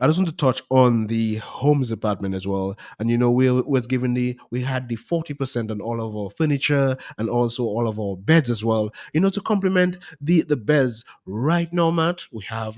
I just want to touch on the homes department as well. And we had the 40% on all of our furniture and also all of our beds as well. To complement the beds right now, Matt, we have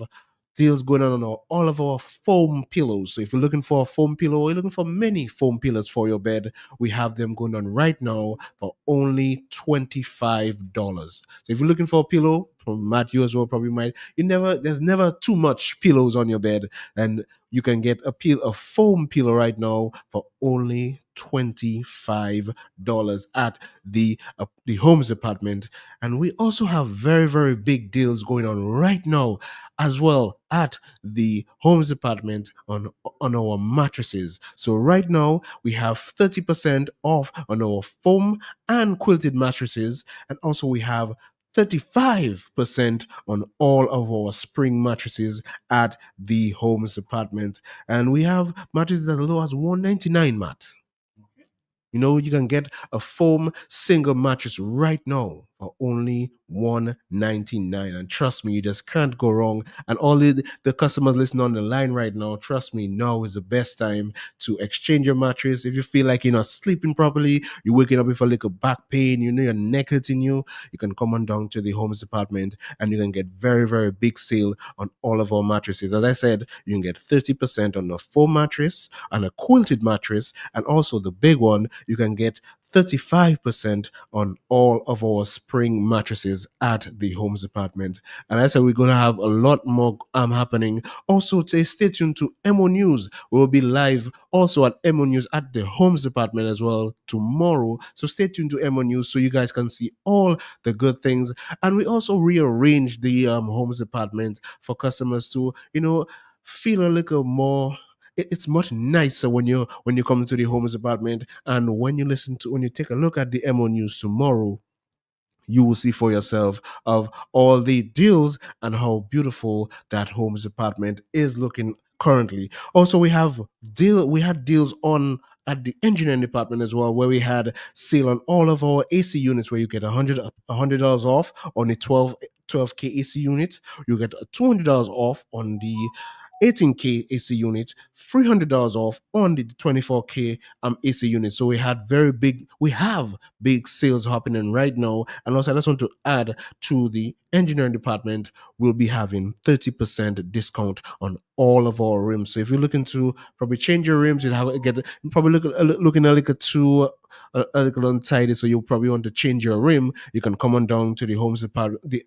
deals going on all of our foam pillows. So if you're looking for a foam pillow, or you're looking for many foam pillows for your bed, we have them going on right now for only $25. So if you're looking for a pillow, from Matt, you as well probably might. There's never too much pillows on your bed, and you can get a foam pillow right now for only $25 at the homes department. And we also have very, very big deals going on right now as well at the homes department on our mattresses. So right now we have 30% off on our foam and quilted mattresses, and also we have 35% on all of our spring mattresses at the homes department. And we have mattresses as low as $199, Matt. You can get a foam single mattress right now for only $199. And trust me, you just can't go wrong. And all the customers listening on the line right now, trust me, now is the best time to exchange your mattress. If you feel like you're not sleeping properly, you're waking up with a little back pain, you know your neck hurting you, you can come on down to the homes department and you can get very, very big sale on all of our mattresses. As I said, you can get 30% on a foam mattress and a quilted mattress, and also the big one, you can get 35% on all of our spring mattresses at the homes department. And I said we're going to have a lot more happening. Also, stay tuned to MO News. We'll be live also at MO News at the homes department as well tomorrow. So stay tuned to MO News so you guys can see all the good things. And we also rearranged the homes department for customers to, feel a little more. It's much nicer when you come to the homes department, and when you take a look at the MO News tomorrow, you will see for yourself of all the deals and how beautiful that homes department is looking currently. Also, we had deals on at the engineering department as well, where we had sale on all of our AC units, where you get $100 off on the 12K AC unit. You get $200 off on the 18K AC unit, $300 off on the 24K AC unit. So we have big sales happening right now. And also, I just want to add to the engineering department, we'll be having 30% discount on all of our rims. So if you're looking to probably change your rims, you're probably looking a little too a little untidy, so you'll probably want to change your rim. You can come on down to the homes department, the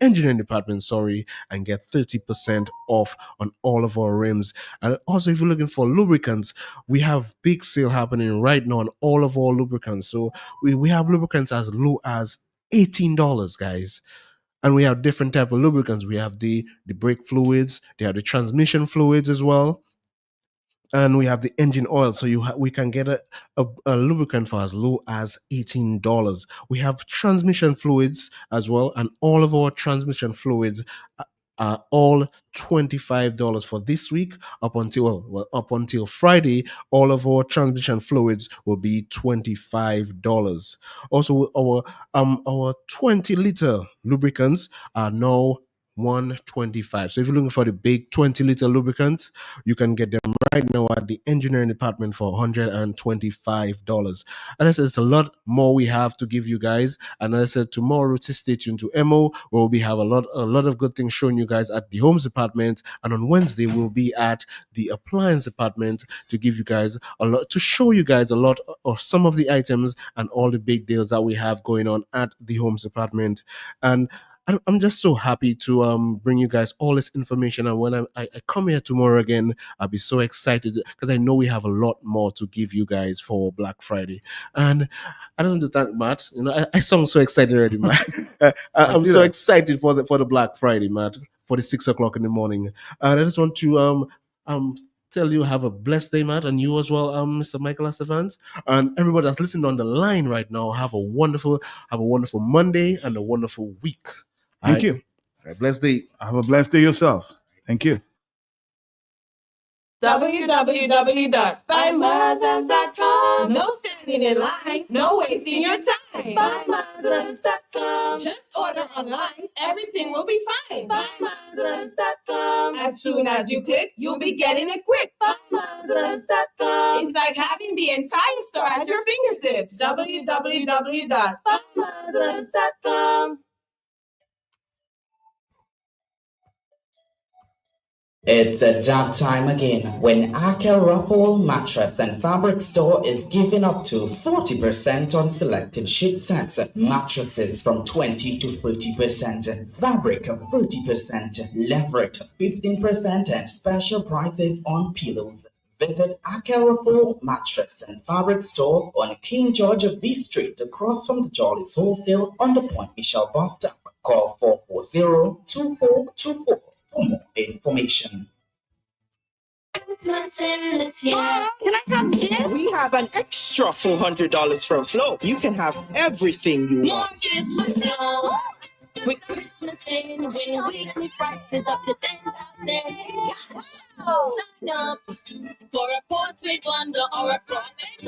engineering department, sorry, and get 30% off on all of our rims. And also, if you're looking for lubricants, we have big sale happening right now on all of our lubricants. So we have lubricants as low as $18, guys. And we have different type of lubricants. We have the brake fluids, they have the transmission fluids as well, and we have the engine oil. So we can get a lubricant for as low as $18. We have transmission fluids as well, and all of our transmission fluids are all $25 for this week up until Friday. All of our transmission fluids will be $25. Also, our 20-liter lubricants are now $125. So if you're looking for the big 20-liter lubricant, you can get them right now at the engineering department for $125. And I said it's a lot more we have to give you guys. And as I said, tomorrow to stay tuned to MO, where we'll have a lot of good things showing you guys at the homes department. And on Wednesday, we'll be at the appliance department to give you guys to show you guys a lot of some of the items and all the big deals that we have going on at the homes department. And I'm just so happy to bring you guys all this information. And when I come here tomorrow again, I'll be so excited because I know we have a lot more to give you guys for Black Friday. And I don't want to thank Matt. I sound so excited already, Matt. I'm so excited for the Black Friday, Matt, for the 6 o'clock in the morning. And I just want to tell you have a blessed day, Matt, and you as well, Mr. Michael Estevans, and everybody that's listening on the line right now. Have a wonderful Monday and a wonderful week. Thank you. Have a blessed day. Have a blessed day yourself. Thank you. www.buymuslims.com. No standing in line, no wasting your time. Buymuslims.com. Just order online, everything will be fine. Buymuslims.com. As soon as you click, you'll be getting it quick. Buymuslims.com. It's like having the entire store at your fingertips. www.buymuslims.com. It's that time again when Akel Ruffle Mattress and Fabric Store is giving up to 40% on selected sheet sets, mattresses from 20 to 30%, fabric 30%, leverage 15%, and special prices on pillows. Visit Akel Ruffle Mattress and Fabric Store on King George V Street across from the Jolly's Wholesale on the Point Michelle bus stop. Call 440-2424 for more information. Can I have this? We have an extra $400 from Flow. You can have everything you want. More gifts with Flow. With Christmas in, when weekly prices up to 10,000. Gosh, sign up for a postpaid bundle or a private.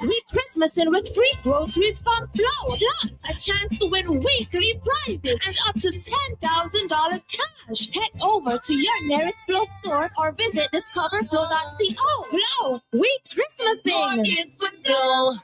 With Christmas Christmasing with free groceries from Flow. Plus, a chance to win weekly prizes and up to $10,000 cash. Head over to your nearest Flow store or visit discoverflow.co. Flow, we Christmasing. More is with Flow.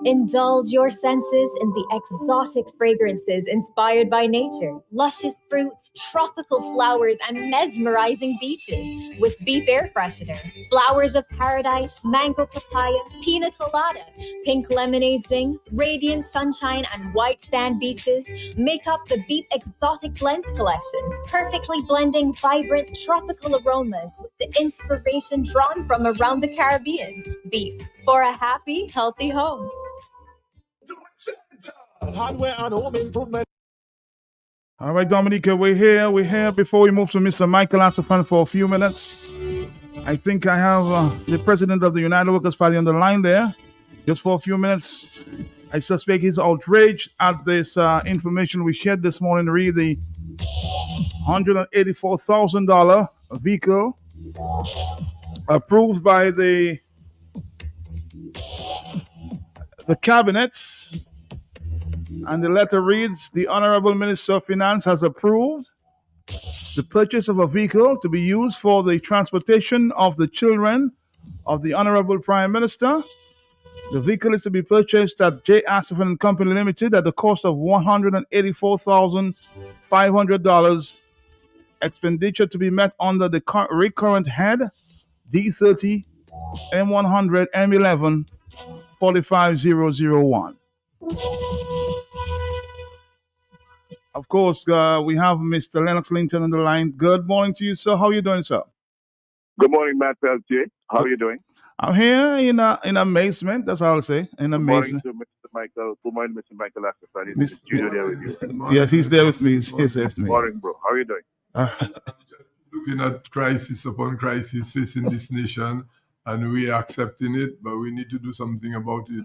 Indulge your senses in the exotic fragrances inspired by nature, luscious fruits, tropical flowers, and mesmerizing beaches with Beef Air Freshener. Flowers of paradise, mango papaya, pina colada, pink lemonade zing, radiant sunshine, and white sand beaches make up the Beef Exotic Blends collection, perfectly blending vibrant tropical aromas with the inspiration drawn from around the Caribbean. Beef, for a happy, healthy home. Hardware and home improvement. All right, Dominica, we're here. We're here. Before we move to Mr. Michael Asafan for a few minutes, I think I have the president of the United Workers' Party on the line there. Just for a few minutes. I suspect he's outraged at this information we shared this morning. Read the $184,000 vehicle approved by the cabinet. And the letter reads, the Honorable Minister of Finance has approved the purchase of a vehicle to be used for the transportation of the children of the Honorable Prime Minister. The vehicle is to be purchased at J. Asafan and Company Limited at the cost of $184,500. Expenditure to be met under the recurrent head D30 M100 M11 45001. Of course, we have Mr. Lennox Linton on the line. Good morning to you, sir. How are you doing, sir? Good morning, Matt Peltier. How are you doing? I'm here in amazement. That's all I'll say. In amazement. Good morning to Mr. Michael. Good morning, Mr. Michael Asafan. He's in the studio there with you. Yes, he's there with me. He's there with me. Morning, bro. How are you doing? Looking at crisis upon crisis facing this nation, and we are accepting it, but we need to do something about it.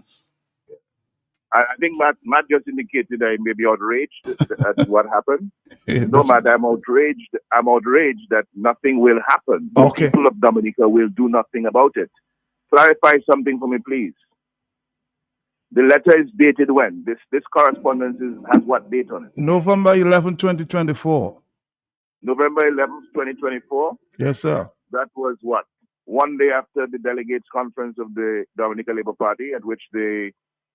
I think Matt just indicated that he may be outraged at what happened. No, Matt, I'm outraged. I'm outraged that nothing will happen. The people of Dominica will do nothing about it. Clarify something for me, please. The letter is dated when? This correspondence has what date on it? November 11, 2024. November 11th, 2024? Yes, sir. That was what? One day after the delegates conference of the Dominica Labour Party, at which the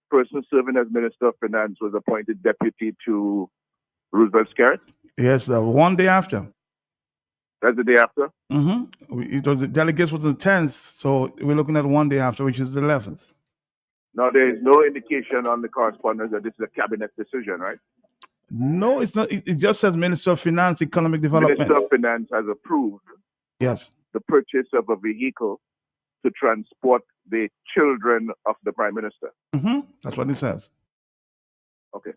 person serving as Minister of Finance was appointed deputy to Roosevelt Skerritt? Yes, sir. One day after. That's the day after? Mm-hmm. It was the delegates was the 10th, so we're looking at one day after, which is the 11th. Now, there is no indication on the correspondence that this is a cabinet decision, right? No, it's not. It just says Minister of Finance, Economic Development. Minister of Finance has approved the purchase of a vehicle to transport the children of the Prime Minister. Mm-hmm. That's what it says. Okay.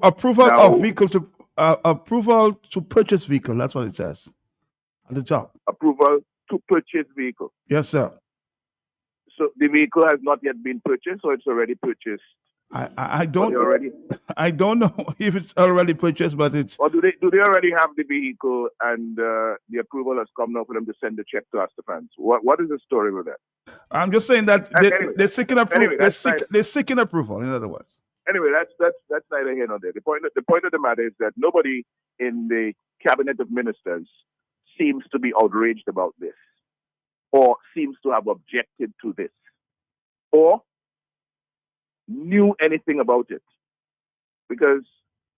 Approval of vehicle to approval to purchase vehicle. That's what it says at the top. Approval to purchase vehicle. Yes, sir. So the vehicle has not yet been purchased, or it's already purchased. I don't know if it's already purchased, but it's. Or do they already have the vehicle and the approval has come now for them to send the check to Astafans? What is the story with that? I'm just saying that they're seeking approval. They're seeking approval. In other words. Anyway, that's neither here nor there. The point of the matter is that nobody in the cabinet of ministers seems to be outraged about this, or seems to have objected to this, or knew anything about it, because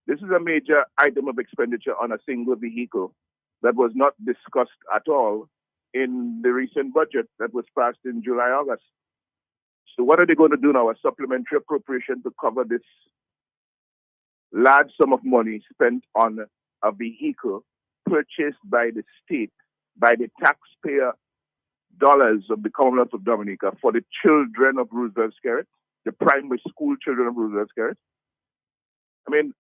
this is a major item of expenditure on a single vehicle that was not discussed at all in the recent budget that was passed in July, August. So what are they going to do now? A supplementary appropriation to cover this large sum of money spent on a vehicle purchased by the state, by the taxpayer dollars of the Commonwealth of Dominica for the children of Roosevelt Skerritt, the primary school children of Roosevelt Skerritt? I mean,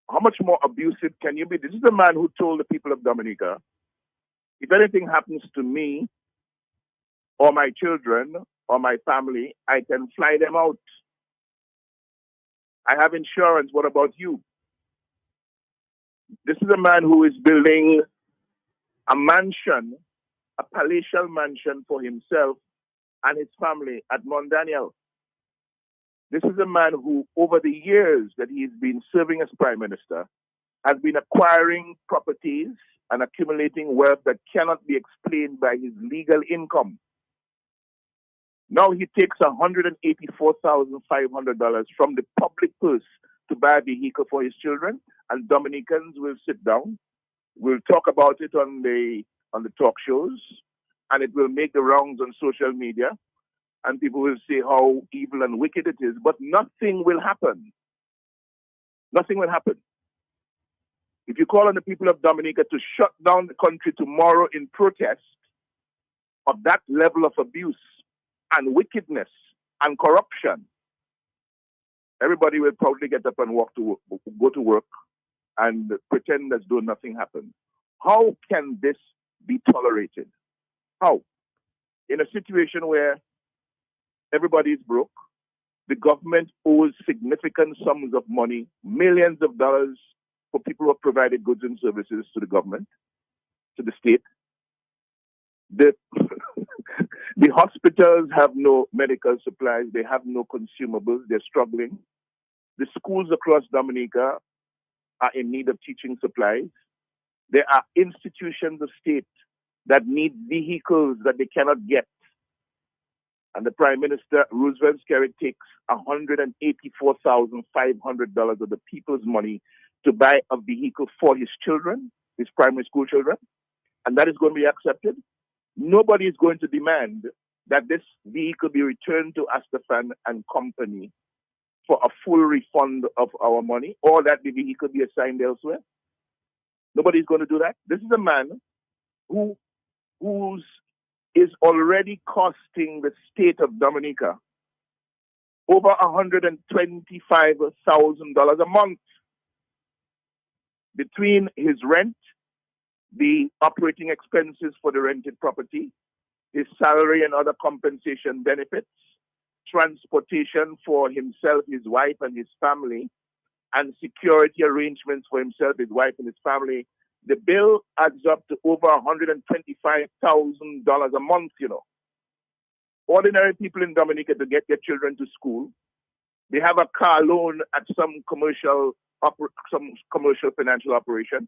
how much more abusive can you be? This is the man who told the people of Dominica, if anything happens to me or my children or my family, I can fly them out. I have insurance. What about you? This is a man who is building a mansion, a palatial mansion for himself and his family at Mount Daniel. This is a man who, over the years that he's been serving as Prime Minister, has been acquiring properties and accumulating wealth that cannot be explained by his legal income. Now he takes $184,500 from the public purse to buy a vehicle for his children, and Dominicans will sit down. We'll talk about it on the talk shows, and it will make the rounds on social media, and people will say how evil and wicked it is, but nothing will happen. Nothing will happen. If you call on the people of Dominica to shut down the country tomorrow in protest of that level of abuse and wickedness and corruption, everybody will probably get up and go to work and pretend as though nothing happened. How can this be tolerated? How? In a situation where everybody is broke, the government owes significant sums of money, millions of dollars, for people who have provided goods and services to the government, to the state. The hospitals have no medical supplies. They have no consumables. They're struggling. The schools across Dominica are in need of teaching supplies. There are institutions of state that need vehicles that they cannot get. And the Prime Minister, Roosevelt Skerritt, takes $184,500 of the people's money to buy a vehicle for his children, his primary school children, and that is going to be accepted. Nobody is going to demand that this vehicle be returned to Astafan and Company for a full refund of our money, or that the vehicle be assigned elsewhere. Nobody is going to do that. This is a man who is already costing the state of Dominica over $125,000 a month between his rent, the operating expenses for the rented property, his salary and other compensation benefits, transportation for himself, his wife, and his family, and security arrangements for himself, his wife, and his family. The bill adds up to over $125,000 a month, Ordinary people in Dominica to get their children to school, they have a car loan at some commercial financial operation,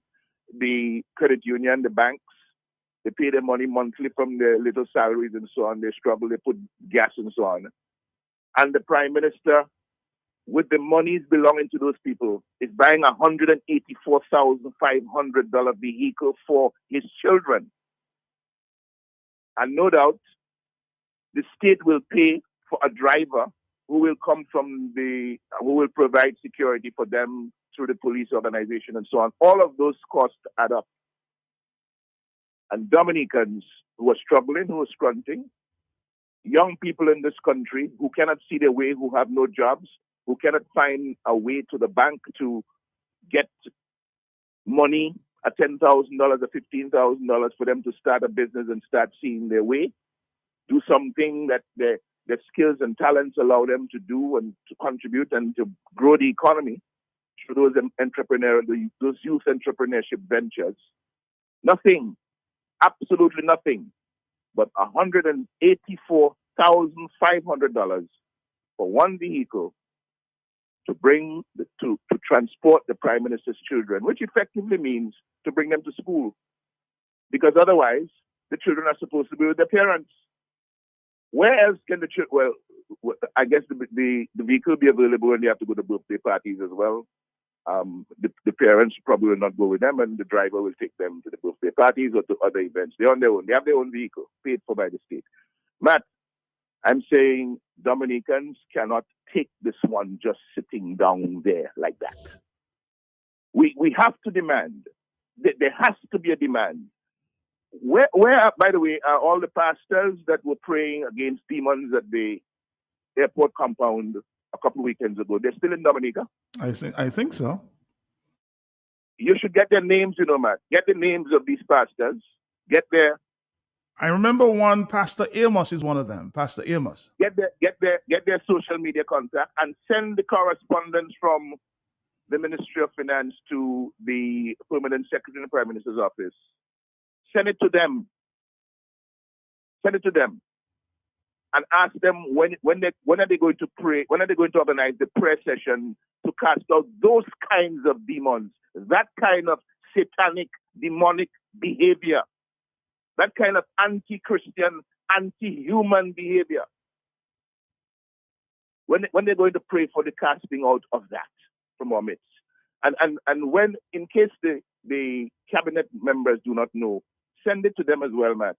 the credit union, the banks. They pay their money monthly from their little salaries and so on. They struggle, they put gas and so on. And the Prime Minister, with the monies belonging to those people, is buying a $184,500 vehicle for his children. And no doubt, the state will pay for a driver who will who will provide security for them through the police organization and so on. All of those costs add up. And Dominicans who are struggling, who are scrunching, young people in this country who cannot see their way, who have no jobs, who cannot find a way to the bank to get money, a $10,000 or $15,000 for them to start a business and start seeing their way, do something that their skills and talents allow them to do and to contribute and to grow the economy through those those youth entrepreneurship ventures. Nothing, absolutely nothing, but $184,500 for one vehicle to transport the Prime Minister's children, which effectively means to bring them to school, because otherwise the children are supposed to be with their parents. Where else can the children? Well, I guess the vehicle will be available when they have to go to birthday parties as well. The parents probably will not go with them, and the driver will take them to the birthday parties or to other events. They're on their own. They have their own vehicle, paid for by the state. Matt, I'm saying Dominicans cannot take this one just sitting down there like that. We have to demand. There has to be a demand. Where, by the way, are all the pastors that were praying against demons at the airport compound a couple of weekends ago? They're still in Dominica? I think so. You should get their names, Matt. Get the names of these pastors. Get their. I remember one. Pastor Amos is one of them. Pastor Amos. Get their social media contact and send the correspondence from the Ministry of Finance to the Permanent Secretary in the Prime Minister's office. Send it to them. Send it to them. and ask them when are they going to pray, when are they going to organize the prayer session to cast out those kinds of demons, that kind of satanic, demonic behavior, that kind of anti-Christian, anti-human behavior. When they're going to pray for the casting out of that from our midst. And when, in case the cabinet members do not know, send it to them as well, Matt.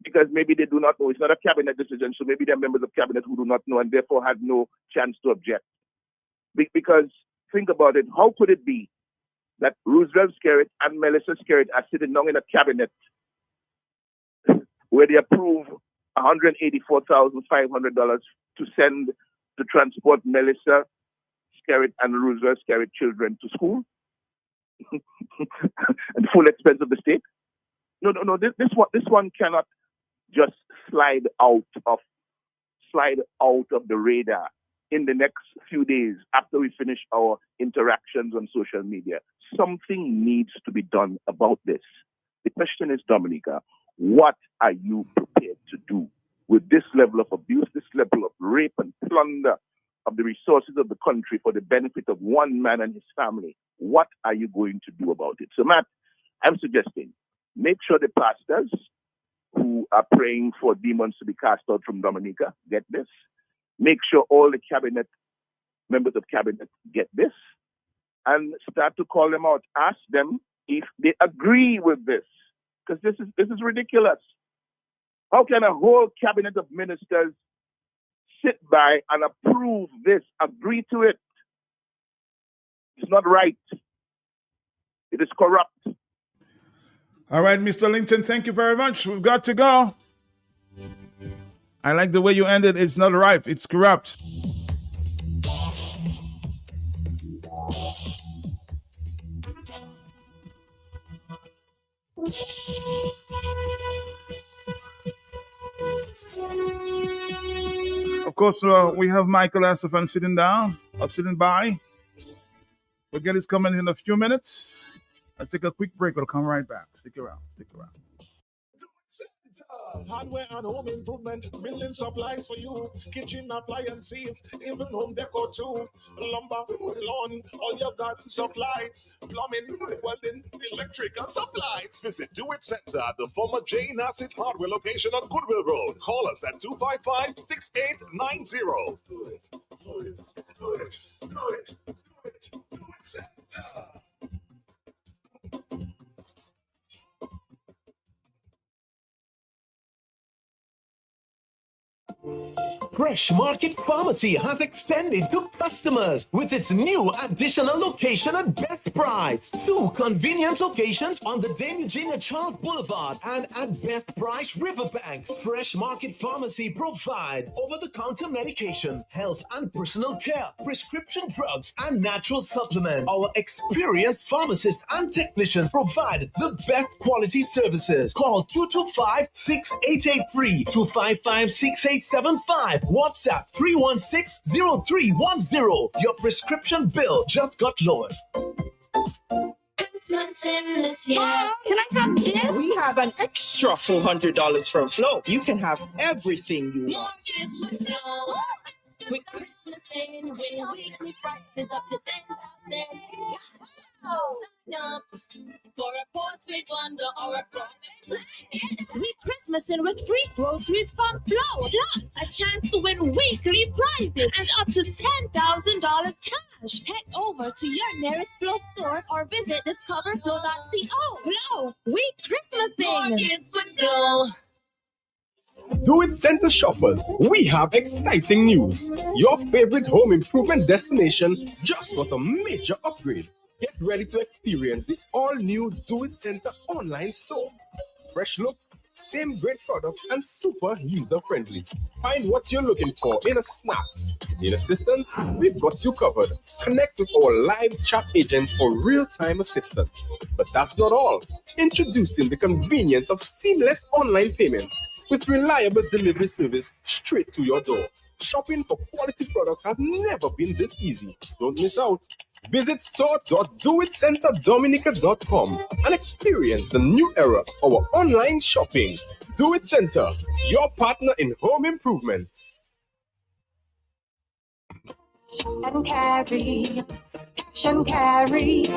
Because maybe they do not know. It's not a cabinet decision, so maybe there are members of cabinet who do not know and therefore had no chance to object. Because think about it, how could it be that Roosevelt Skerritt and Melissa Skerritt are sitting down in a cabinet where they approve $184,500 to send to transport Melissa Skerritt and Roosevelt Skerritt children to school at full expense of the state? No. This one cannot just slide out of the radar in the next few days after we finish our interactions on social media. Something needs to be done about this. The question is, Dominica, what are you prepared to do with this level of abuse, this level of rape and plunder of the resources of the country for the benefit of one man and his family? What are you going to do about it? So, Matt, I'm suggesting make sure the pastors who are praying for demons to be cast out from Dominica get this. Make sure all the cabinet, members of cabinet get this, and start to call them out. Ask them if they agree with this, because this is ridiculous. How can a whole cabinet of ministers sit by and approve this, agree to it? It's not right. It is corrupt. All right, Mr. Linton, thank you very much. We've got to go. I like the way you ended. It's not right. It's corrupt. Of course, we have Michael Asafan sitting by. We'll get his comment in a few minutes. Let's take a quick break. We'll come right back. Stick around. Hardware and home improvement, building supplies for you, kitchen appliances, even home decor too, lumber, lawn, all your garden supplies, plumbing, welding, electrical supplies. Visit Do It Center at the former J. Nassif Hardware location on Goodwill Road. Call us at 255-6890. Do it Center. Fresh Market Pharmacy has extended to customers with its new additional location at best price. 2 convenient locations on the Dame Eugenia Charles Boulevard and at Best Price Riverbank. Fresh Market Pharmacy provides over-the-counter medication, health and personal care, prescription drugs, and natural supplements. Our experienced pharmacists and technicians provide the best quality services. Call 225-6883, 255-6875. WhatsApp 316-0310. Your prescription bill just got lowered. Can I have this? We have an extra $400 from Flow. You can have everything you want. Mortgage with Flow. With Christmas in, when weekly prices up to $10,000. For a postpaid bundle or a promo. We Christmas in with free groceries from Flow. Plus, a chance to win weekly prizes and up to $10,000 cash. Head over to your nearest Flow store or visit discoverflow.co. Flow, we Christmasing. Mortgage with Flow. Do It Center shoppers, we have exciting news. Your favorite home improvement destination just got a major upgrade. Get ready to experience the all-new Do It Center online store. Fresh look, same great products, and super user-friendly. Find what you're looking for in a snap. Need assistance? We've got you covered. Connect with our live chat agents for real-time assistance. But that's not all. Introducing the convenience of seamless online payments with reliable delivery service straight to your door. Shopping for quality products has never been this easy. Don't miss out. Visit store.doitcenterdominica.com and experience the new era of our online shopping. Do It Center, your partner in home improvement. And carry, cash and carry,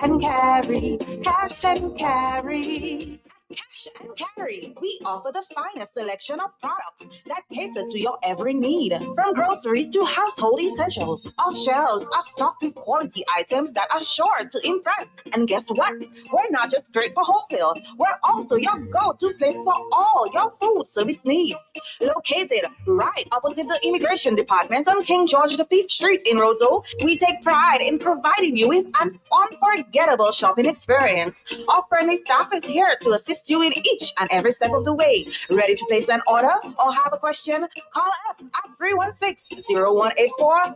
and carry, cash and carry. Cash and Carry, we offer the finest selection of products that cater to your every need, from groceries to household essentials. Our shelves are stocked with quality items that are sure to impress. And guess what? We're not just great for wholesale, we're also your go-to place for all your food service needs. Located right opposite the Immigration Department on King George V Street in Roseville, we take pride in providing you with an unforgettable shopping experience. Our friendly staff is here to assist you in each and every step of the way. Ready to place an order or have a question? Call us at 316-0184 or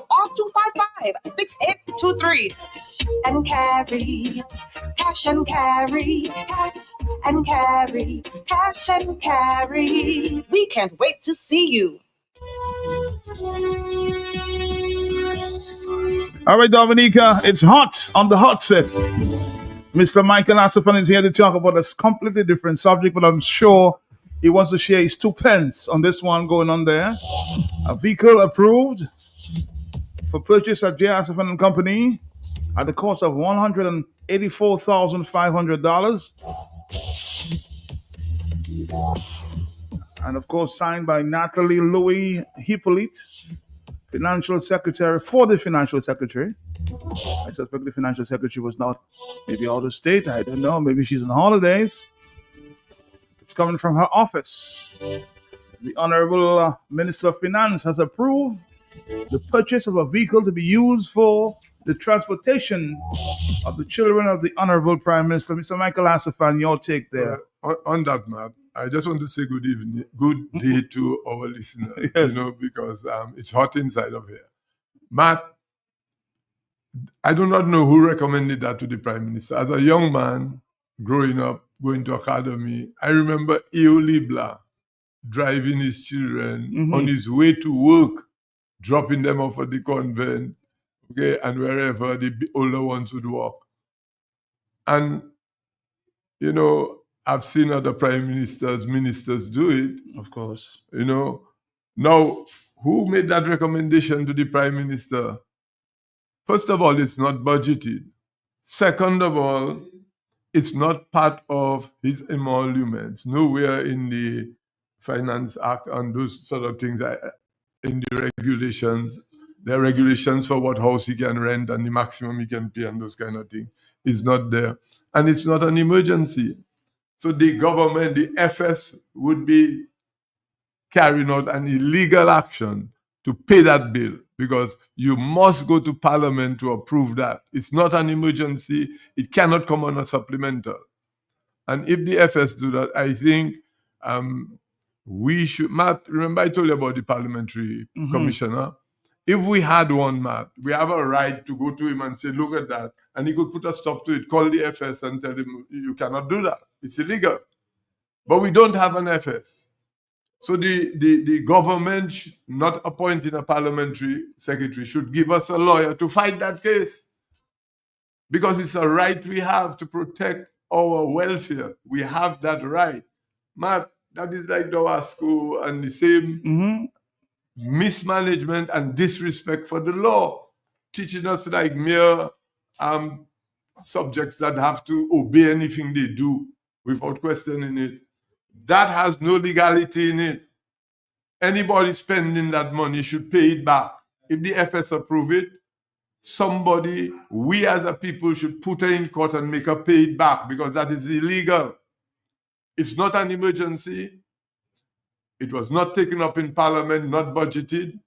255-6823. And carry, cash and carry, cash and carry, cash and carry. We can't wait to see you. All right, Dominica, it's hot on the hot set. Mr. Michael Asafan is here to talk about a completely different subject, but I'm sure he wants to share his 2 pence on this one going on there. A vehicle approved for purchase at J. Asafan and Company at the cost of $184,500. And of course, signed by Natalie Louis Hippolyte, Financial Secretary for the Financial Secretary. I suspect the Financial Secretary was not maybe out of state. I don't know. Maybe she's on holidays. It's coming from her office. The Honorable Minister of Finance has approved the purchase of a vehicle to be used for the transportation of the children of the Honorable Prime Minister. Mr. Michael Asafan, your take there. On that, Matt, I just want to say good evening, good day to our listeners. Yes. Because it's hot inside of here. Matt, I do not know who recommended that to the Prime Minister. As a young man growing up, going to academy, I remember Eo Libla driving his children on his way to work, dropping them off at the convent, okay, and wherever the older ones would walk. And, I've seen other prime ministers do it. Of course. Now, who made that recommendation to the Prime Minister? First of all, it's not budgeted. Second of all, it's not part of his emoluments. Nowhere in the Finance Act and those sort of things, in the regulations, there are regulations for what house he can rent and the maximum he can pay and those kind of things. It's not there. And it's not an emergency. So the government, the FS, would be carrying out an illegal action to pay that bill because you must go to Parliament to approve that. It's not an emergency. It cannot come on a supplemental. And if the FS do that, I think we should, Matt, remember I told you about the parliamentary commissioner? If we had one, Matt, we have a right to go to him and say, look at that. And he could put a stop to it, call the FS and tell him, you cannot do that. It's illegal. But we don't have an FS. So the government, not appointing a parliamentary secretary, should give us a lawyer to fight that case. Because it's a right we have to protect our welfare. We have that right. Matt, that is like Dawasco and the same mismanagement and disrespect for the law, teaching us like mere subjects that have to obey anything they do without questioning it. That has no legality in it. Anybody spending that money should pay it back. If the FS approve it, somebody, we as a people should put her in court and make her pay it back because that is illegal. It's not an emergency. It was not taken up in Parliament, not budgeted.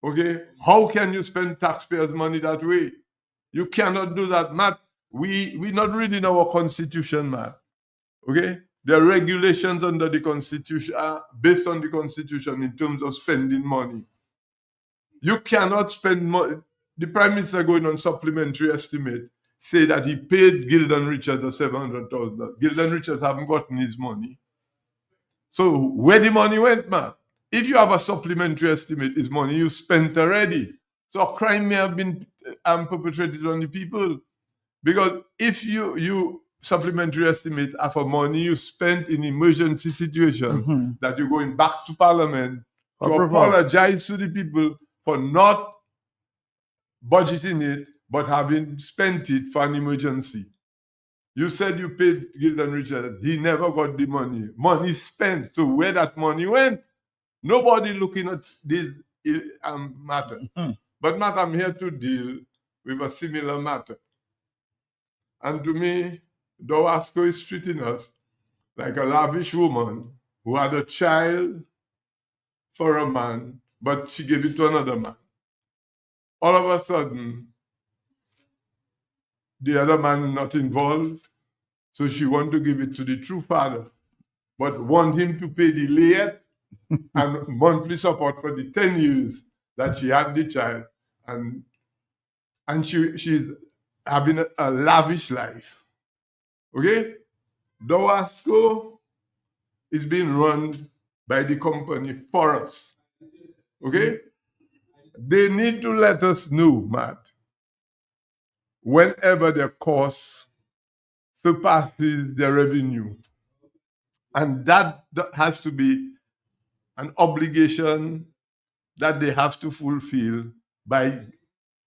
Okay? How can you spend taxpayers' money that way? You cannot do that, Matt. We're not reading our constitution, Matt. Okay? There are regulations under the constitution, based on the constitution in terms of spending money. You cannot spend money. The Prime Minister going on supplementary estimate say that he paid Gildan Richards $700,000. Gildan Richards haven't gotten his money. So where the money went, man? If you have a supplementary estimate, is money you spent already. So a crime may have been perpetrated on the people. Because if you supplementary estimates are for money you spent in emergency situation that you're going back to Parliament to apologize to the people for not budgeting it, but having spent it for an emergency. You said you paid Gildan Richards. He never got the money. Money spent. So where that money went, nobody looking at this matter. But Matt, I'm here to deal with a similar matter. And to me, Dowasco is treating us like a lavish woman who had a child for a man, but she gave it to another man. All of a sudden, the other man not involved, so she want to give it to the true father, but want him to pay the late and monthly support for the 10 years that she had the child. And she's having a lavish life. Okay? Dowasco is being run by the company for us. Okay? They need to let us know, Matt, whenever their cost surpasses their revenue. And that has to be an obligation that they have to fulfill by,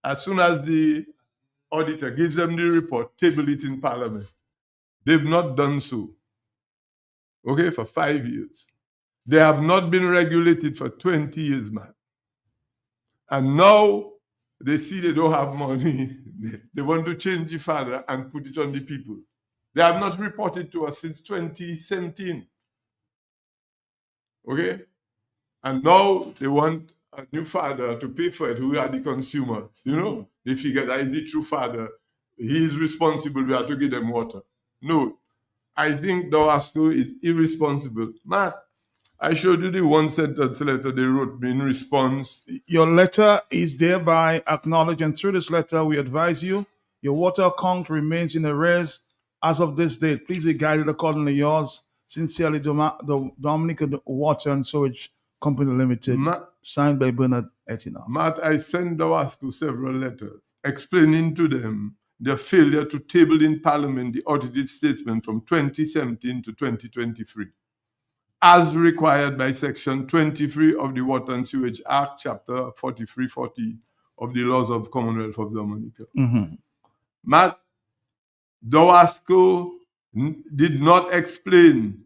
as soon as the auditor gives them the report, table it in Parliament. They've not done so. Okay, for 5 years. They have not been regulated for 20 years, man. And now they see they don't have money. They want to change the father and put it on the people. They have not reported to us since 2017. Okay? And now they want a new father to pay for it, who are the consumers. You know? They figure that is the true father. He is responsible. We have to give them water. No. I think Dowasco is irresponsible. Matt, I showed you the one sentence letter they wrote me in response. Your letter is thereby acknowledged, and through this letter, we advise you your water account remains in arrears as of this date. Please be guided accordingly. Yours sincerely, Dominic Water and Sewage Company Limited. Signed by Bernard Etina. Matt, I sent Dowasco several letters explaining to them their failure to table in Parliament the audited statement from 2017 to 2023. As required by Section 23 of the Water and Sewage Act, Chapter 4340 of the Laws of Commonwealth of Dominica. Matt, Dowasco did not explain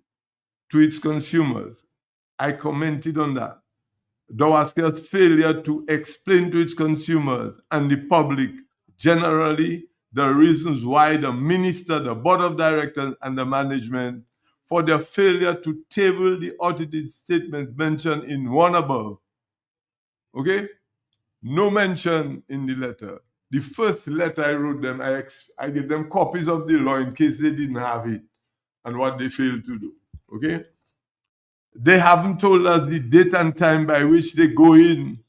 to its consumers. I commented on that. Dowasco's failure to explain to its consumers and the public generally the reasons why the minister, the board of directors, and the management for their failure to table the audited statements mentioned in one above. Okay? No mention in the letter. The first letter I wrote them, I gave them copies of the law in case they didn't have it and what they failed to do. Okay? They haven't told us the date and time by which they go in.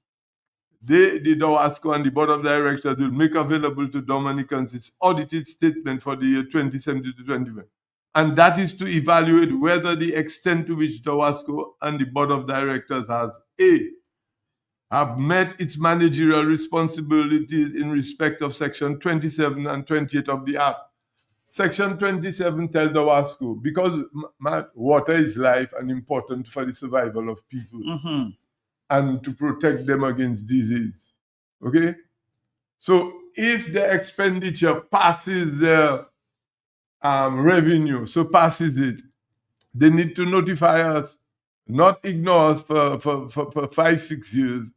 The Dowasco and the board of directors will make available to Dominicans its audited statement for the year 2017 to 2020. And that is to evaluate whether the extent to which Dowasco and the board of directors have met its managerial responsibilities in respect of Section 27 and 28 of the Act. Section 27 tells Dowasco, because water is life and important for the survival of people and to protect them against disease. Okay? So if the expenditure passes their revenue, surpasses it, they need to notify us, not ignore us for 5-6 years,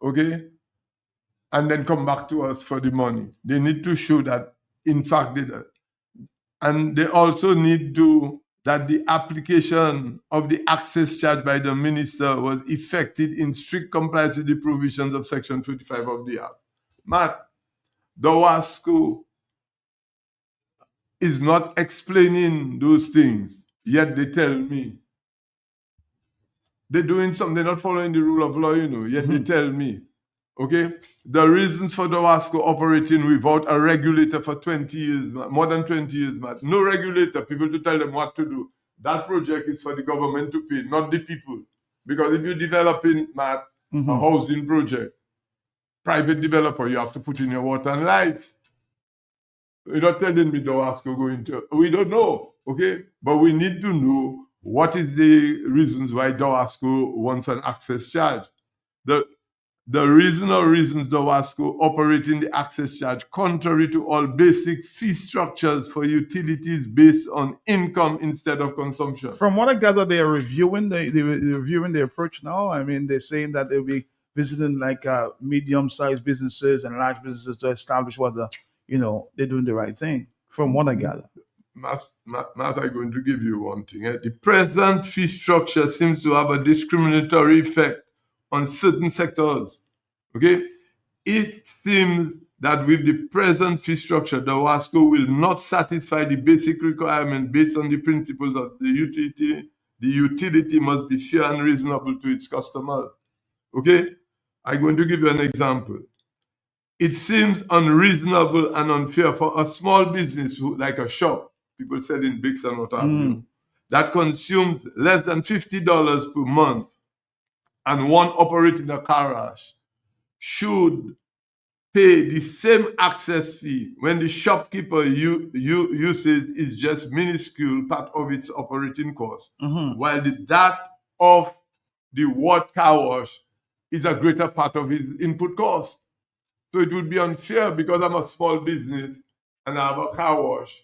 okay? And then come back to us for the money. They need to show that, in fact, they did. And they also need to, that the application of the access charge by the minister was effected in strict compliance with the provisions of Section 25 of the Act. Matt, Dowasco is not explaining those things, yet they tell me. They're doing something, they're not following the rule of law, yet they tell me. Okay? The reasons for Dowasco operating without a regulator for 20 years, more than 20 years, no regulator, people to tell them what to do. That project is for the government to pay, not the people. Because if you're developing, a housing project, private developer, you have to put in your water and lights. You're not telling me Dowasco going to, we don't know, okay? But we need to know what is the reasons why Dowasco wants an access charge. The reasons Dowasco operating the access charge contrary to all basic fee structures for utilities based on income instead of consumption. From what I gather, they are reviewing they're reviewing the approach now. I mean, they're saying that they'll be visiting like medium-sized businesses and large businesses to establish whether they're doing the right thing. From what I gather. Matt, I'm going to give you one thing. The present fee structure seems to have a discriminatory effect on certain sectors. Okay? It seems that with the present fee structure, the Dowasco will not satisfy the basic requirement based on the principles of the utility. The utility must be fair and reasonable to its customers. Okay? I'm going to give you an example. It seems unreasonable and unfair for a small business like a shop, people selling bricks and what have you, that consumes less than $50 per month and one operating a car wash should pay the same access fee when the shopkeeper uses is just minuscule part of its operating cost, while that of the ward car wash is a greater part of his input cost. So it would be unfair because I'm a small business and I have a car wash.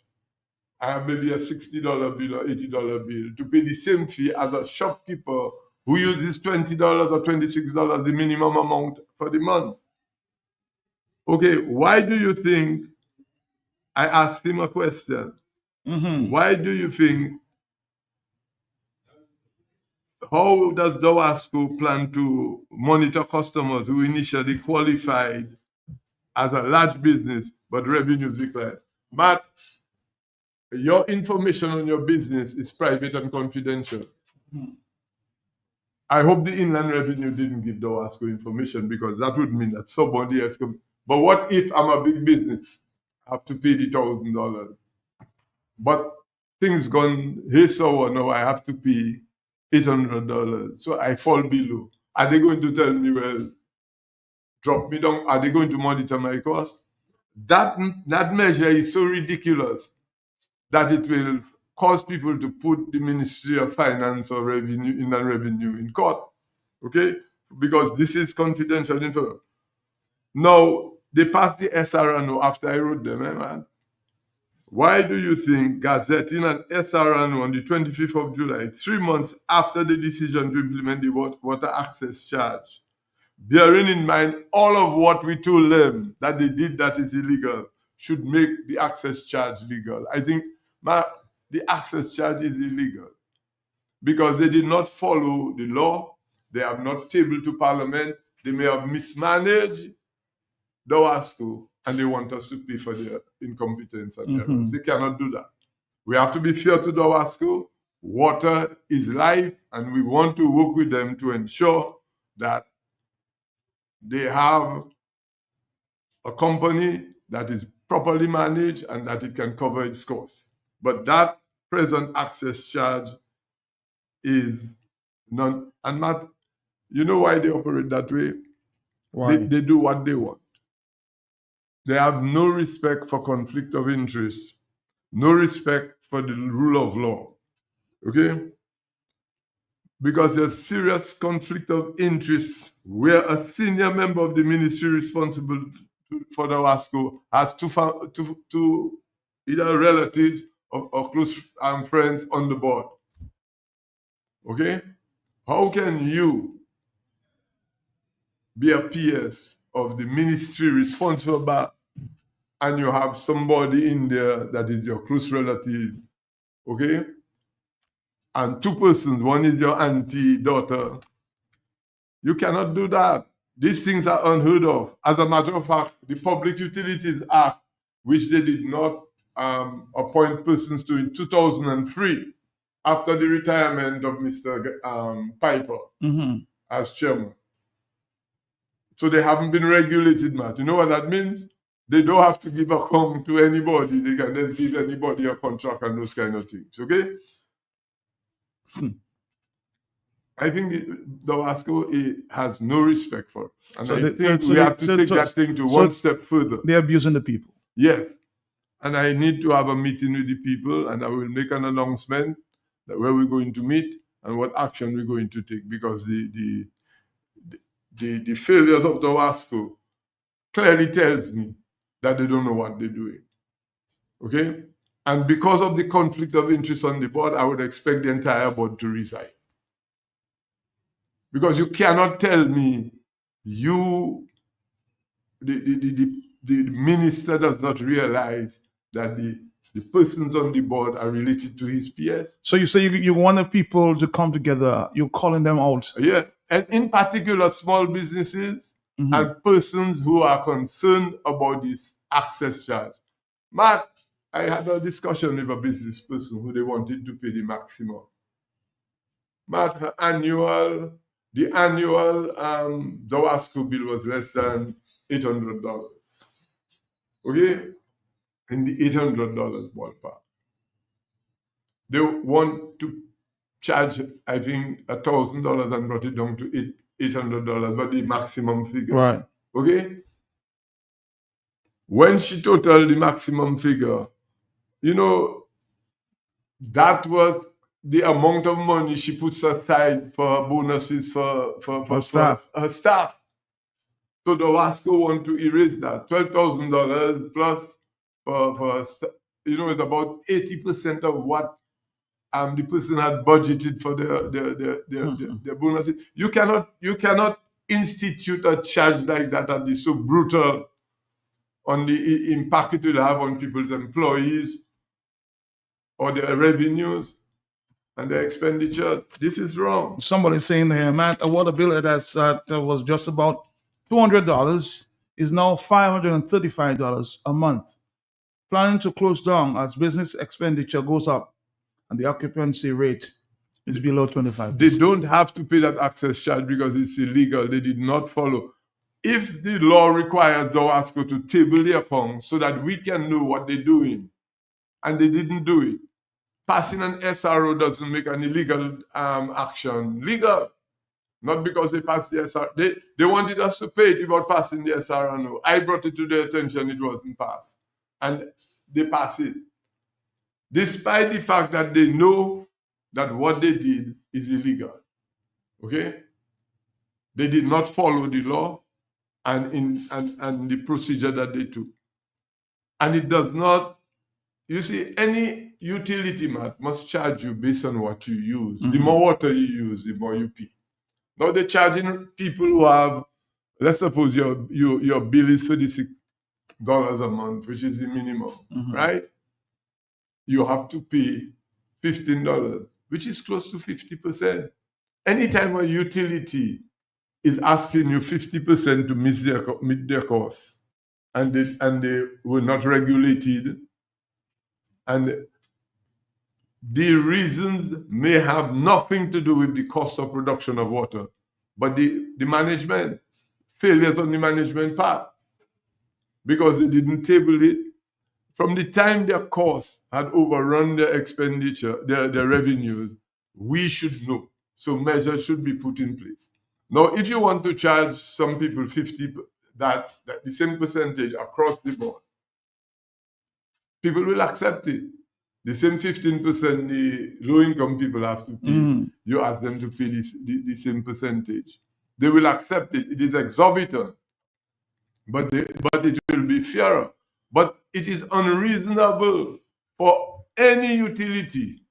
I have maybe a $60 bill or $80 bill to pay the same fee as a shopkeeper who uses $20 or $26, the minimum amount for the month. Okay, why do you think, I asked him a question, why do you think, how does Dowasco plan to monitor customers who initially qualified as a large business but revenues decline? But your information on your business is private and confidential. I hope the Inland Revenue didn't give Dowasco information because that would mean that somebody else can. But what if I'm a big business? I have to pay the $1,000. But things gone hey sour now, I have to pay $800. So I fall below. Are they going to tell me, well, drop me down? Are they going to monitor my cost? That measure is so ridiculous that it will cause people to put the Ministry of Finance or Revenue, Inland Revenue in court, okay? Because this is confidential information. Now, they passed the SRNO after I wrote them, man. Why do you think gazetting an SRNO on the 25th of July, 3 months after the decision to implement the water access charge, bearing in mind all of what we told them that they did that is illegal, should make the access charge legal? I think the access charge is illegal because they did not follow the law. They have not tabled to Parliament. They may have mismanaged Dowasco and they want us to pay for their incompetence and errors. They cannot do that. We have to be fair to Dowasco. Water is life, and we want to work with them to ensure that they have a company that is properly managed and that it can cover its costs. But that present access charge is none. And Matt, you know why they operate that way? Why? They do what they want. They have no respect for conflict of interest, no respect for the rule of law. Okay? Because there's serious conflict of interest where a senior member of the ministry responsible for the Dowasco has two either relatives or close friends on the board. Okay? How can you be a PS of the ministry responsible and you have somebody in there that is your close relative? Okay? And two persons, one is your auntie, daughter. You cannot do that. These things are unheard of. As a matter of fact, the Public Utilities Act, which they did not appoint persons to in 2003, after the retirement of Mr. Piper as chairman. So they haven't been regulated, Matt. You know what that means? They don't have to give a com to anybody. They can then give anybody a contract and those kind of things, okay? I think the Wasco has no respect for us. And So I they- think so we they- have to so- take so- that thing to so one step further. They're abusing the people. Yes. And I need to have a meeting with the people, and I will make an announcement that where we're going to meet and what action we're going to take, because the failures of the Wasco clearly tells me that they don't know what they're doing. Okay? And because of the conflict of interest on the board, I would expect the entire board to resign. Because you cannot tell me the minister does not realize that the persons on the board are related to his PS. So you say you want the people to come together. You're calling them out. Yeah, and in particular, small businesses and persons who are concerned about this access charge. Matt, I had a discussion with a business person who they wanted to pay the maximum. Matt, the annual Dawasco bill was less than $800. Okay? In the $800 ballpark. They want to charge, I think, $1,000 and brought it down to $800, but the maximum figure. Right. Okay? When she totaled the maximum figure, that was the amount of money she puts aside for bonuses for staff. her staff. So the Wasco want to erase that. $12,000 plus for it's about 80% of what the person had budgeted for their bonuses. You cannot institute a charge like that and be so brutal on the impact it will have on people's employees or their revenues and their expenditure. This is wrong. Somebody's saying here, man, a water bill that was just about $200 is now $535 a month. Planning to close down as business expenditure goes up and the occupancy rate is below 25%. They don't have to pay that access charge because it's illegal. They did not follow. If the law requires Dawasco to table their accounts so that we can know what they're doing, and they didn't do it, passing an SRO doesn't make an illegal action legal. Not because they passed the SRO. They wanted us to pay it without passing the SRO. No. I brought it to their attention, it wasn't passed. And they passed it. Despite the fact that they know that what they did is illegal. Okay? They did not follow the law and the procedure that they took. And it does not, you see, any utility must charge you based on what you use. The more water you use, the more you pay. Now they're charging people who have, let's suppose your bill is $36 a month, which is the minimum, right? You have to pay $15, which is close to 50%. Anytime a utility is asking you 50% to meet their costs, and they were not regulated, and the reasons may have nothing to do with the cost of production of water, but the management, failures on the management part, because they didn't table it. From the time their costs had overrun their expenditure, their revenues, we should know. So measures should be put in place. Now, if you want to charge some people 50, that the same percentage across the board, people will accept it. The same 15% the low-income people have to pay. You ask them to pay the same percentage. They will accept it. It is exorbitant, but it will be fairer. But it is unreasonable for any utility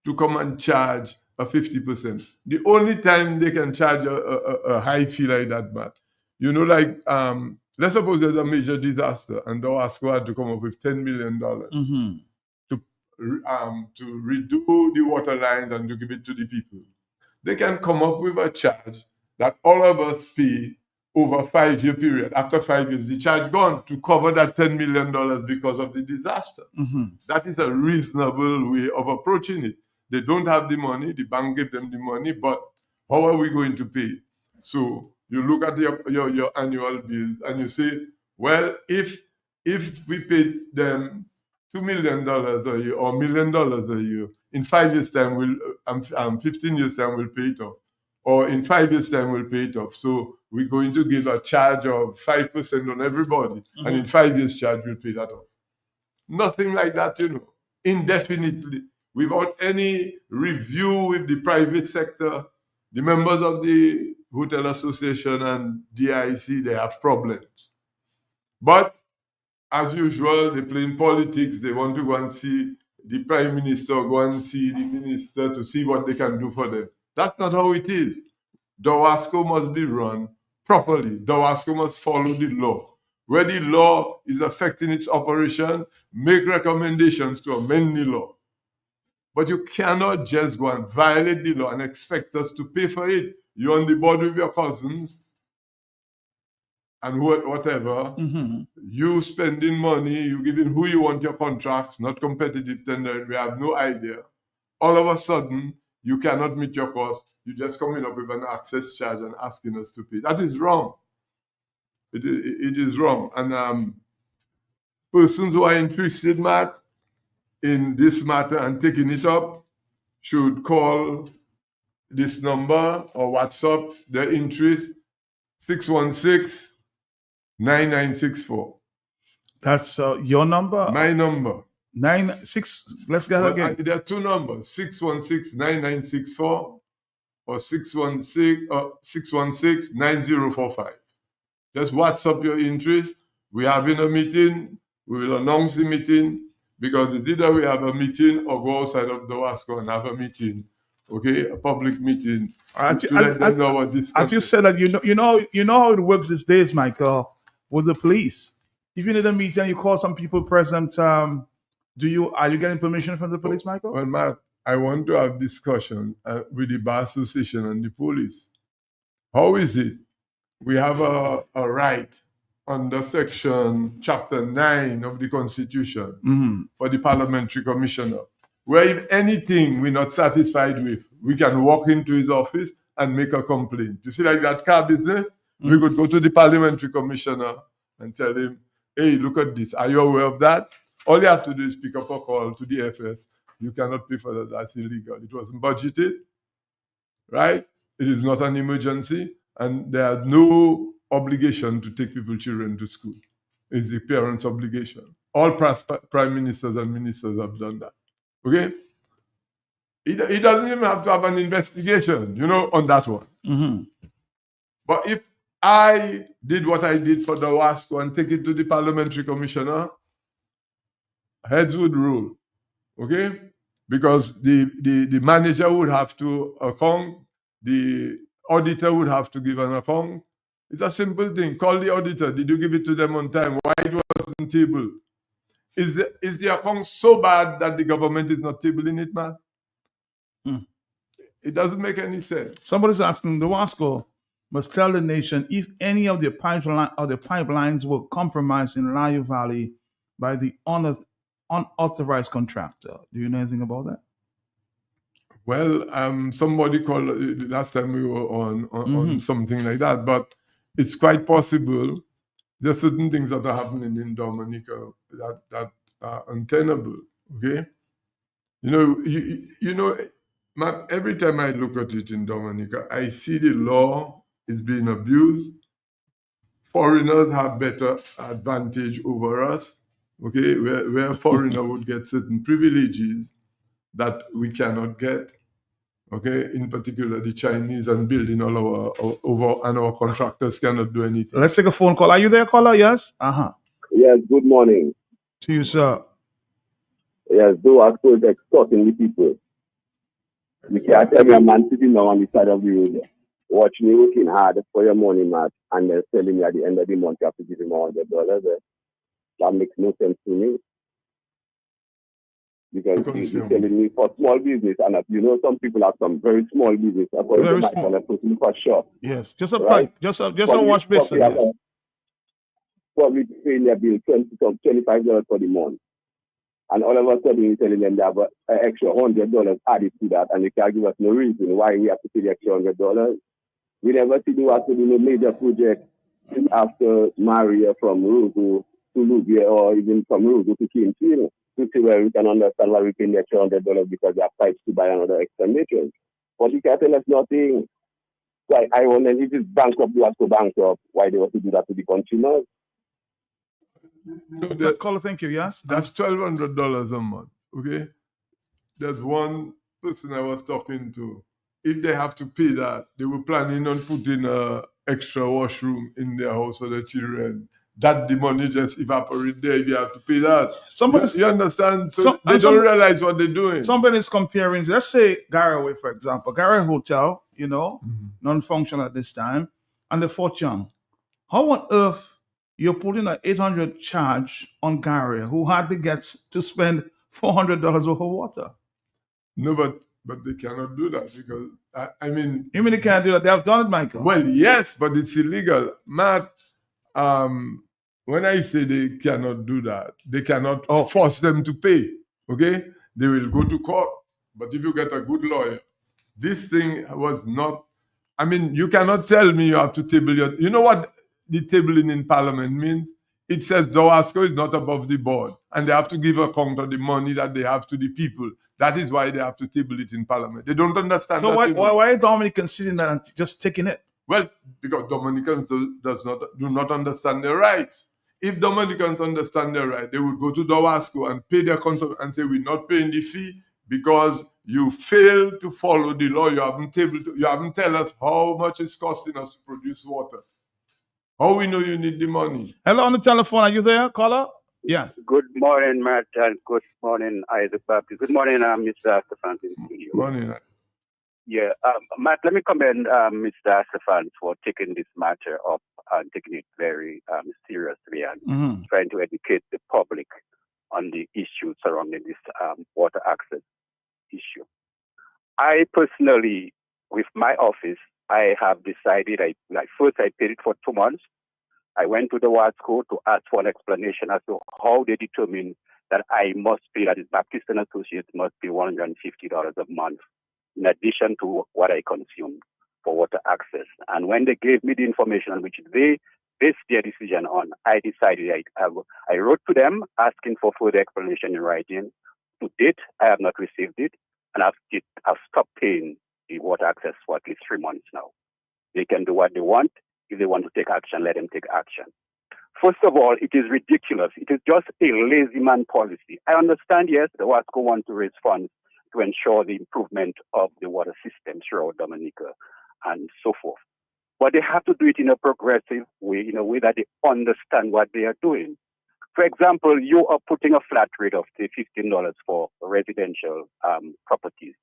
to come and charge a 50%. The only time they can charge a high fee like that, but let's suppose there's a major disaster and Dawasco had to come up with $10 million to redo the water lines and to give it to the people. They can come up with a charge that all of us pay over a 5-year period. After 5 years, the charge gone to cover that $10 million because of the disaster. That is a reasonable way of approaching it. They don't have the money, the bank gave them the money, but how are we going to pay? So you look at your annual bills and you say, well, if we paid them $2 million a year or $1 million a year, in 5 years' time, 15 years' time, we'll pay it off. Or in 5 years' time, we'll pay it off. So we're going to give a charge of 5% on everybody. And in 5 years' charge, we'll pay that off. Nothing like that, indefinitely, without any review with the private sector. The members of the Hotel Association and DIC, they have problems. But as usual, they play in politics. They want to go and see the prime minister, go and see the minister to see what they can do for them. That's not how it is. DOWASCO must be run properly. DOWASCO must follow the law. Where the law is affecting its operation, make recommendations to amend the law. But you cannot just go and violate the law and expect us to pay for it. You're on the board with your cousins and whatever. You spending money, you giving who you want your contracts, not competitive tender. We have no idea. All of a sudden, you cannot meet your cost. You're just coming up with an access charge and asking us to pay. That is wrong. It is wrong. And persons who are interested, Matt, in this matter and taking it up should call this number or WhatsApp their interest 616-9964. That's your number? My number. 96. Let's get it again. There are two numbers, 616-9964 or 616-9045. Just WhatsApp your interest. We're having a meeting. We will announce the meeting because it's either we have a meeting or go outside of the WASCO and have a meeting. Okay, a public meeting to let them know what this. As you said that you know how it works these days, Michael, with the police. If you need a meeting, you call some people present. Are you getting permission from the police, Michael? Well, Matt, I want to have discussion with the Bar Association and the police. How is it? We have a right under section chapter 9 of the Constitution for the parliamentary commissioner, where if anything we're not satisfied with, we can walk into his office and make a complaint. You see, like that car business, we could go to the parliamentary commissioner and tell him, hey, look at this. Are you aware of that? All you have to do is pick up a call to the FS. You cannot pay for that. That's illegal. It wasn't budgeted, right? It is not an emergency, and there is no obligation to take people's children to school. It's the parents' obligation. All prime ministers and ministers have done that. Okay? He doesn't even have to have an investigation, on that one. But if I did what I did for the WASCO and take it to the parliamentary commissioner, heads would roll. Okay? Because the manager would have to account, the auditor would have to give an account. It's a simple thing. Call the auditor. Did you give it to them on time? Why it wasn't tabled? Is the account so bad that the government is not tabling it, man? It doesn't make any sense. Somebody's asking, the WASCO must tell the nation if any of the pipelines were compromised in Layo Valley by the unauthorized contractor. Do you know anything about that? Well, somebody called last time we were on something like that, but it's quite possible. There are certain things that are happening in Dominica that are untenable. Okay, Matt, every time I look at it in Dominica, I see the law is being abused. Foreigners have better advantage over us. Okay, where a foreigner would get certain privileges that we cannot get. Okay, in particular the Chinese and building all our contractors cannot do anything. Let's take a phone call. Are you there, caller? Yes? Yes, good morning. To you, sir. Yes, DOWASCO is extorting the people. You can't tell me a man sitting down on the side of the road, watching you working hard for your money, man, and then telling me at the end of the month you have to give him $100. That makes no sense to me. Because you're telling me for small business, and some people have some very small business. According to Michael, putting for shop. Yes, just a pipe, just a wash basin. Yes. Probably paying their bill $25 for the month. And all of a sudden, you're telling them they have an extra $100 added to that, and they can't give us no reason why we have to pay the extra $100. We never see DOWASCO do no major project after Maria from Roseau to Lubia, or even from Roseau to Kingston. to see where we can understand why we pay the extra $100 because they have pipes to buy another extra matron. But you can't tell us nothing. So I wonder if it's bankrupt, you have to bankrupt. Why they want to do that to the consumers? Caller, thank you. Yes, that's $1,200 a month. Okay, there's one person I was talking to. If they have to pay that, they were planning on putting an extra washroom in their house for the children. That the money just evaporate there if you have to pay that. You understand? So they don't realize what they're doing. Somebody's comparing, let's say Garaway, for example. Garaway Hotel, non-functional at this time, and the Fort Young. How on earth you're putting an $800 charge on Gary, who hardly gets to spend $400 over water? No, but they cannot do that because, I mean... You mean they can't do that? They have done it, Michael. Well, yes, but it's illegal. Matt, when I say they cannot do that, they cannot force them to pay, okay? They will go to court. But if you get a good lawyer, this thing was not... I mean, you cannot tell me you have to table your... You know what the tabling in Parliament means? It says DOASCO is not above the board, and they have to give account of the money that they have to the people. That is why they have to table it in Parliament. They don't understand so that. So why are Dominicans sitting there and just taking it? Well, because Dominicans do not understand their rights. If Dominicans understand their right, they would go to DOASCO and pay their consumption and say, we're not paying the fee because you failed to follow the law. You haven't tell us how much it's costing us to produce water. How we know you need the money? Hello, on the telephone. Are you there, caller? Yes. Good morning, Matt, and good morning, Isaac Baptist. Good morning, Mr. Stefan. Good morning. Yeah, Matt, let me commend Mr. Stefan for taking this matter up and taking it very seriously and trying to educate the public on the issues surrounding this water access issue. I personally, with my office, I have decided, first I paid it for 2 months. I went to the WASCO to ask for an explanation as to how they determine that I must pay, that is Baptist and Associates must pay $150 a month, in addition to what I consume for water access. And when they gave me the information on which they based their decision on, I decided I wrote to them asking for further explanation in writing. To date, I have not received it, and I've stopped paying the water access for at least 3 months now. They can do what they want. If they want to take action, let them take action. First of all, it is ridiculous. It is just a lazy man policy. I understand, yes, the WASCO want to raise funds to ensure the improvement of the water system throughout Dominica and so forth. But they have to do it in a progressive way, in a way that they understand what they are doing. For example, you are putting a flat rate of, say, $15 for residential properties.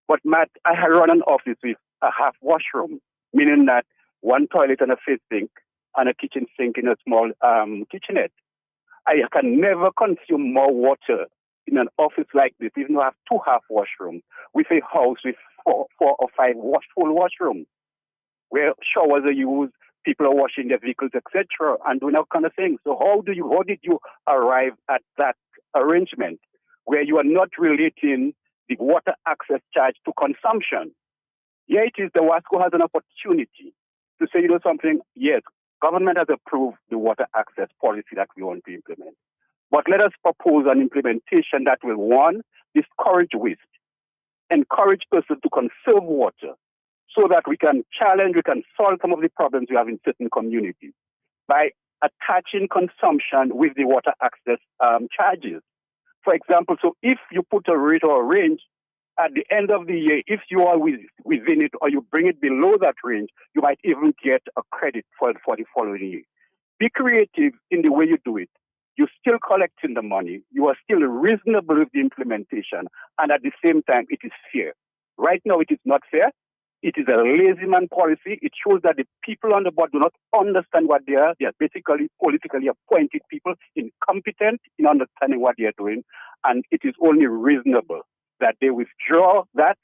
But, Matt, I run an office with a half washroom, meaning that one toilet and a face sink and a kitchen sink in a small kitchenette. I can never consume more water in an office like this, even though I have 2 half washrooms, with a house with 4 or 5 full washrooms, where showers are used, people are washing their vehicles, etc., and doing all kind of things. So how did you arrive at that arrangement where you are not relating the water access charge to consumption? Yeah, it is the WASCO has an opportunity to say, something, yes, government has approved the water access policy that we want to implement. But let us propose an implementation that will, one, discourage waste, encourage persons to conserve water, so that we can solve some of the problems we have in certain communities by attaching consumption with the water access charges. For example, so if you put a rate or a range, at the end of the year, if you are within it or you bring it below that range, you might even get a credit for the following year. Be creative in the way you do it. You're still collecting the money. You are still reasonable with the implementation. And at the same time, it is fair. Right now, it is not fair. It is a lazy man policy. It shows that the people on the board do not understand what they are. They are basically politically appointed people, incompetent in understanding what they are doing. And it is only reasonable that they withdraw that,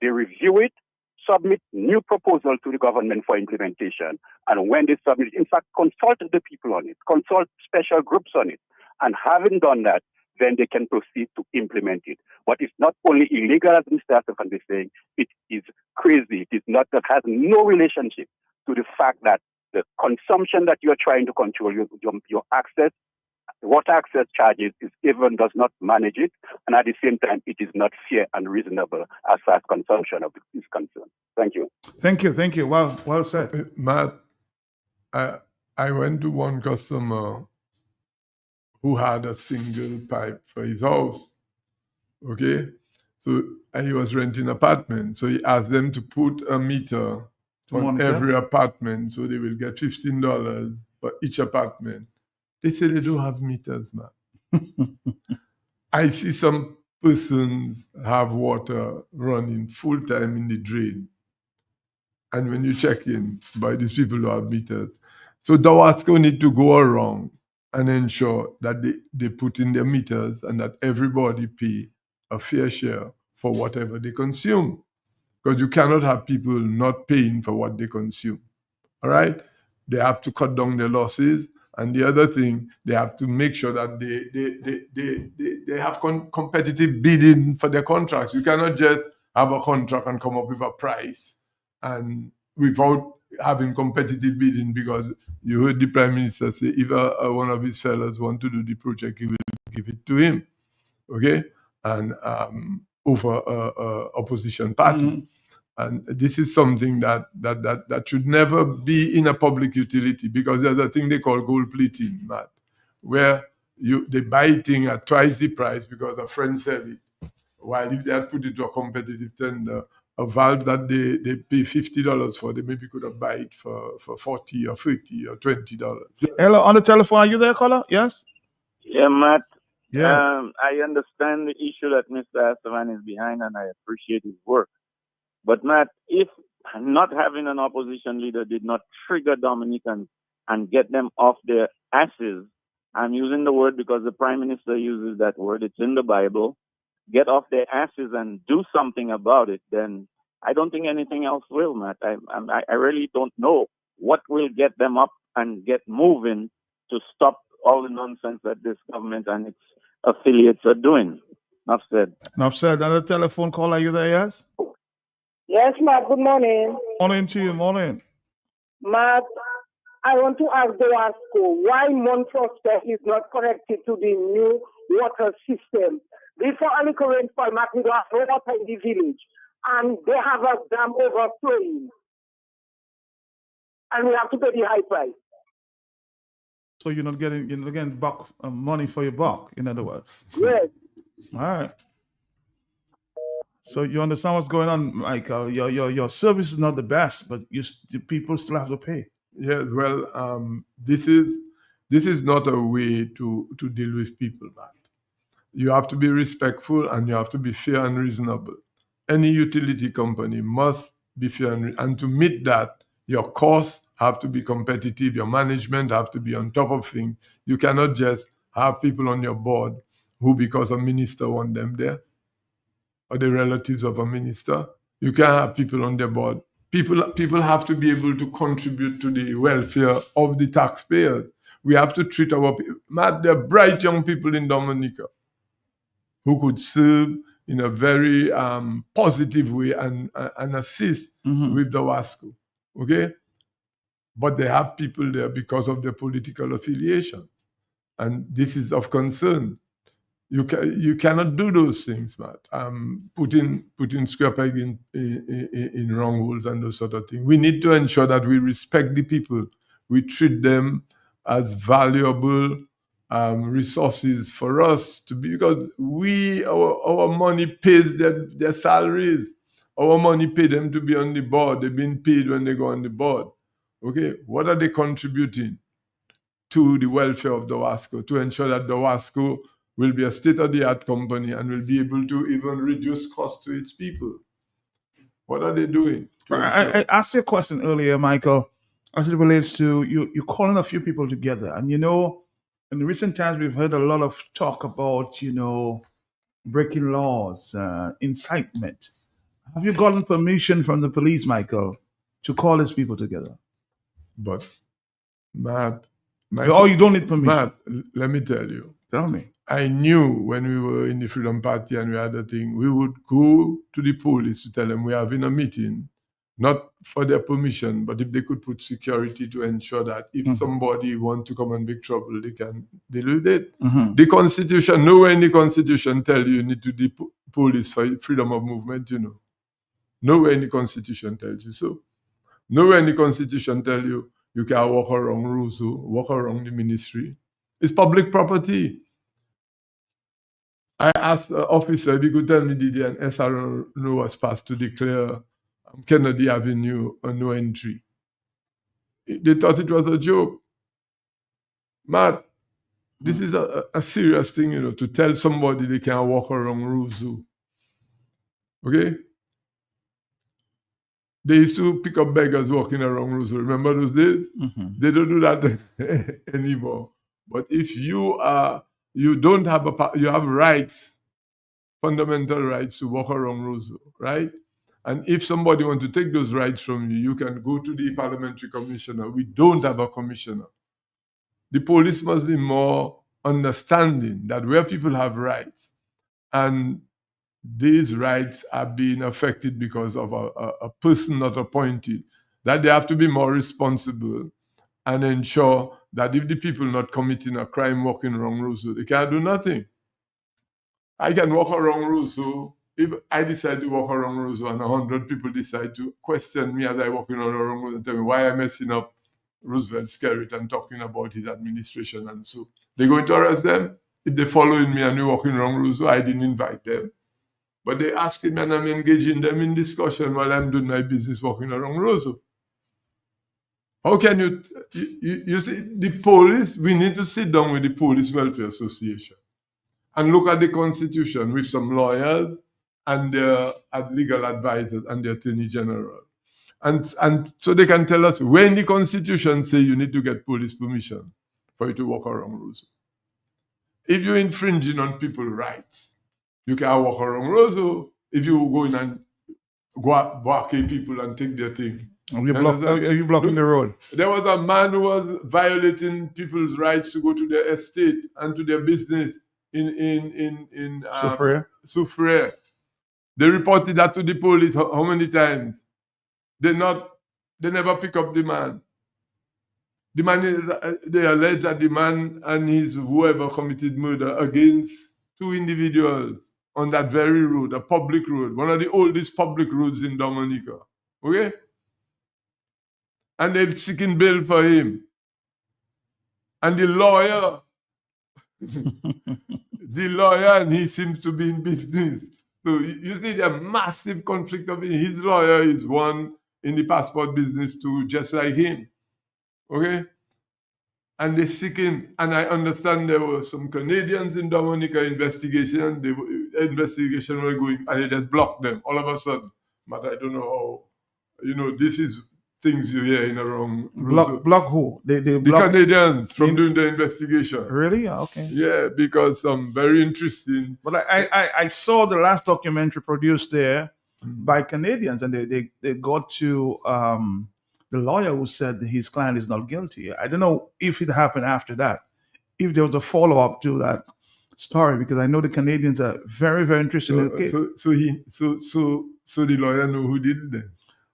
they review it, submit new proposal to the government for implementation. And when they submit, in fact, consult the people on it, consult special groups on it. And having done that, then they can proceed to implement it. But it's not only illegal, as Mr. Stefan is saying, it is crazy. It is not, that has no relationship to the fact that the consumption that you are trying to control, your access water access charges is even does not manage it, and at the same time, it is not fair and reasonable as far as consumption of it is concerned. Thank you. Thank you. Well said. Matt, I went to one customer who had a single pipe for his house. Okay, so he was renting an apartment. So he asked them to put a meter on every apartment, so they will get $15 for each apartment. They say they don't have meters, man. I see some persons have water running full time in the drain. And when you check in, by these people who have meters. So Dawasco need to go around and ensure that they put in their meters and that everybody pay a fair share for whatever they consume. Because you cannot have people not paying for what they consume. All right? They have to cut down their losses. And the other thing, they have to make sure that they have competitive bidding for their contracts. You cannot just have a contract and come up with a price and without having competitive bidding, because you heard the Prime Minister say if one of his fellows want to do the project, he will give it to him, okay? And over opposition party. Mm-hmm. And this is something that should never be in a public utility, because there's a thing they call gold plating, Matt, where they buy thing at twice the price because a friend sell it. While if they had put it to a competitive tender, a valve that they pay $50 for, they maybe could have buy it for $40 or $50 or $20. Hello, on the telephone, are you there, caller? Yes? Yeah, Matt. Yes. I understand the issue that Mr. Estevan is behind, and I appreciate his work. But Matt, if not having an opposition leader did not trigger Dominicans and get them off their asses, I'm using the word because the Prime Minister uses that word, it's in the Bible, get off their asses and do something about it, then I don't think anything else will, Matt. I really don't know what will get them up and get moving to stop all the nonsense that this government and its affiliates are doing. Enough said. Enough said. Another telephone call, are you there, yes? Yes, Matt, good morning. Morning to you, morning. Matt, I want to ask Dawasco why Montfroster is not connected to the new water system. Before any current fall, Matt, we don't have no water in the village, and they have a dam overflowing, and we have to pay the high price. So you're not getting back money for your buck, in other words. Yes. All right. So you understand what's going on, Michael? Your service is not the best, but the people still have to pay. Yes, well, this is not a way to deal with people, man. You have to be respectful and you have to be fair and reasonable. Any utility company must be fair and to meet that, your costs have to be competitive, your management have to be on top of things. You cannot just have people on your board who, because a minister want them there, or the relatives of a minister. You can't have people on their board. People have to be able to contribute to the welfare of the taxpayers. We have to treat our people. Matt, there are bright young people in Dominica who could serve in a very positive way and assist with Dawasco. Okay? But they have people there because of their political affiliation. And this is of concern. You cannot do those things, Matt. Putting square peg in wrong holes and those sort of things. We need to ensure that we respect the people. We treat them as valuable resources for us to be, because our money pays their salaries. Our money pay them to be on the board. They've been paid when they go on the board. Okay, what are they contributing to the welfare of Dawasco, to ensure that Dawasco will be a state-of-the-art company and will be able to even reduce costs to its people? What are they doing? I asked you a question earlier, Michael, as it relates to you calling a few people together. And, in recent times, we've heard a lot of talk about, breaking laws, incitement. Have you gotten permission from the police, Michael, to call these people together? But, Matt, you don't need permission. Matt, let me tell you. Tell me. I knew when we were in the Freedom Party and we had a thing, we would go to the police to tell them we're having a meeting not for their permission, but if they could put security to ensure that if somebody want to come and make trouble, they can deal with it. The Constitution, nowhere in the Constitution tell you need to do police for freedom of movement, you know. Nowhere in the Constitution tells you so. Nowhere in the Constitution tell you you can walk around Russo, walk around the ministry. It's public property. I asked the officer if he could tell me did an SRO was passed to declare Kennedy Avenue a no entry. They thought it was a joke. Matt, this is a serious thing, you know, to tell somebody they can walk around Russo. Okay? They used to pick up beggars walking around Russo. Remember those days? They don't do that anymore. But if you don't have you have rights, fundamental rights to walk around Russo, right? And if somebody wants to take those rights from you, you can go to the parliamentary commissioner. We don't have a commissioner. The police must be more understanding that where people have rights and these rights are being affected because of a person not appointed, that they have to be more responsible and ensure that if the people not committing a crime walking around Russo, they can't do nothing. I can walk around Russo. If I decide to walk around Russo and 100 people decide to question me as I walk around Russo and tell me why I'm messing up Roosevelt's carrot and talking about his administration and so, they're going to arrest them. If they're following me and we're walking around Russo, I didn't invite them. But they're asking me and I'm engaging them in discussion while I'm doing my business walking around Russo. How can you see, the police, we need to sit down with the Police Welfare Association and look at the Constitution with some lawyers and their legal advisors and the Attorney General. And so they can tell us when the Constitution say you need to get police permission for you to walk around Russo. If you're infringing on people's rights, you can walk around Russo. If you go in and blockade people and take their thing. Are you blocking the road? There was a man who was violating people's rights to go to their estate and to their business in Soufrière. They reported that to the police how many times? They never pick up the man. The man they allege that the man and his whoever committed murder against two individuals on that very road, a public road, one of the oldest public roads in Dominica. Okay? And they're seeking bail for him. And the lawyer, and he seems to be in business. So you see a massive conflict of interest. His lawyer is one in the passport business too, just like him. Okay? And they're seeking, and I understand there were some Canadians in Dominica investigation. The investigation were going, and they just blocked them all of a sudden. But I don't know how, this is things you hear in around. Block who? The Canadians from doing the investigation. Really? Okay. Yeah, because very interesting. But I saw the last documentary produced there by Canadians, and they got to the lawyer who said his client is not guilty. I don't know if it happened after that, if there was a follow-up to that story, because I know the Canadians are very, very interested in the case. So the lawyer know who did it then?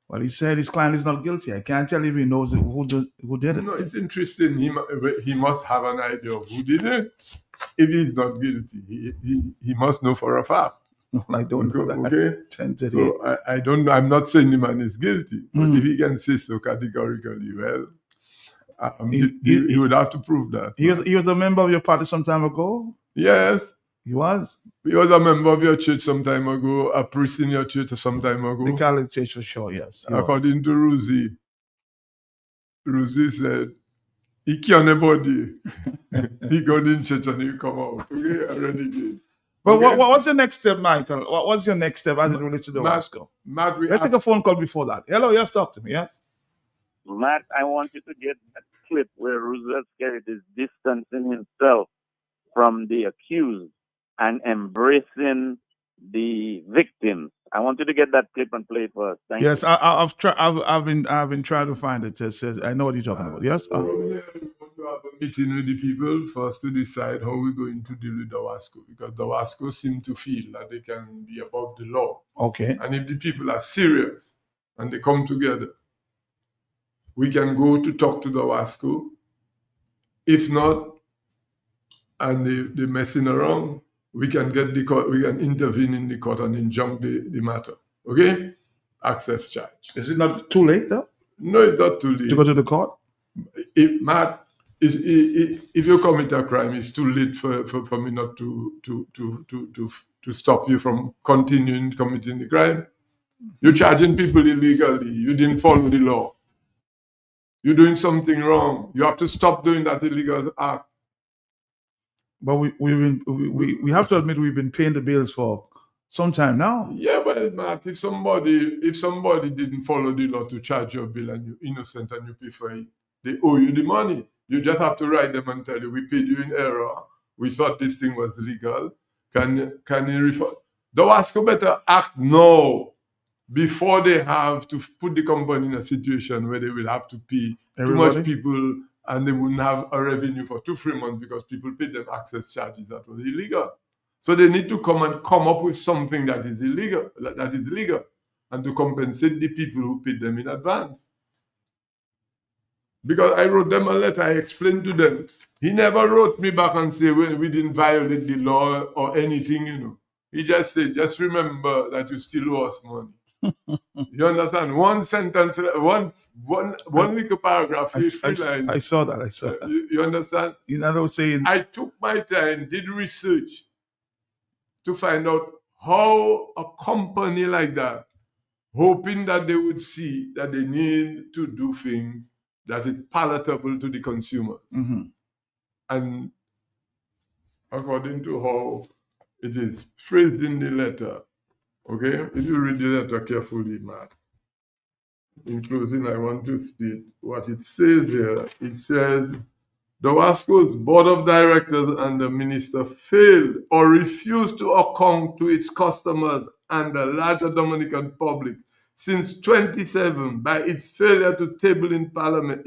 Well, he said his client is not guilty. I can't tell if he knows who did it. No, it's interesting. He must have an idea of who did it. If he's not guilty, he must know for a fact. No, I don't know that. Okay. So I don't know. I'm not saying the man is guilty, but if he can say so categorically, well, he would have to prove that. He was a member of your party some time ago? Yes. He was? He was a member of your church some time ago, a priest in your church some time ago. The Catholic Church for sure, yes. According to Ruzi said, he killed nobody. He got in church and he come out. Okay, I already did. But what's your next step, Michael? What's your next step as it relates to the Wasco? Matt, let's take a phone call before that. Hello, yes, talk to me, yes? Matt, I want you to get that clip where Roosevelt Skerritt is distancing himself from the accused and embracing the victims. I want you to get that clip and play it for us. Thank you. I've been trying to find it. It says I know what you're talking about. Yes. We want to have a meeting with the people first to decide how we're going to deal with the Wasco, because the Wasco seem to feel that they can be above the law. Okay. And if the people are serious and they come together, we can go to talk to the WASCO. If not, and they're messing around, we can get the court, we can intervene in the court and injunct the matter. Okay? Access charge. Is it not too late though? No, it's not too late. To go to the court? If you commit a crime, it's too late for me not to stop you from continuing committing the crime. You're charging people illegally. You didn't follow the law. You're doing something wrong. You have to stop doing that illegal act. But we have to admit we've been paying the bills for some time now. Yeah, but Matt, if somebody didn't follow the law to charge your bill and you're innocent and you pay for it, they owe you the money. You just have to write them and tell you, we paid you in error. We thought this thing was legal. Can you refer? The WASCO better act now before they have to put the company in a situation where they will have to pay too much people and they wouldn't have a revenue for 2-3 months because people paid them access charges that was illegal. So they need to come up with something that is illegal, and to compensate the people who paid them in advance. Because I wrote them a letter, I explained to them. He never wrote me back and say, well, we didn't violate the law or anything, you know. He just said, just remember that you still owe us money. You understand? One sentence, one little paragraph. I saw that. You understand? You know what I was saying? I took my time, did research to find out how a company like that, hoping that they would see that they need to do things that is palatable to the consumers. Mm-hmm. And according to how it is phrased in the letter, okay? If you read the letter carefully, Matt. In closing, I want to state what it says here. It says, the WASCO's board of directors and the minister failed or refused to account to its customers and the larger Dominican public since 2007 by its failure to table in Parliament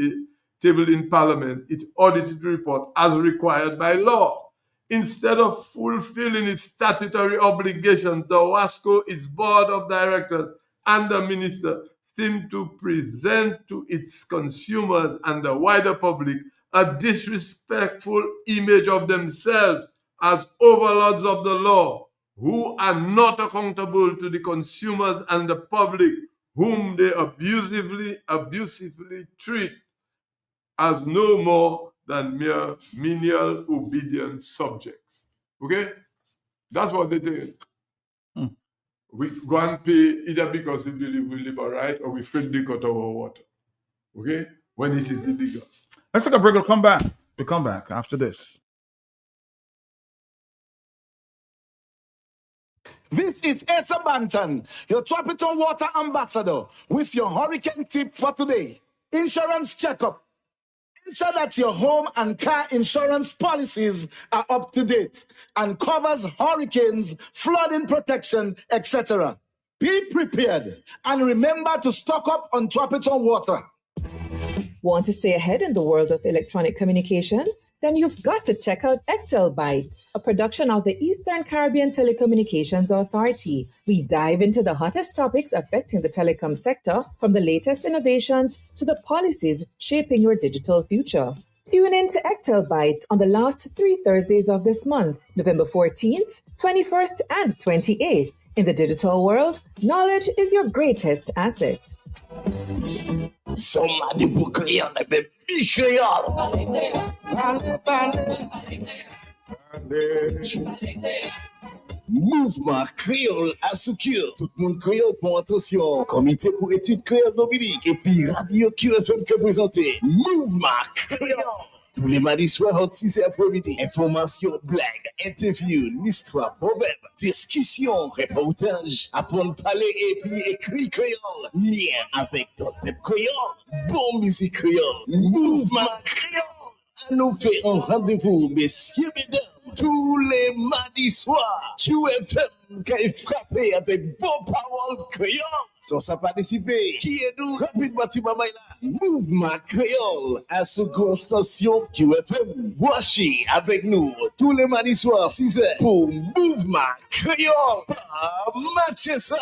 its audited report as required by law. Instead of fulfilling its statutory obligations, the WASCO, its board of directors, and the minister seem to present to its consumers and the wider public a disrespectful image of themselves as overlords of the law, who are not accountable to the consumers and the public, whom they abusively treat as no more than mere menial obedient subjects. Okay? That's what they did. We go and pay either because we believe we live all right or we afraid to cut our water. Okay? When it is illegal. Let's take a break. We'll come back. We'll come back after this. This is Asa Banton, your Tropical Water Ambassador, with your hurricane tip for today. Insurance checkup. Ensure that your home and car insurance policies are up to date and covers hurricanes, flooding protection, etc. Be prepared and remember to stock up on Tropical Water. Want to stay ahead in the world of electronic communications? Then you've got to check out Ectel Bytes, a production of the Eastern Caribbean Telecommunications Authority. We dive into the hottest topics affecting the telecom sector, from the latest innovations to the policies shaping your digital future. Tune in to Ectel Bytes on the last 3 Thursdays of this month, November 14th, 21st, and 28th. In the digital world, knowledge is your greatest asset. Somebody book Creole, baby. Mouvement Créole assure. Tout le monde créole pour attention. Comité pour études créole Dominique. Et puis Radio QFM que présenter. Mouvement Créole. Tous les mardis soirs, entre 6 et après-midi. Information, blague, interview, l'histoire, proverbe, discussion, reportage, apprendre à parler et puis écrit créole. Lien avec ton peuple créole. Bon musique créole. Mouvement créole. À nous faire un rendez-vous, messieurs, mesdames. tous les mardis soirs. QFM qui est frappé avec bon parole créole. Sans ça participer, qui est nous? Rapidement, Mouvement Créole à ce grand station QFM. Voici avec nous tous les mardis soirs 6h pour Mouvement Créole. Pas matcher ça.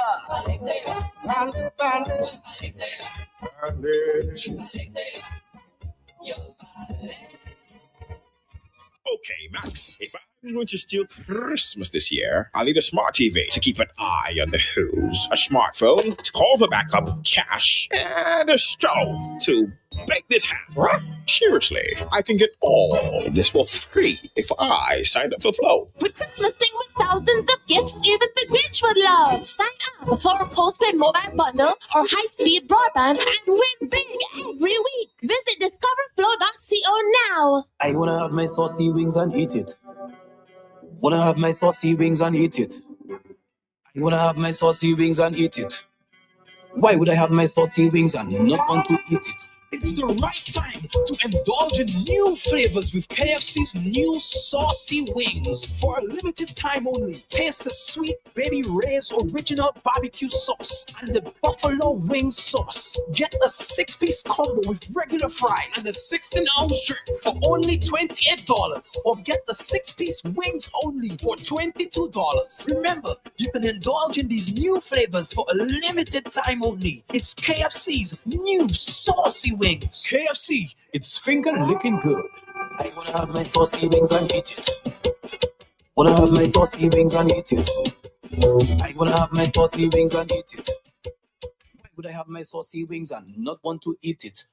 Okay, Max, if I'm going to steal Christmas this year, I'll need a smart TV to keep an eye on the who's, a smartphone to call for backup, cash, and a stove to bake this ham. Seriously, I can get all this for free if I signed up for Flow. With Christmas thing with thousands of gifts, even the Grinch would love. Sign up for a postpaid mobile bundle or high-speed broadband and win big every week. Visit discoverflow.co now. I wanna have my saucy wings and eat it. Wanna have my saucy wings and eat it. I wanna have my saucy wings and eat it. Why would I have my saucy wings and not want to eat it? It's the right time to indulge in new flavors with KFC's new saucy wings. For a limited time only, taste the sweet Baby Ray's original barbecue sauce and the buffalo wing sauce. Get a 6-piece combo with regular fries and a 16-ounce drink for only $28. Or get the 6-piece wings only for $22. Remember, you can indulge in these new flavors for a limited time only. It's KFC's new saucy wings. KFC, it's finger licking good. I wanna have my saucy wings and eat it. Wanna have my saucy wings and eat it. I wanna have my saucy wings and eat it. Why would I have my saucy wings and not want to eat it?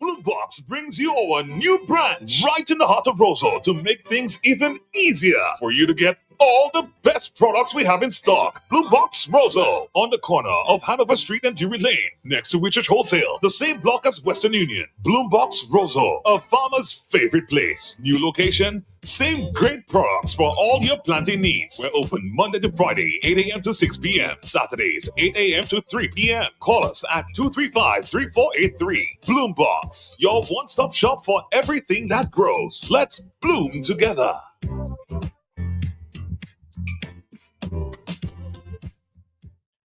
Blue Box brings you our new branch right in the heart of Roseau to make things even easier for you to get all the best products we have in stock. Blue Box Roseau on the corner of Hanover Street and Drury Lane, next to Richard Wholesale, the same block as Western Union. Blue Box Roseau, a farmer's favorite place. New location, same great products for all your planting needs. We're open Monday to Friday, 8 a.m. to 6 p.m. Saturdays, 8 a.m. to 3 p.m. Call us at 235-3483. Bloom Box, your one-stop shop for everything that grows. Let's bloom together.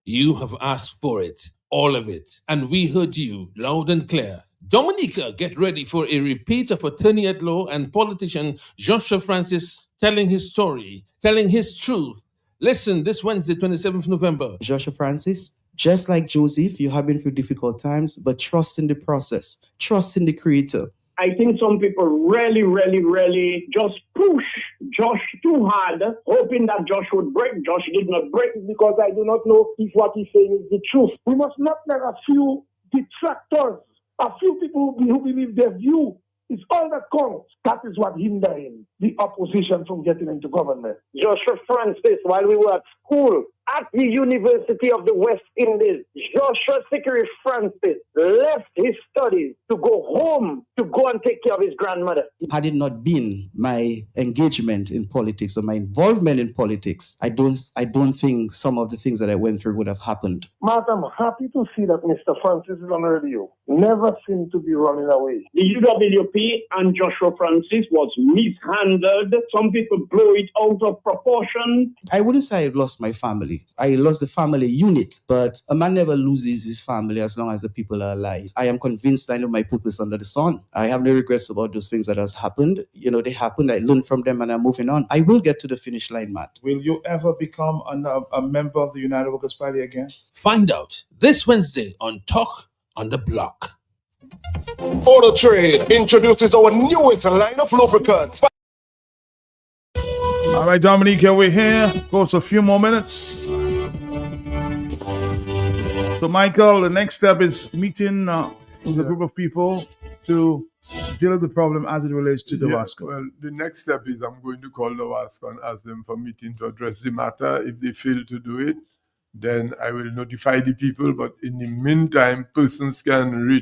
You have asked for it, all of it, and we heard you loud and clear. Dominica, get ready for a repeat of attorney at law and politician Joshua Francis telling his story, telling his truth. Listen this Wednesday, 27th November. Joshua Francis, just like Joseph, you have been through difficult times, but trust in the process, trust in the Creator. I think some people really just push Josh too hard, hoping that Josh would break. Josh did not break because I do not know if what he's saying is the truth. We must not let a few detractors, a few people who believe their view is all that counts. That is what hindering the opposition from getting into government. Joshua Francis, while we were at school at the University of the West Indies, Joshua Secretary Francis left his studies to go home to go and take care of his grandmother. Had it not been my engagement in politics or my involvement in politics, I don't think some of the things that I went through would have happened. Matt, I'm happy to see that Mr. Francis is on radio. Never seemed to be running away. The UWP and Joshua Francis was mishandled. Some people blow it out of proportion. I wouldn't say I lost my family. I lost the family unit, but a man never loses his family as long as the people are alive. I am convinced I know my purpose under the sun. I have no regrets about those things that has happened. You know, they happened. I learned from them and I'm moving on. I will get to the finish line, Matt. Will you ever become a member of the United Workers' Party again? Find out this Wednesday on Talk on the Block. Auto Trade introduces our newest line of lubricants. All right, Dominique, we're here. Goes a few more minutes. So, Michael, the next step is meeting with a group of people to deal with the problem as it relates to Dawasco. Well, the next step is I'm going to call Dawasco and ask them for meeting to address the matter. If they fail to do it, then I will notify the people. But in the meantime, persons can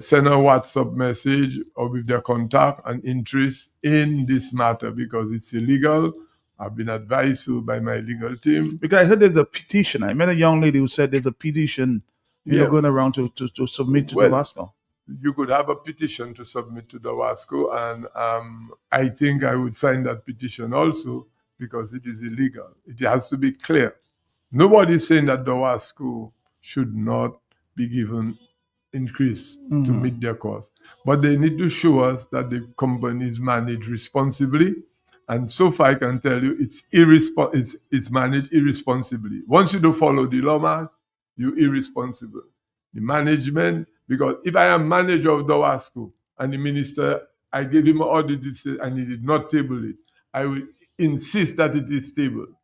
send a WhatsApp message or with their contact and interest in this matter because it's illegal. I've been advised to by my legal team. Because I heard there's a petition. I met a young lady who said there's a petition you're going around to submit to Dawasco. you could have a petition to submit to the WASCO, and I think I would sign that petition also because it is illegal. It has to be clear. Nobody is saying that the WASCO should not be given increase to meet their cost, but they need to show us that the company is managed responsibly. And so far, I can tell you, it's managed irresponsibly. Once you don't follow the law, man, you're irresponsible. The management, because if I am manager of the WASCO and the minister, I gave him an audit and he did not table it, I will insist that it is tabled.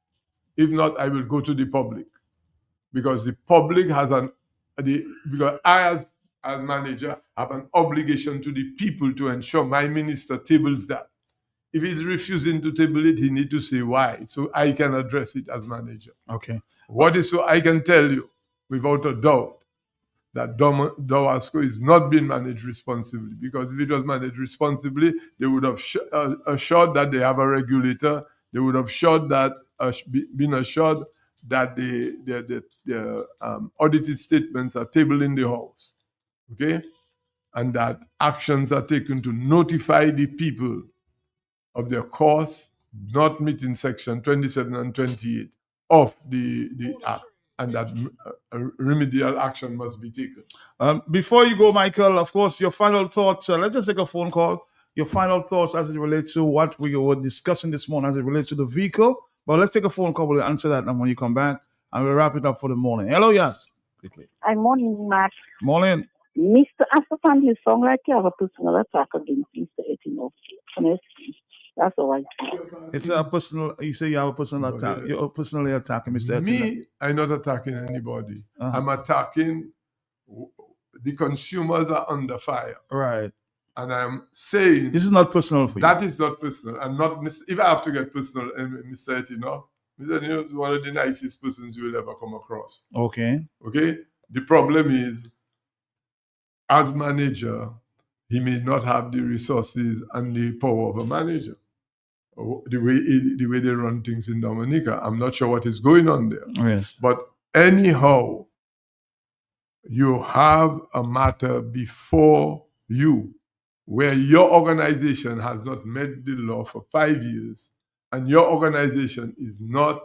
If not, I will go to the public, because the public has because I as manager have an obligation to the people to ensure my minister tables that. If he's refusing to table it, he need to say why, so I can address it as manager. Okay. So I can tell you without a doubt that WASCO is not being managed responsibly, because if it was managed responsibly, they would have assured that they have a regulator. They would have been assured that the audited statements are tabled in the house, okay, and that actions are taken to notify the people of their costs not meeting section 27 and 28 of the act, and that remedial action must be taken. Before you go, Michael, of course, your final thoughts. Let's just take a phone call. Your final thoughts as it relates to what we were discussing this morning as it relates to the vehicle. But let's take a phone call. We'll answer that and when you come back, and we'll wrap it up for the morning. Hello, yes. Quickly. Good morning, Matt. Morning. Mr. Astafan, you sound like you have a personal attack against Mr. Etino. That's all right. It's a personal. You say you have a personal attack. You're personally attacking Mr. Etino. Me, I'm not attacking anybody. I'm attacking the consumers are under fire. Right. And I'm saying this is not personal for you. That is not personal. I'm not. If I have to get personal, Mr. Etino is one of the nicest persons you will ever come across. Okay. Okay. The problem is, as manager, he may not have the resources and the power of a manager. The way they run things in Dominica, I'm not sure what is going on there. Yes. But anyhow, you have a matter before you where your organization has not met the law for 5 years, and your organization is not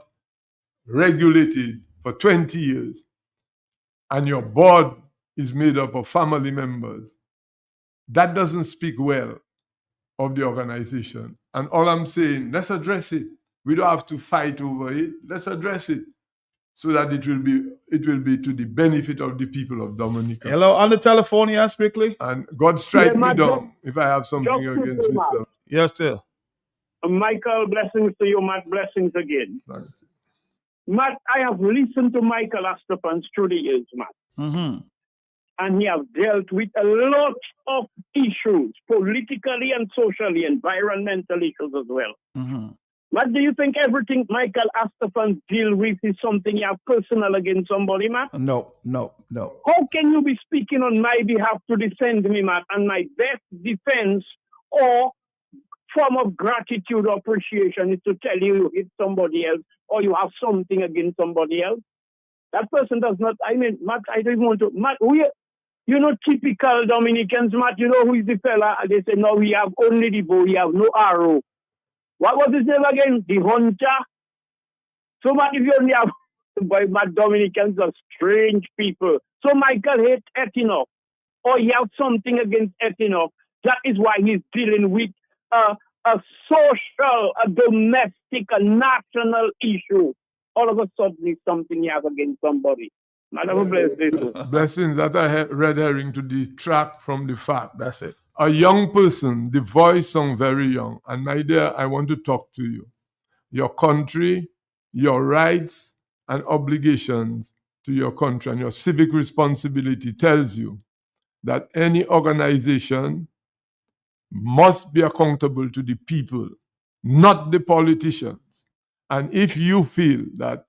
regulated for 20 years, and your board is made up of family members. That doesn't speak well of the organization. And all I'm saying, let's address it. We don't have to fight over it. Let's address it so that it will be to the benefit of the people of Dominica. Hello, on the telephone, yes, quickly. And God strike me down if I have something against myself. Yes, sir. Michael, blessings to you, Matt. Blessings again. Thanks. Matt, I have listened to Michael Astafan through the years, Matt. Mm-hmm. And he has dealt with a lot of issues, politically and socially, environmental issues as well. Mm-hmm. Matt, do you think everything Michael Astafan deals with is something you have personal against somebody, Matt? No. How can you be speaking on my behalf to defend me, Matt? And my best defense or form of gratitude or appreciation is to tell you hit somebody else or you have something against somebody else? That person does not, Matt, I don't want to, Matt, typical Dominicans, Matt, you know who is the fella? They say, no, we have only the bow, we have no arrow. What was his name again? The hunter? So, Matt, if you only have, boy, Matt, Dominicans are strange people. So, Michael hates Etino, or he has something against Etino. That is why he's dealing with a social, a domestic, a national issue. All of a sudden, it's something you have against somebody. Madam, blessings that are red herring to detract from the fact. That's it. A young person, the voice sounds very young. And my dear, I want to talk to you. Your country, your rights and obligations to your country and your civic responsibility tells you that any organization must be accountable to the people, not the politicians. And if you feel that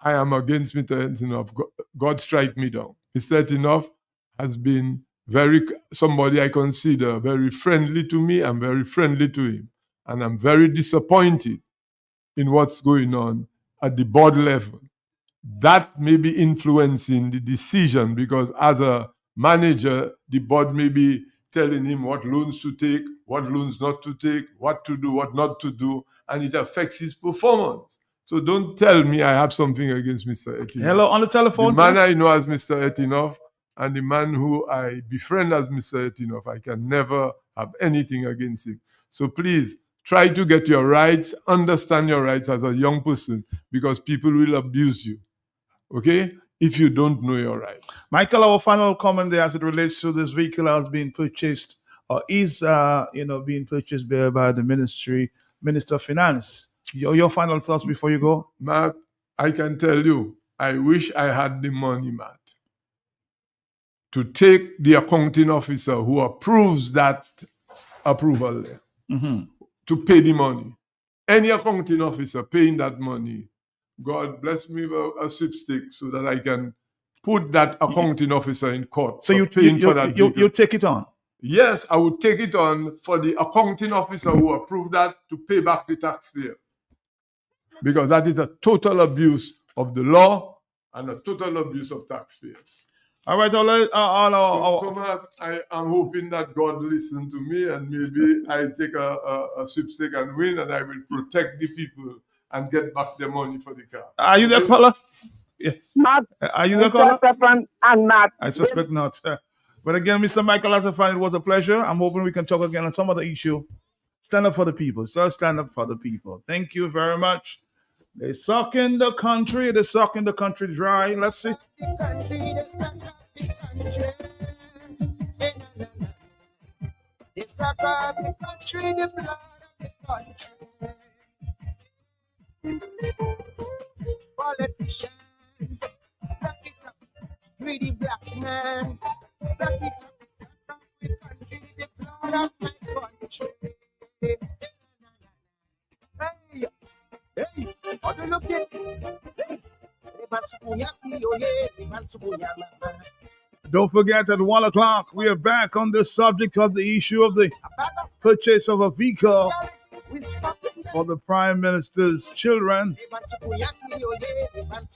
I am against Mr. Etino, God strike me down. Mr. Etino has been somebody I consider very friendly to me. I'm very friendly to him. And I'm very disappointed in what's going on at the board level. That may be influencing the decision because as a manager, the board may be telling him what loans to take, what loans not to take, what to do, what not to do, and it affects his performance. So don't tell me I have something against Mr. Etinoff. Hello, on the telephone. The man please. I know as Mr. Etinoff and the man who I befriend as Mr. Etinoff, I can never have anything against him. So please, try to get your rights, understand your rights as a young person, because people will abuse you, okay, if you don't know your rights. Michael, our final comment there as it relates to this vehicle has been purchased or is being purchased by the Minister of Finance. Your final thoughts before you go? Matt, I can tell you, I wish I had the money, Matt, to take the accounting officer who approves that approval there to pay the money. Any accounting officer paying that money, God bless me with a sweepstick so that I can put that accounting officer in court. So you take it on? Yes, I would take it on for the accounting officer who approved that to pay back the taxpayer. Because that is a total abuse of the law and a total abuse of taxpayers. All right, so Matt, I am hoping that God listen to me and maybe I take a sweepstake and win and I will protect the people and get back the money for the car. Are you there, caller? Yes. Matt, Are you there, caller? And Matt. I suspect not. But again, Mr. Michael Asafan, it was a pleasure. I'm hoping we can talk again on some other issue. Stand up for the people. Sir, stand up for the people. Thank you very much. They suck in the country. They suck in the country dry. Let's see. They suck up the country, the blood of the country. Politicians, suck it up, greedy black man. Suck it up, suck up the country, the blood of my country. Hey, hey, how do you look at it? Don't forget, at 1 o'clock, we are back on the subject of the issue of the purchase of a vehicle for the Prime Minister's children,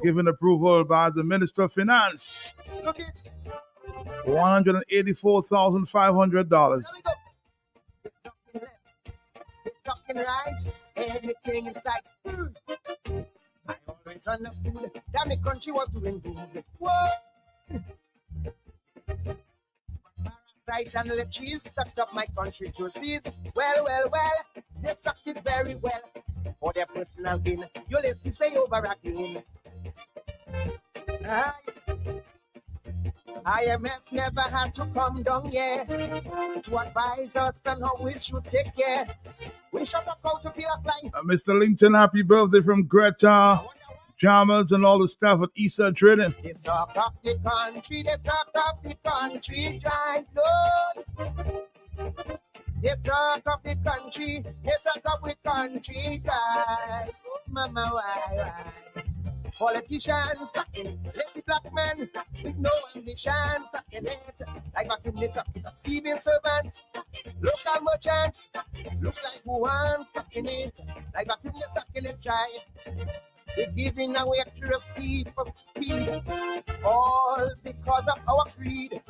given approval by the Minister of Finance. $184,500. Right, anything inside. I always understood that my country was doing good. Whoa! Parasites and leeches sucked up my country juices. Well, they sucked it very well. For their personal gain, you'll see say over again. IMF never had to come down here to advise us on how we should take care. We shut up out to be a fly. Mr. Linton, happy birthday from Greta, Chalmers, and all the staff at Eastside Trading. They suck up the country, they suck up the country, dry blood. They suck up the country, they suck up the country, dry. Oh, mama, why? Politicians sucking, lazy black men with no ambition sucking it. Like vacuum they suck it up, civil servants, local merchants, look like who wants sucking it. Like vacuum they sucking it dry. They're giving away accuracy for speed, all because of our creed.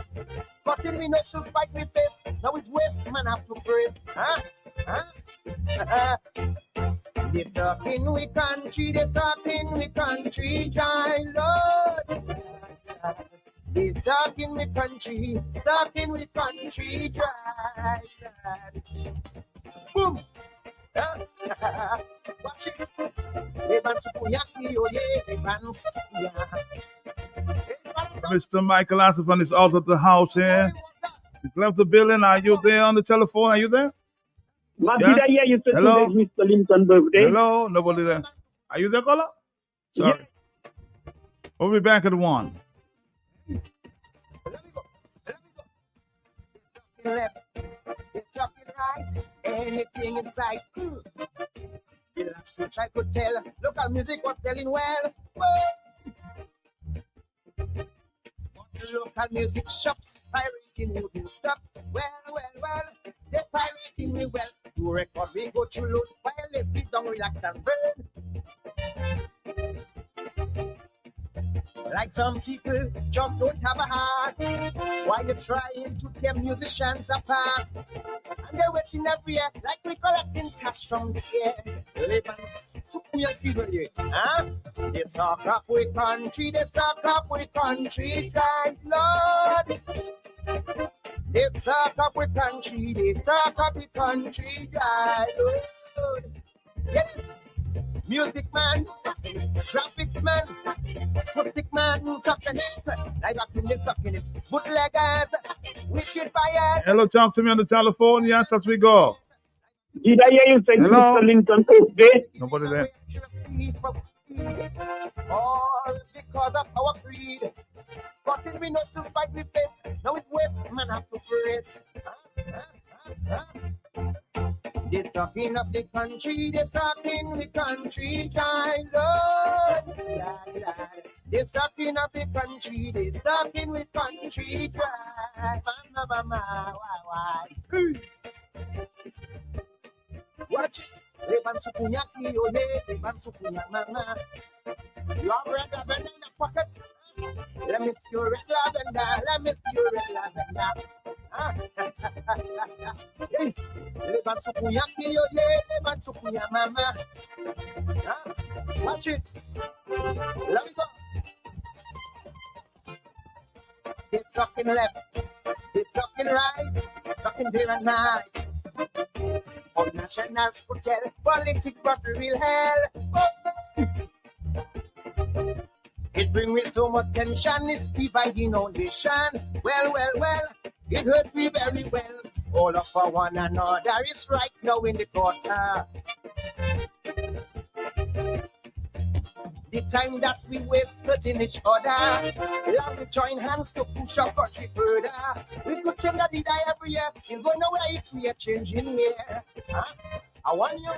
Cutting me nose to spike me face, now it's waste man have to breathe. They sucking we country, they sucking we country, dry Lord. They sucking we country, dry. Boom. Watch it. Mr. Michael Asafan is out of the house here. He's left the building. Are you there on the telephone? Are you there? Did I hear you say hello? today's Mr. Linton's birthday? Hello? Nobody there. Are you there, caller? Sorry. Yeah. We'll be back at 1. It's something right, anything inside. The last which I could tell, local music was selling well. Local music shops, pirating wouldn't stop. Well, they pirating me well. To record we go through load while they sit down, relax and burn. Like some people just don't have a heart. While you're trying to tear musicians apart. And they're waiting every year like we collecting cash from the air. Huh? They suck up with country, they suck up with country, God, Lord. They suck up with country, they suck up with country, God, Lord. Yes. Music man, graphics man, acoustic man, sucking it, live up in the sucking it, bootleggers, wicked buyers. Hello, talk to me on the telephone. Yes, as we go. Did I hear you say Hello? Mr. Lincoln Tuesday? Nobody there. All because of our greed. But in we not to fight with faith. Now it's waste, man have to praise. They sucking up the country, they sucking the country, child, Lord. They sucking up the country, they sucking with country, child. Why? Watch, Levan Sukunyaki, oh hey, Levan Sukunya, mama. You have red lavender in the pocket. Let me see your red lavender, let me see your red lavender. Hey, Levan Sukunyaki, oh hey, Levan Sukunya, mama. Watch it. Let me go. They're sucking left, they're sucking right, sucking day and night. All nationals could tell politics but real hell. It brings me so much tension, it's dividing our nation. Well, it hurt me very well. All of our one another is right now in the court. The time that we waste hurting each other, let we join hands to push our country further. We could change the die every year. It's going nowhere if we are changing here. I want you.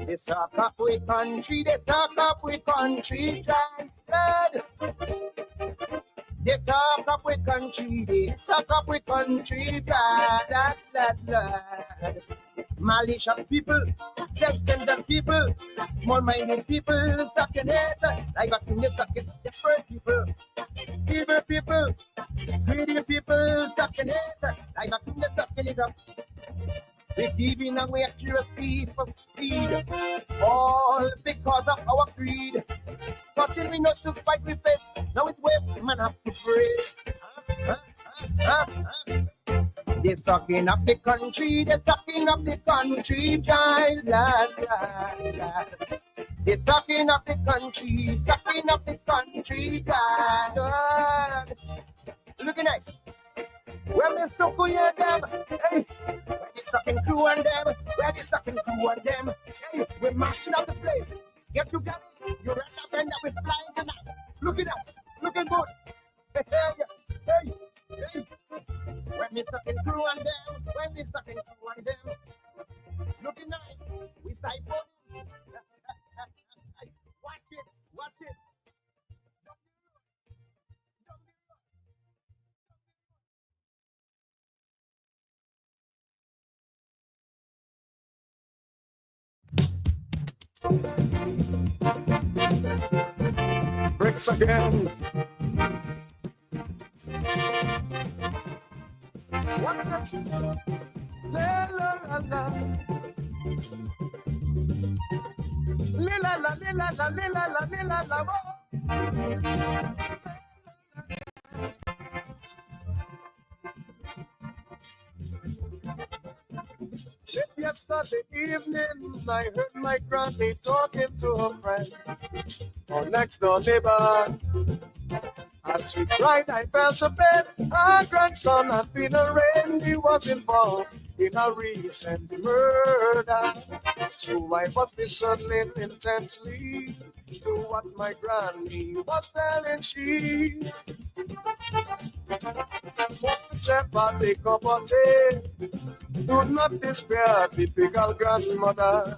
They suck up with country, they suck up with country, God. They suck up with country, they suck up with country, God. Malicious people, self-centered people, small-minded people, sucking it, like back in the sucking, desperate people, evil people, greedy people, sucking it, like back in the sucking it up. We're giving away accuracy for speed, all because of our greed. But till we not to spite we face, now it's waste, man have to praise. They're sucking up the country, they're sucking up the country, child, lad. They're sucking up the country, God. Looking nice. Where me sucking them? Hey, where the sucking crew and them? Where the sucking crew and them? Hey, we're mashing up the place. Get together, you're right up and we're flying tonight. Looking nice, looking good. Hey. When me sucking crew on them, when they sucking crew on them, looking nice, we stay both. Watch it. Bricks again. What's that? La la la la. La la la la la la la la la. Yesterday evening, I heard my granny talking to her friend, our next door neighbor. As she cried, I felt a bit. Our grandson had been arraigned. He was involved in a recent murder. So I was listening intensely to what my granny was telling. She whichever they come on, do not despair, typical grandmother.